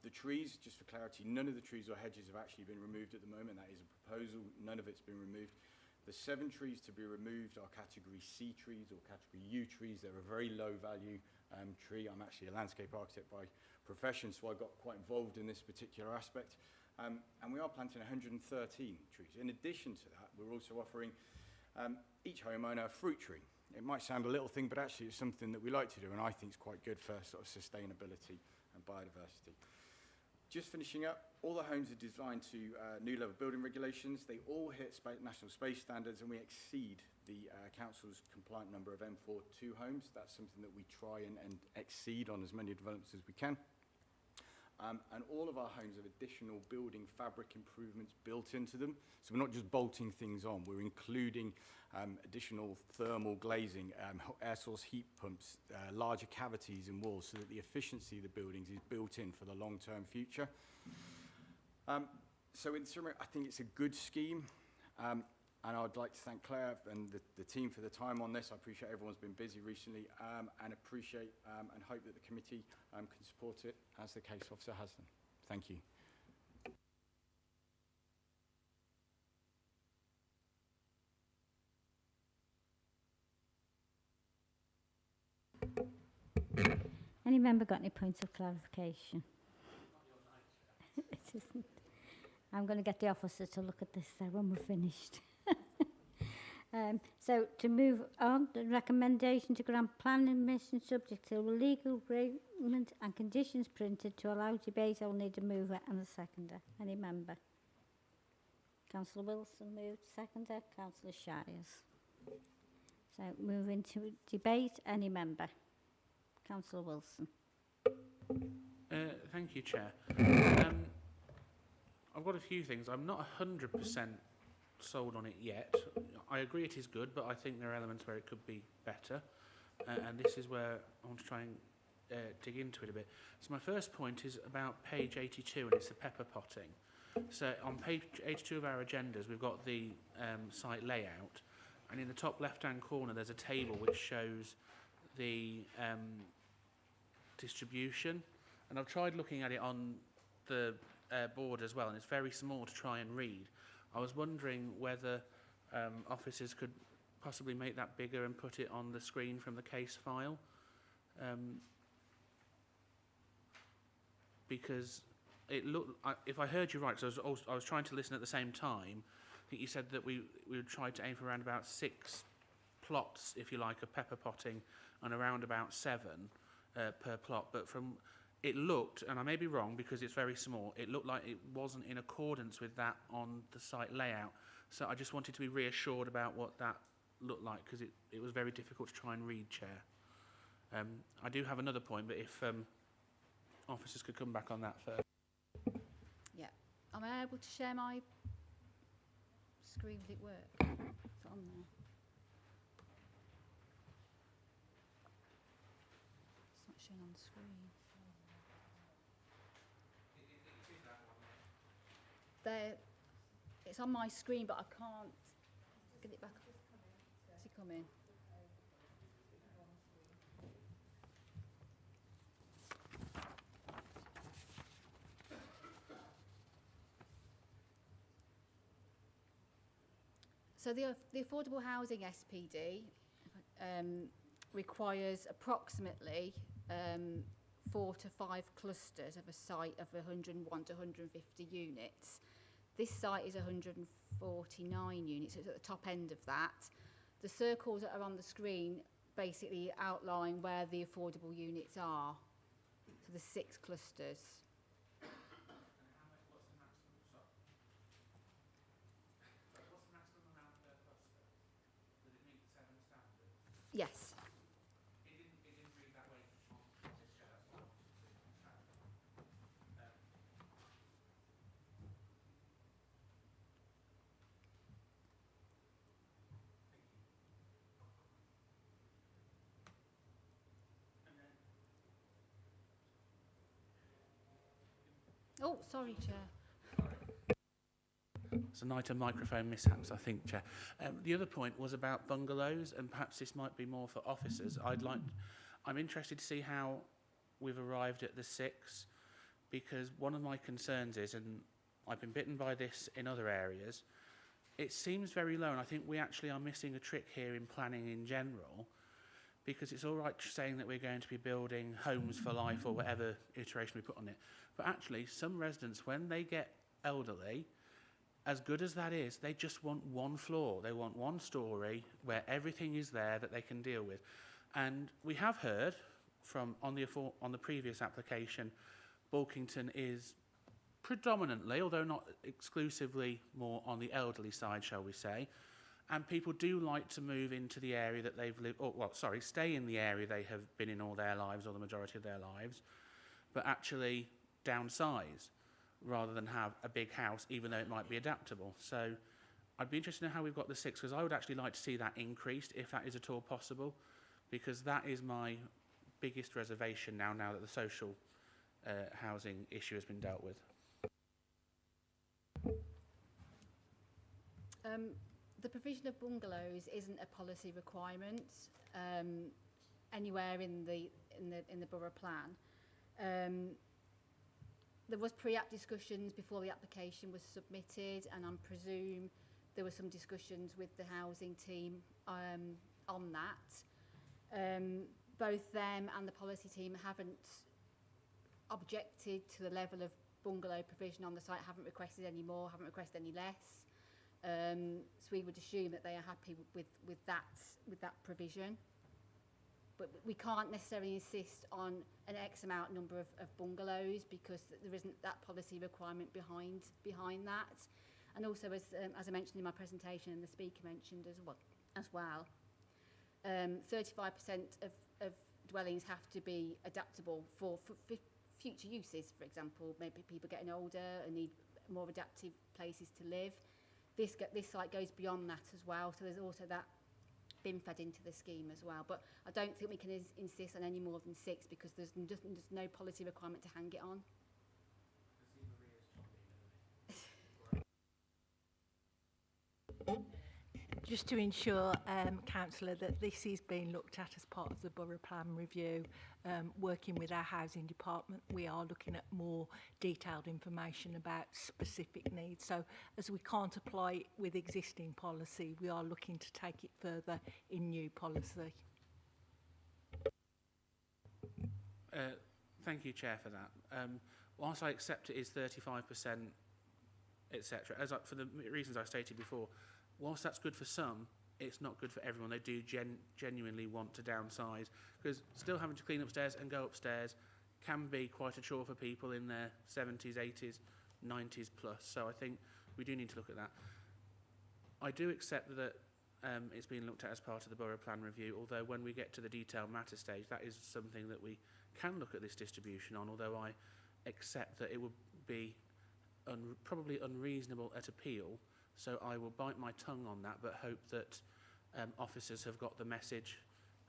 The trees, just for clarity, none of the trees or hedges have actually been removed at the moment. That is a proposal. None of it's been removed. The 7 trees to be removed are category C trees or category U trees. They're a very low value tree. I'm actually a landscape architect by profession, so I got quite involved in this particular aspect. And we are planting 113 trees. In addition to that, we're also offering each homeowner a fruit tree. It might sound a little thing, but actually it's something that we like to do, and I think it's quite good for sort of sustainability and biodiversity. Just finishing up, all the homes are designed to new level building regulations. They all hit national space standards, and we exceed the council's compliant number of M42 homes. That's something that we try and exceed on as many developments as we can. And all of our homes have additional building fabric improvements built into them. So we're not just bolting things on, we're including additional thermal glazing, air source heat pumps, larger cavities in walls, so that the efficiency of the buildings is built in for the long-term future. So in summary, I think it's a good scheme. And I'd like to thank Claire and the team for the time on this. I appreciate everyone's been busy recently, and appreciate and hope that the committee can support it as the case officer has done. Thank you. Any member got any points of clarification? It isn't. I'm going to get the officer to look at this when we're finished. So to move on, the recommendation to grant planning permission subject to legal agreement and conditions printed to allow debate. I will need a mover and a seconder. Any member? Councillor Wilson moved, seconder. Councillor Shires. So moving to debate. Any member? Councillor Wilson. Thank you, Chair. I've got a few things. I'm not 100% sold on it yet. I agree it is good, but I think there are elements where it could be better. And this is where I want to try and dig into it a bit. So my first point is about page 82, and it's the pepper potting. So on page 82 of our agendas, we've got the site layout, and in the top left-hand corner, there's a table which shows the distribution. And I've tried looking at it on the board as well, and it's very small to try and read. I was wondering whether officers could possibly make that bigger and put it on the screen from the case file. Because it looked, if I heard you right, so I was trying to listen at the same time. I think you said that we would try to aim for around about 6 plots, if you like, of pepper potting, and around about 7 per plot. But from it looked, and I may be wrong because it's very small, it looked like it wasn't in accordance with that on the site layout. So I just wanted to be reassured about what that looked like, because it was very difficult to try and read, Chair. I do have another point, but if officers could come back on that first. Yeah. Am I able to share my screen? Will it work? It's on there. It's not showing on the screen. There, it's on my screen, but I can't get it back. Is it coming? So the affordable housing SPD, requires approximately 4 to 5 clusters of a site of 101 to 150 units. This site is 149 units, so it's at the top end of that. The circles that are on the screen basically outline where the affordable units are. So the 6 clusters. Yes. Oh, sorry, Chair. It's a night of microphone mishaps, I think, Chair. The other point was about bungalows, and perhaps this might be more for officers. I'm interested to see how we've arrived at the 6, because one of my concerns is, and I've been bitten by this in other areas, it seems very low, and I think we actually are missing a trick here in planning in general, because it's all right saying that we're going to be building homes for life or whatever iteration we put on it, but actually some residents, when they get elderly, as good as that is, they just want one floor. They want one story where everything is there that they can deal with. And we have heard from on the previous application, Bulkington is predominantly, although not exclusively, more on the elderly side, shall we say. And people do like to move into the area that they've lived, stay in the area they have been in all their lives or the majority of their lives, but actually downsize rather than have a big house, even though it might be adaptable. So I'd be interested in how we've got the 6, because I would actually like to see that increased, if that is at all possible, because that is my biggest reservation now that the social housing issue has been dealt with. The provision of bungalows isn't a policy requirement anywhere in the borough plan. There was pre-app discussions before the application was submitted, and I presume there were some discussions with the housing team on that. Both them and the policy team haven't objected to the level of bungalow provision on the site, haven't requested any more, haven't requested any less. So we would assume that they are happy with that provision. But we can't necessarily insist on an X amount number of bungalows, because there isn't that policy requirement behind that. And also, as I mentioned in my presentation, and the speaker mentioned as well, 35% of dwellings have to be adaptable for future uses. For example, maybe people getting older and need more adaptive places to live. This site goes beyond that as well, so there's also that been fed into the scheme as well. But I don't think we can insist on any more than 6, because there's no policy requirement to hang it on. Just to ensure, Councillor, that this is being looked at as part of the Borough Plan review, working with our housing department, we are looking at more detailed information about specific needs. So as we can't apply it with existing policy, we are looking to take it further in new policy. Thank you, Chair, for that. Whilst I accept it is 35%, etc., for the reasons I stated before, whilst that's good for some, it's not good for everyone. They do genuinely want to downsize, because still having to clean upstairs and go upstairs can be quite a chore for people in their 70s, 80s, 90s plus. So I think we do need to look at that. I do accept that it's being looked at as part of the Borough Plan review, although when we get to the detailed matter stage, that is something that we can look at this distribution on, although I accept that it would be probably unreasonable at appeal. So I will bite my tongue on that, but hope that officers have got the message,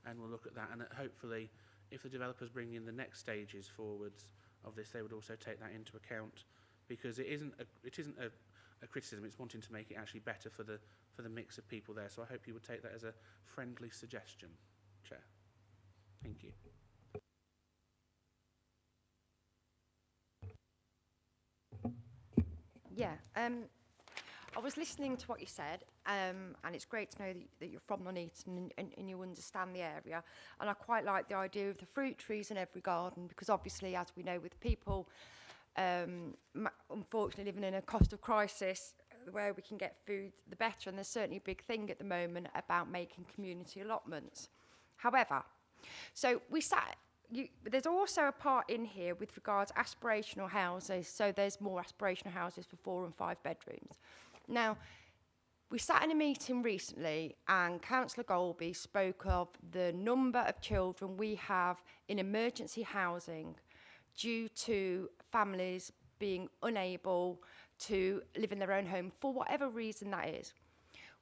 and we'll look at that. And that hopefully, if the developers bring in the next stages forwards of this, they would also take that into account, because it isn't a criticism. It's wanting to make it actually better for the mix of people there. So I hope you would take that as a friendly suggestion, Chair. Thank you. Yeah. was listening to what you said, and it's great to know that you're from Nuneaton and you understand the area. And I quite like the idea of the fruit trees in every garden, because obviously, as we know, with people unfortunately living in a cost of crisis, the way we can get food, the better. And there's certainly a big thing at the moment about making community allotments. However, so there's also a part in here with regards to aspirational houses. So there's more aspirational houses for 4 and 5 bedrooms. Now, we sat in a meeting recently and Councillor Golby spoke of the number of children we have in emergency housing due to families being unable to live in their own home for whatever reason that is.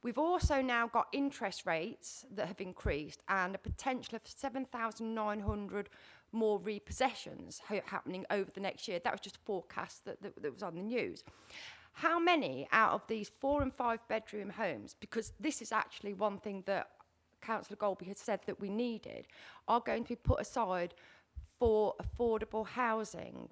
We've also now got interest rates that have increased and a potential of 7,900 more repossessions happening over the next year. That was just a forecast that was on the news. How many out of these 4 and 5 bedroom homes, because this is actually one thing that Councillor Golby had said that we needed, are going to be put aside for affordable housing?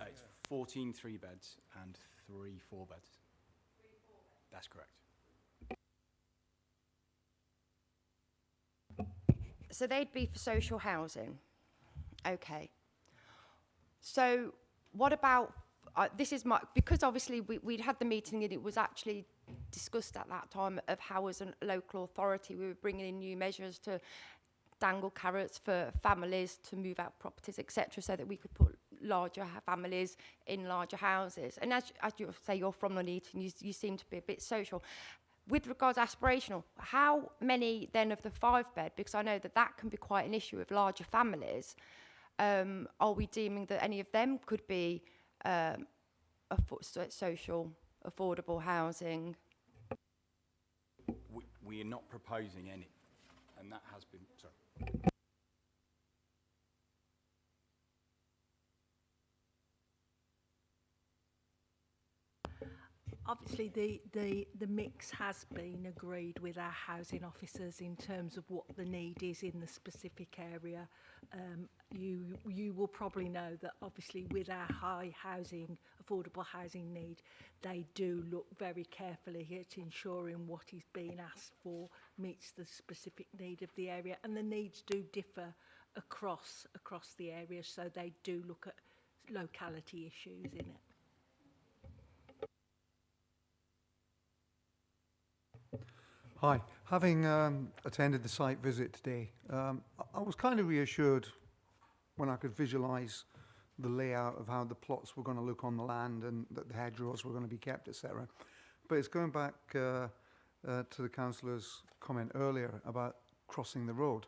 It's 14 3-beds and 3 4-beds. That's correct. So they'd be for social housing. Okay. So what about, this is my, because obviously we'd had the meeting and it was actually discussed at that time of how as a local authority we were bringing in new measures to dangle carrots for families to move out properties, etc., so that we could put larger families in larger houses. And as you say, you're from Nuneaton, you seem to be a bit social. With regards to aspirational, how many then of the 5-bed, because I know that can be quite an issue with larger families, are we deeming that any of them could be social, affordable housing? We are not proposing any, and that has been, sorry. Obviously, the mix has been agreed with our housing officers in terms of what the need is in the specific area. You will probably know that obviously with our high housing, affordable housing need, they do look very carefully at ensuring what is being asked for meets the specific need of the area, and the needs do differ across the area, so they do look at locality issues in it. Hi. Having attended the site visit today, I was kind of reassured when I could visualise the layout of how the plots were going to look on the land and that the hedgerows were going to be kept, etc. But it's going back to the councillor's comment earlier about crossing the road.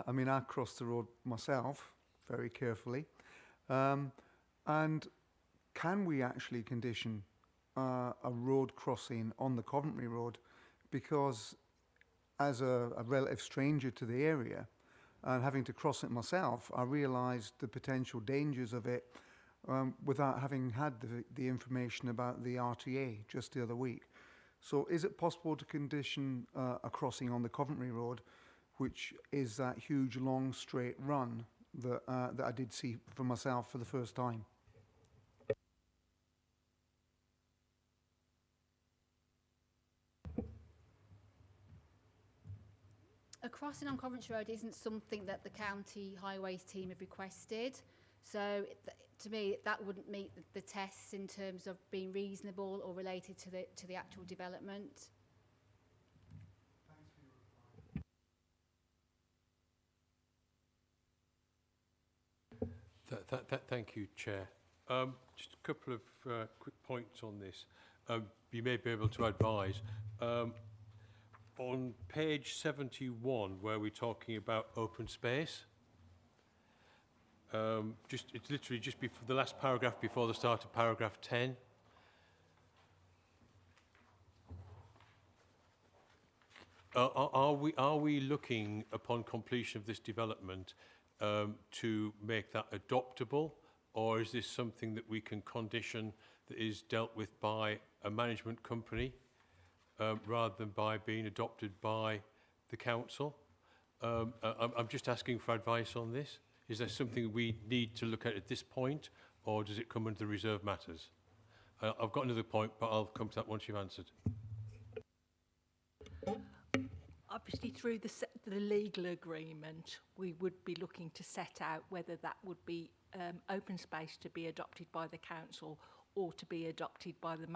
I mean, I crossed the road myself very carefully. And can we actually condition a road crossing on the Coventry Road? Because as a relative stranger to the area and having to cross it myself, I realised the potential dangers of it without having had the information about the RTA just the other week. So is it possible to condition a crossing on the Coventry Road, which is that huge long straight run that I did see for myself for the first time? A crossing on Coventry Road isn't something that the county highways team have requested. So to me, that wouldn't meet the tests in terms of being reasonable or related to the actual development. Thank you, Chair. Just a couple of quick points on this. You may be able to advise. On page 71, where we're talking about open space, It's literally just before the last paragraph before the start of paragraph 10. Are we looking upon completion of this development to make that adoptable, or is this something that we can condition that is dealt with by a management company rather than by being adopted by the council? I'm just asking for advice on this. Is there something we need to look at this point, or does it come under the reserve matters? I've got another point, but I'll come to that once you've answered. Obviously, through the legal agreement, we would be looking to set out whether that would be open space to be adopted by the council or to be adopted by a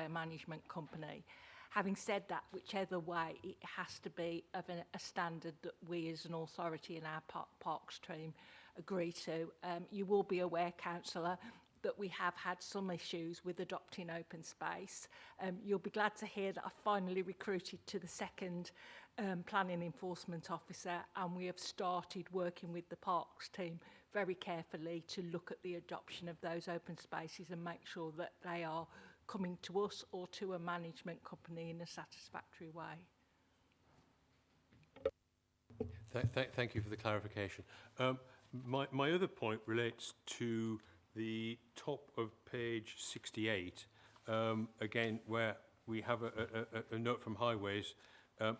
management company. Having said that, whichever way, it has to be of a standard that we as an authority in our parks team agree to. You will be aware, councillor, that we have had some issues with adopting open space. You'll be glad to hear that I finally recruited to the second planning enforcement officer, and we have started working with the parks team very carefully to look at the adoption of those open spaces and make sure that they are coming to us or to a management company in a satisfactory way. Thank you for the clarification. My other point relates to the top of page 68, again, where we have a note from Highways.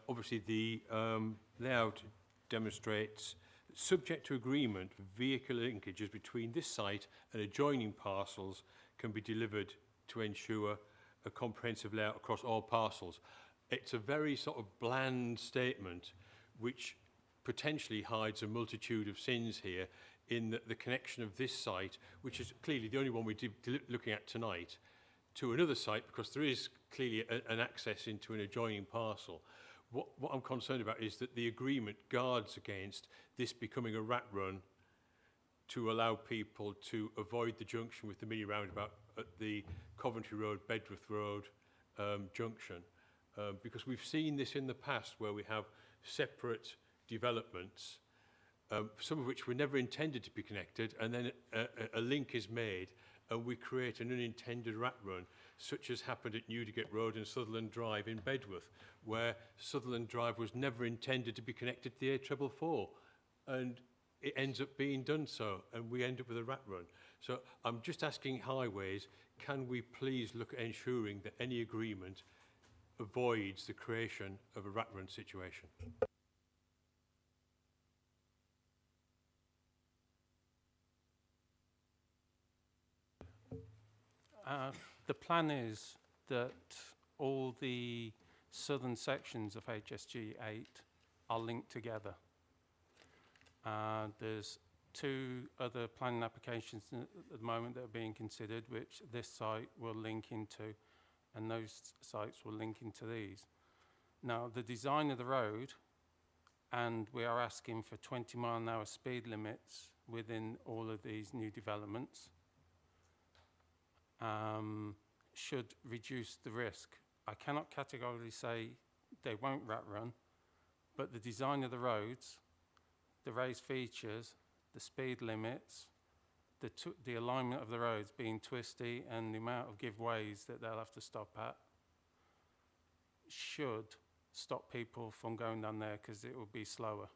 Obviously, the layout demonstrates, subject to agreement, vehicle linkages between this site and adjoining parcels can be delivered to ensure a comprehensive layout across all parcels. It's a very sort of bland statement, which potentially hides a multitude of sins here in the connection of this site, which is clearly the only one we're looking at tonight, to another site, because there is clearly an access into an adjoining parcel. What I'm concerned about is that the agreement guards against this becoming a rat run to allow people to avoid the junction with the mini roundabout at the Coventry Road, Bedworth Road junction. Because we've seen this in the past where we have separate developments, some of which were never intended to be connected, and then a link is made and we create an unintended rat run, such as happened at Newdigate Road and Sutherland Drive in Bedworth, where Sutherland Drive was never intended to be connected to the A444, and it ends up being done so, and we end up with a rat run. So I'm just asking Highways, can we please look at ensuring that any agreement avoids the creation of a rat run situation? The plan is that all the southern sections of HSG 8 are linked together. There's two other planning applications at the moment that are being considered, which this site will link into, and those sites will link into these. Now, the design of the road, and we are asking for 20-mile-an-hour speed limits within all of these new developments, should reduce the risk. I cannot categorically say they won't rat run, but the design of the roads, the raised features, the speed limits, the alignment of the roads being twisty, and the amount of giveways that they'll have to stop at should stop people from going down there, because it will be slower.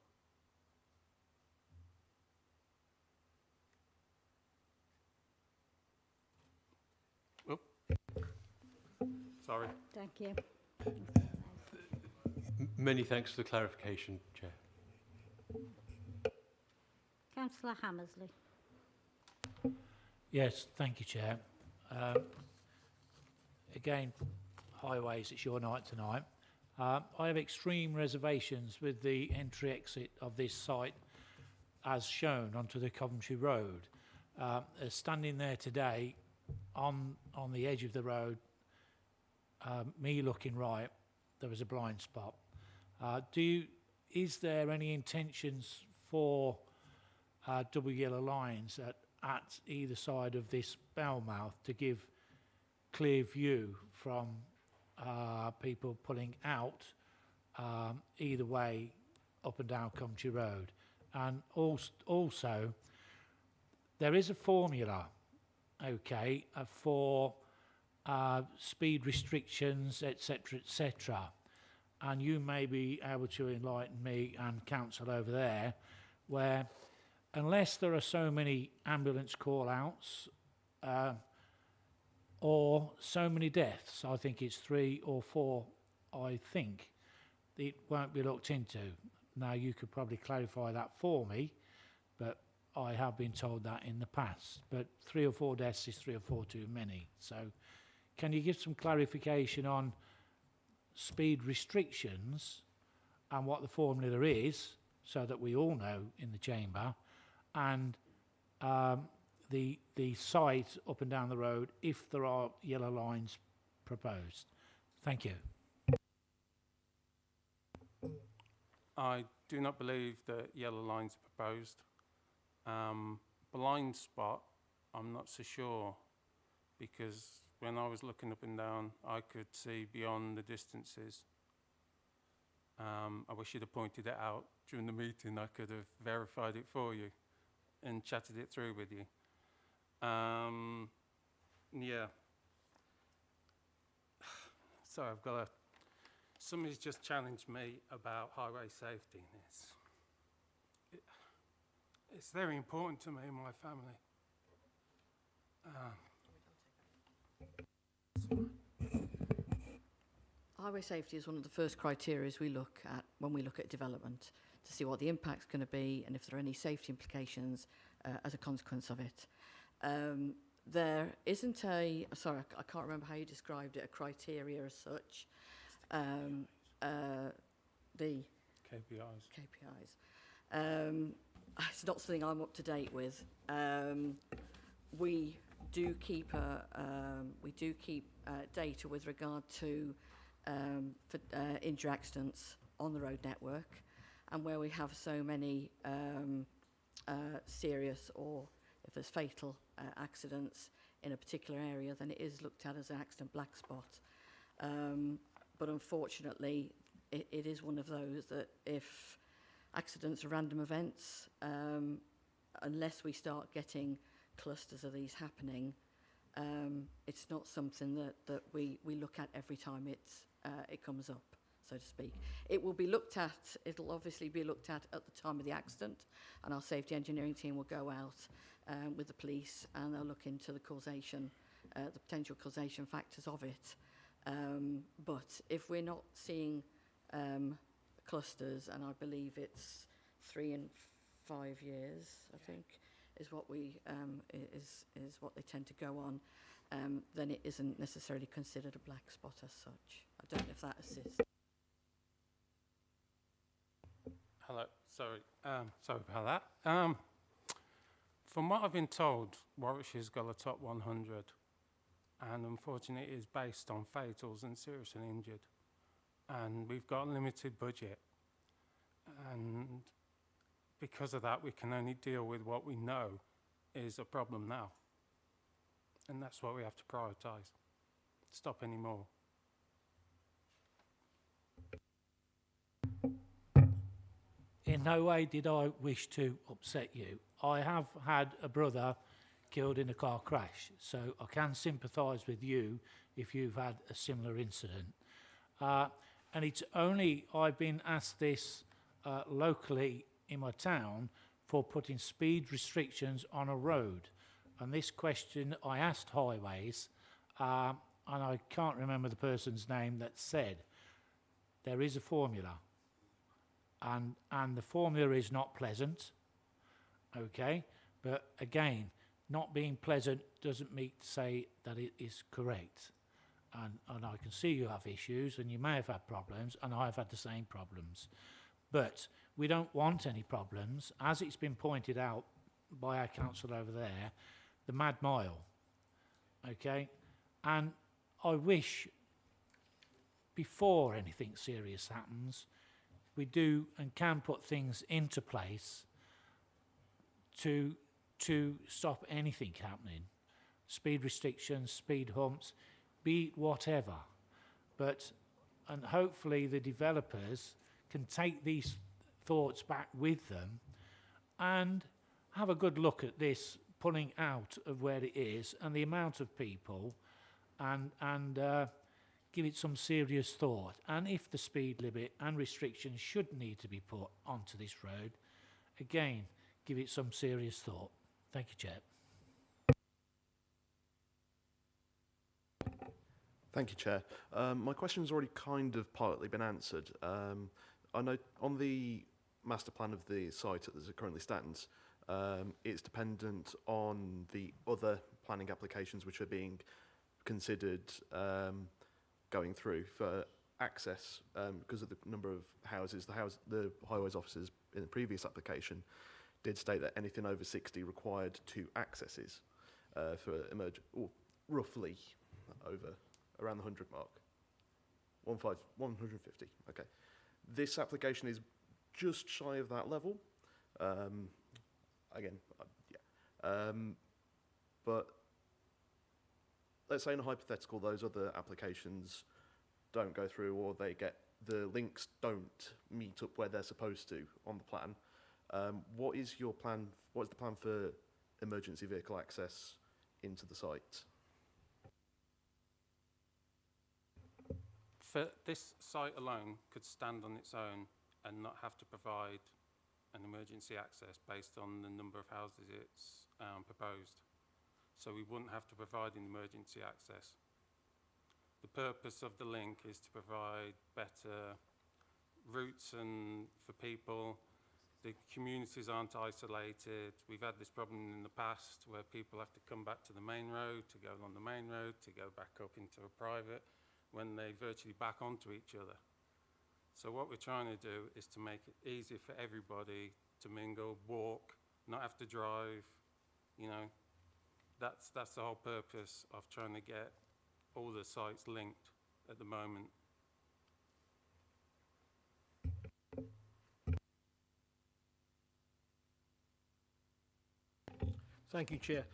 Sorry. Thank you. Many thanks for the clarification, Chair. Councillor Hammersley. Yes, thank you, Chair. Again, Highways, it's your night tonight. I have extreme reservations with the entry-exit of this site as shown onto the Coventry Road. Standing there today on the edge of the road, me looking right, there was a blind spot. Is there any intentions for double yellow lines at either side of this bell mouth to give clear view from people pulling out either way up and down Coventry Road? And also there is a formula, okay, for speed restrictions, etc., etc. And you may be able to enlighten me and council over there, where unless there are so many ambulance call-outs or so many deaths, I think it's 3 or 4, I think, it won't be looked into. Now, you could probably clarify that for me, but I have been told that in the past. But 3 or 4 deaths is 3 or 4 too many. So can you give some clarification on speed restrictions and what the formula is, so that we all know in the chamber, and the site up and down the road if there are yellow lines proposed? Thank you. I do not believe that yellow lines are proposed. Blind spot, I'm not so sure, because when I was looking up and down, I could see beyond the distances. I wish you'd have pointed it out during the meeting. I could have verified it for you and chatted it through with you. Yeah. So I've got somebody's just challenged me about highway safety in this. It's very important to me and my family. Highway safety is one of the first criteria we look at when we look at development, to see what the impact's going to be and if there are any safety implications as a consequence of it. There isn't a, sorry, I can't remember how you described it, a criteria as such. The KPIs. It's not something I'm up to date with. We do keep data with regard to injury accidents on the road network, and where we have so many serious or if there's fatal accidents in a particular area, then it is looked at as an accident black spot. But unfortunately, it is one of those that if accidents are random events, unless we start getting clusters of these happening, it's not something that we look at every time it comes up, so to speak. It will be looked at, it'll obviously be looked at the time of the accident, and our safety engineering team will go out with the police and they'll look into the causation, the potential causation factors of it. But if we're not seeing clusters, and I believe it's 3 and 5 years, I think, is what we is what they tend to go on, then it isn't necessarily considered a black spot as such. I don't know if that assists. Hello, sorry about that. From what I've been told, Warwickshire's got a top 100, and unfortunately it is based on fatals and seriously injured. And we've got a limited budget, and because of that we can only deal with what we know is a problem now, and that's what we have to prioritise. Stop any more. In no way did I wish to upset you. I have had a brother killed in a car crash, so I can sympathise with you if you've had a similar incident. And it's only I've been asked this locally in my town for putting speed restrictions on a road. And this question I asked Highways, and I can't remember the person's name that said, there is a formula. And the formula is not pleasant, okay? But again, not being pleasant doesn't mean to say that it is correct. And I can see you have issues, and you may have had problems, and I've had the same problems. But we don't want any problems. As it's been pointed out by our council over there, the mad mile, okay? And I wish, before anything serious happens, we do and can put things into place to stop anything happening. Speed restrictions, speed humps, be it whatever. But, and hopefully the developers can take these thoughts back with them and have a good look at this pulling out of where it is and the amount of people, and give it some serious thought. And if the speed limit and restrictions should need to be put onto this road, again, give it some serious thought. Thank you, Chair. Thank you, Chair. My question's already kind of partly been answered. I know on the master plan of the site as it currently stands, it's dependent on the other planning applications which are being considered going through for access because of the number of houses. The highways officers in the previous application did state that anything over 60 required 2 accesses for roughly over around the 100 mark. 150. Okay. This application is just shy of that level. But let's say in a hypothetical those other applications don't go through, or the links don't meet up where they're supposed to on the plan. What is your plan? What is the plan for emergency vehicle access into the site? For this site alone could stand on its own and not have to provide an emergency access based on the number of houses it's proposed. So we wouldn't have to provide an emergency access. The purpose of the link is to provide better routes and for people. The communities aren't isolated. We've had this problem in the past where people have to come back to the main road, to go on the main road, to go back up into a private, when they virtually back onto each other. So what we're trying to do is to make it easier for everybody to mingle, walk, not have to drive, you know. That's the whole purpose of trying to get all the sites linked at the moment. Thank you, Chair.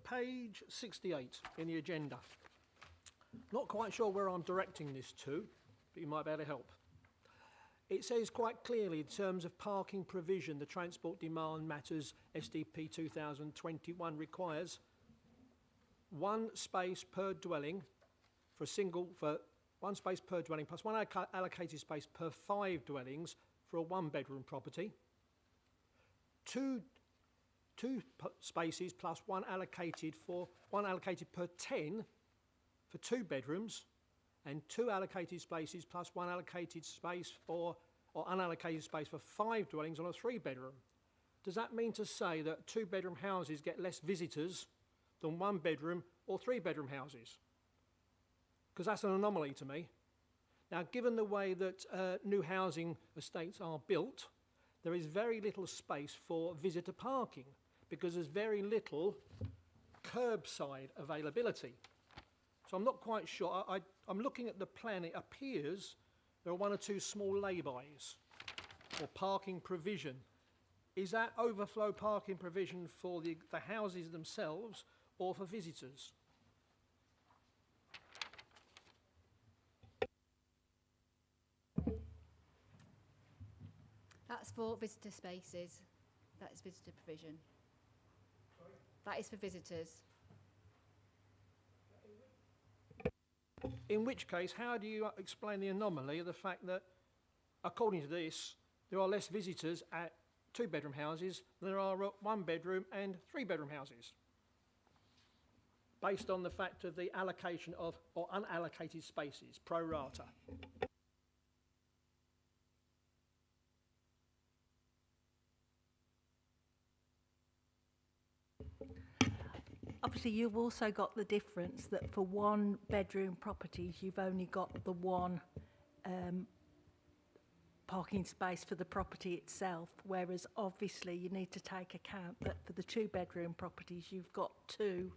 Page 68 in the agenda. Not quite sure where I'm directing this to, but you might be able to help. It says quite clearly in terms of parking provision, the Transport Demand Matters SDP 2021 requires 1 space per dwelling for for 1 space per dwelling plus 1 allocated space per 5 dwellings for a 1-bedroom property. 2 spaces plus 1 allocated per 10 for 2 bedrooms, and 2 allocated spaces plus 1 allocated space or unallocated space for 5 dwellings on a 3-bedroom. Does that mean to say that 2-bedroom houses get less visitors than 1-bedroom or 3-bedroom houses? Because that's an anomaly to me. Now, given the way that new housing estates are built, there is very little space for visitor parking because there's very little curbside availability. So I'm not quite sure. I'm looking at the plan. It appears there are 1 or 2 small lay-bys or parking provision. Is that overflow parking provision for the houses themselves or for visitors? That's for visitor spaces. That is visitor provision. Sorry? That is for visitors. In which case, how do you explain the anomaly of the fact that, according to this, there are less visitors at 2-bedroom houses than there are at 1-bedroom and 3-bedroom houses, based on the fact of the allocation of or unallocated spaces, pro rata? Obviously, you've also got the difference that for 1-bedroom properties, you've only got the 1 parking space for the property itself, whereas obviously you need to take account that for the 2-bedroom properties, you've got 2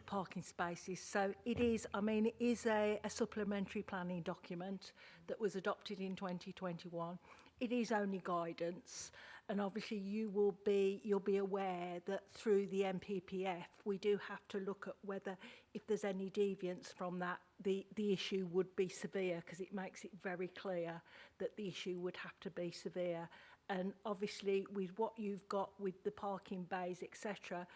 parking spaces. So it is, I mean, it is a supplementary planning document that was adopted in 2021. It is only guidance, and obviously you'll be aware that through the MPPF we do have to look at whether if there's any deviance from that the issue would be severe, because it makes it very clear that the issue would have to be severe. And obviously, with what you've got with the parking bays, etc.,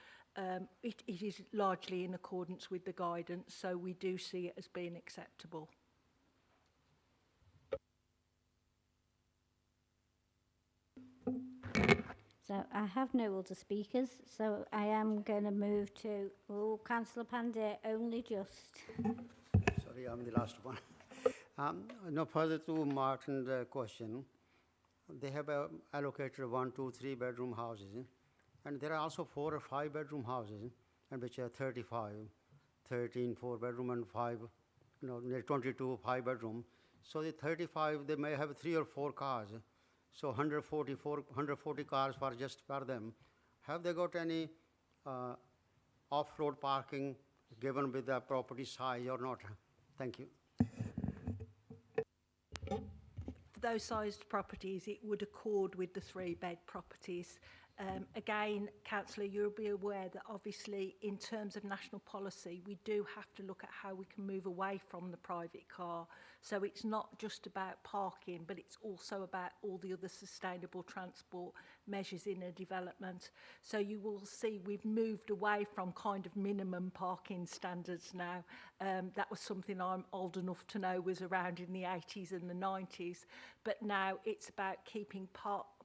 it is largely in accordance with the guidance, so we do see it as being acceptable. So I have no other speakers, so I am going to move to, Councillor Pandey, only just. Sorry, I'm the last one. No further to Martin's question. They have allocated 1, 2, 3 bedroom houses, and there are also 4 or 5 bedroom houses, and which are 35, 13 4 bedroom and 5, near 22 5 bedroom. So the 35, they may have 3 or 4 cars. So 140 cars for just for them. Have they got any off-road parking given with the property size or not? Thank you. For those sized properties, it would accord with the 3-bed properties. Again, Councillor, you'll be aware that obviously in terms of national policy, we do have to look at how we can move away from the private car. So it's not just about parking, but it's also about all the other sustainable transport measures in a development. So you will see we've moved away from kind of minimum parking standards now. That was something I'm old enough to know was around in the 80s and the 90s. But now it's about keeping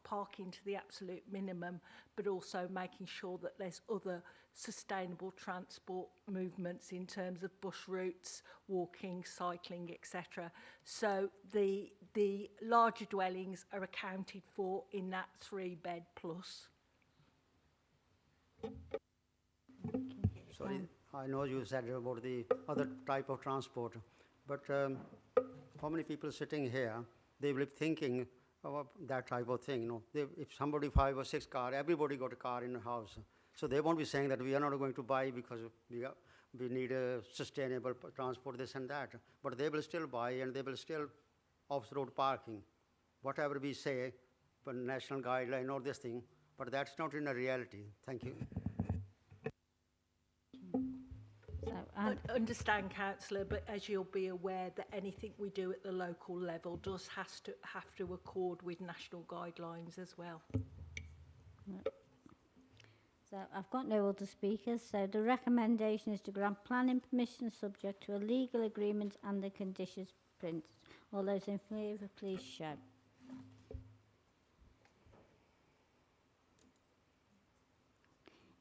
parking to the absolute minimum, but also making sure that there's other sustainable transport movements in terms of bus routes, walking, cycling, etc. So the larger dwellings are accounted for in that 3-bed plus. Sorry, I know you said about the other type of transport, but how many people sitting here, they will be thinking about that type of thing. If somebody 5 or 6 car, everybody got a car in the house. So they won't be saying that we are not going to buy because we need a sustainable transport, this and that. But they will still buy, and they will still off-road parking. Whatever we say, but national guideline or this thing, but that's not in a reality. Thank you. I understand, Councillor, but as you'll be aware that anything we do at the local level does have to accord with national guidelines as well. So I've got no other speakers. So the recommendation is to grant planning permission subject to a legal agreement and the conditions printed. All those in favour, please shout.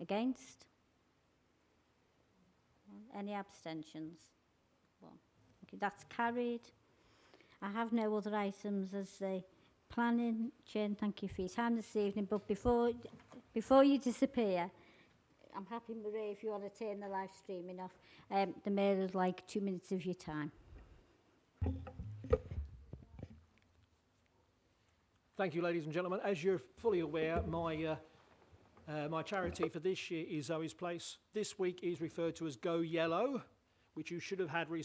Against? Any abstentions? One. Okay, that's carried. I have no other items as the planning chair, and thank you for your time this evening. But before you disappear, I'm happy, Marie, if you want to turn the live streaming off. The mayor would like 2 minutes of your time. Thank you, ladies and gentlemen. As you're fully aware, my charity for this year is Zoe's Place. This week is referred to as Go Yellow, which you should have had recently.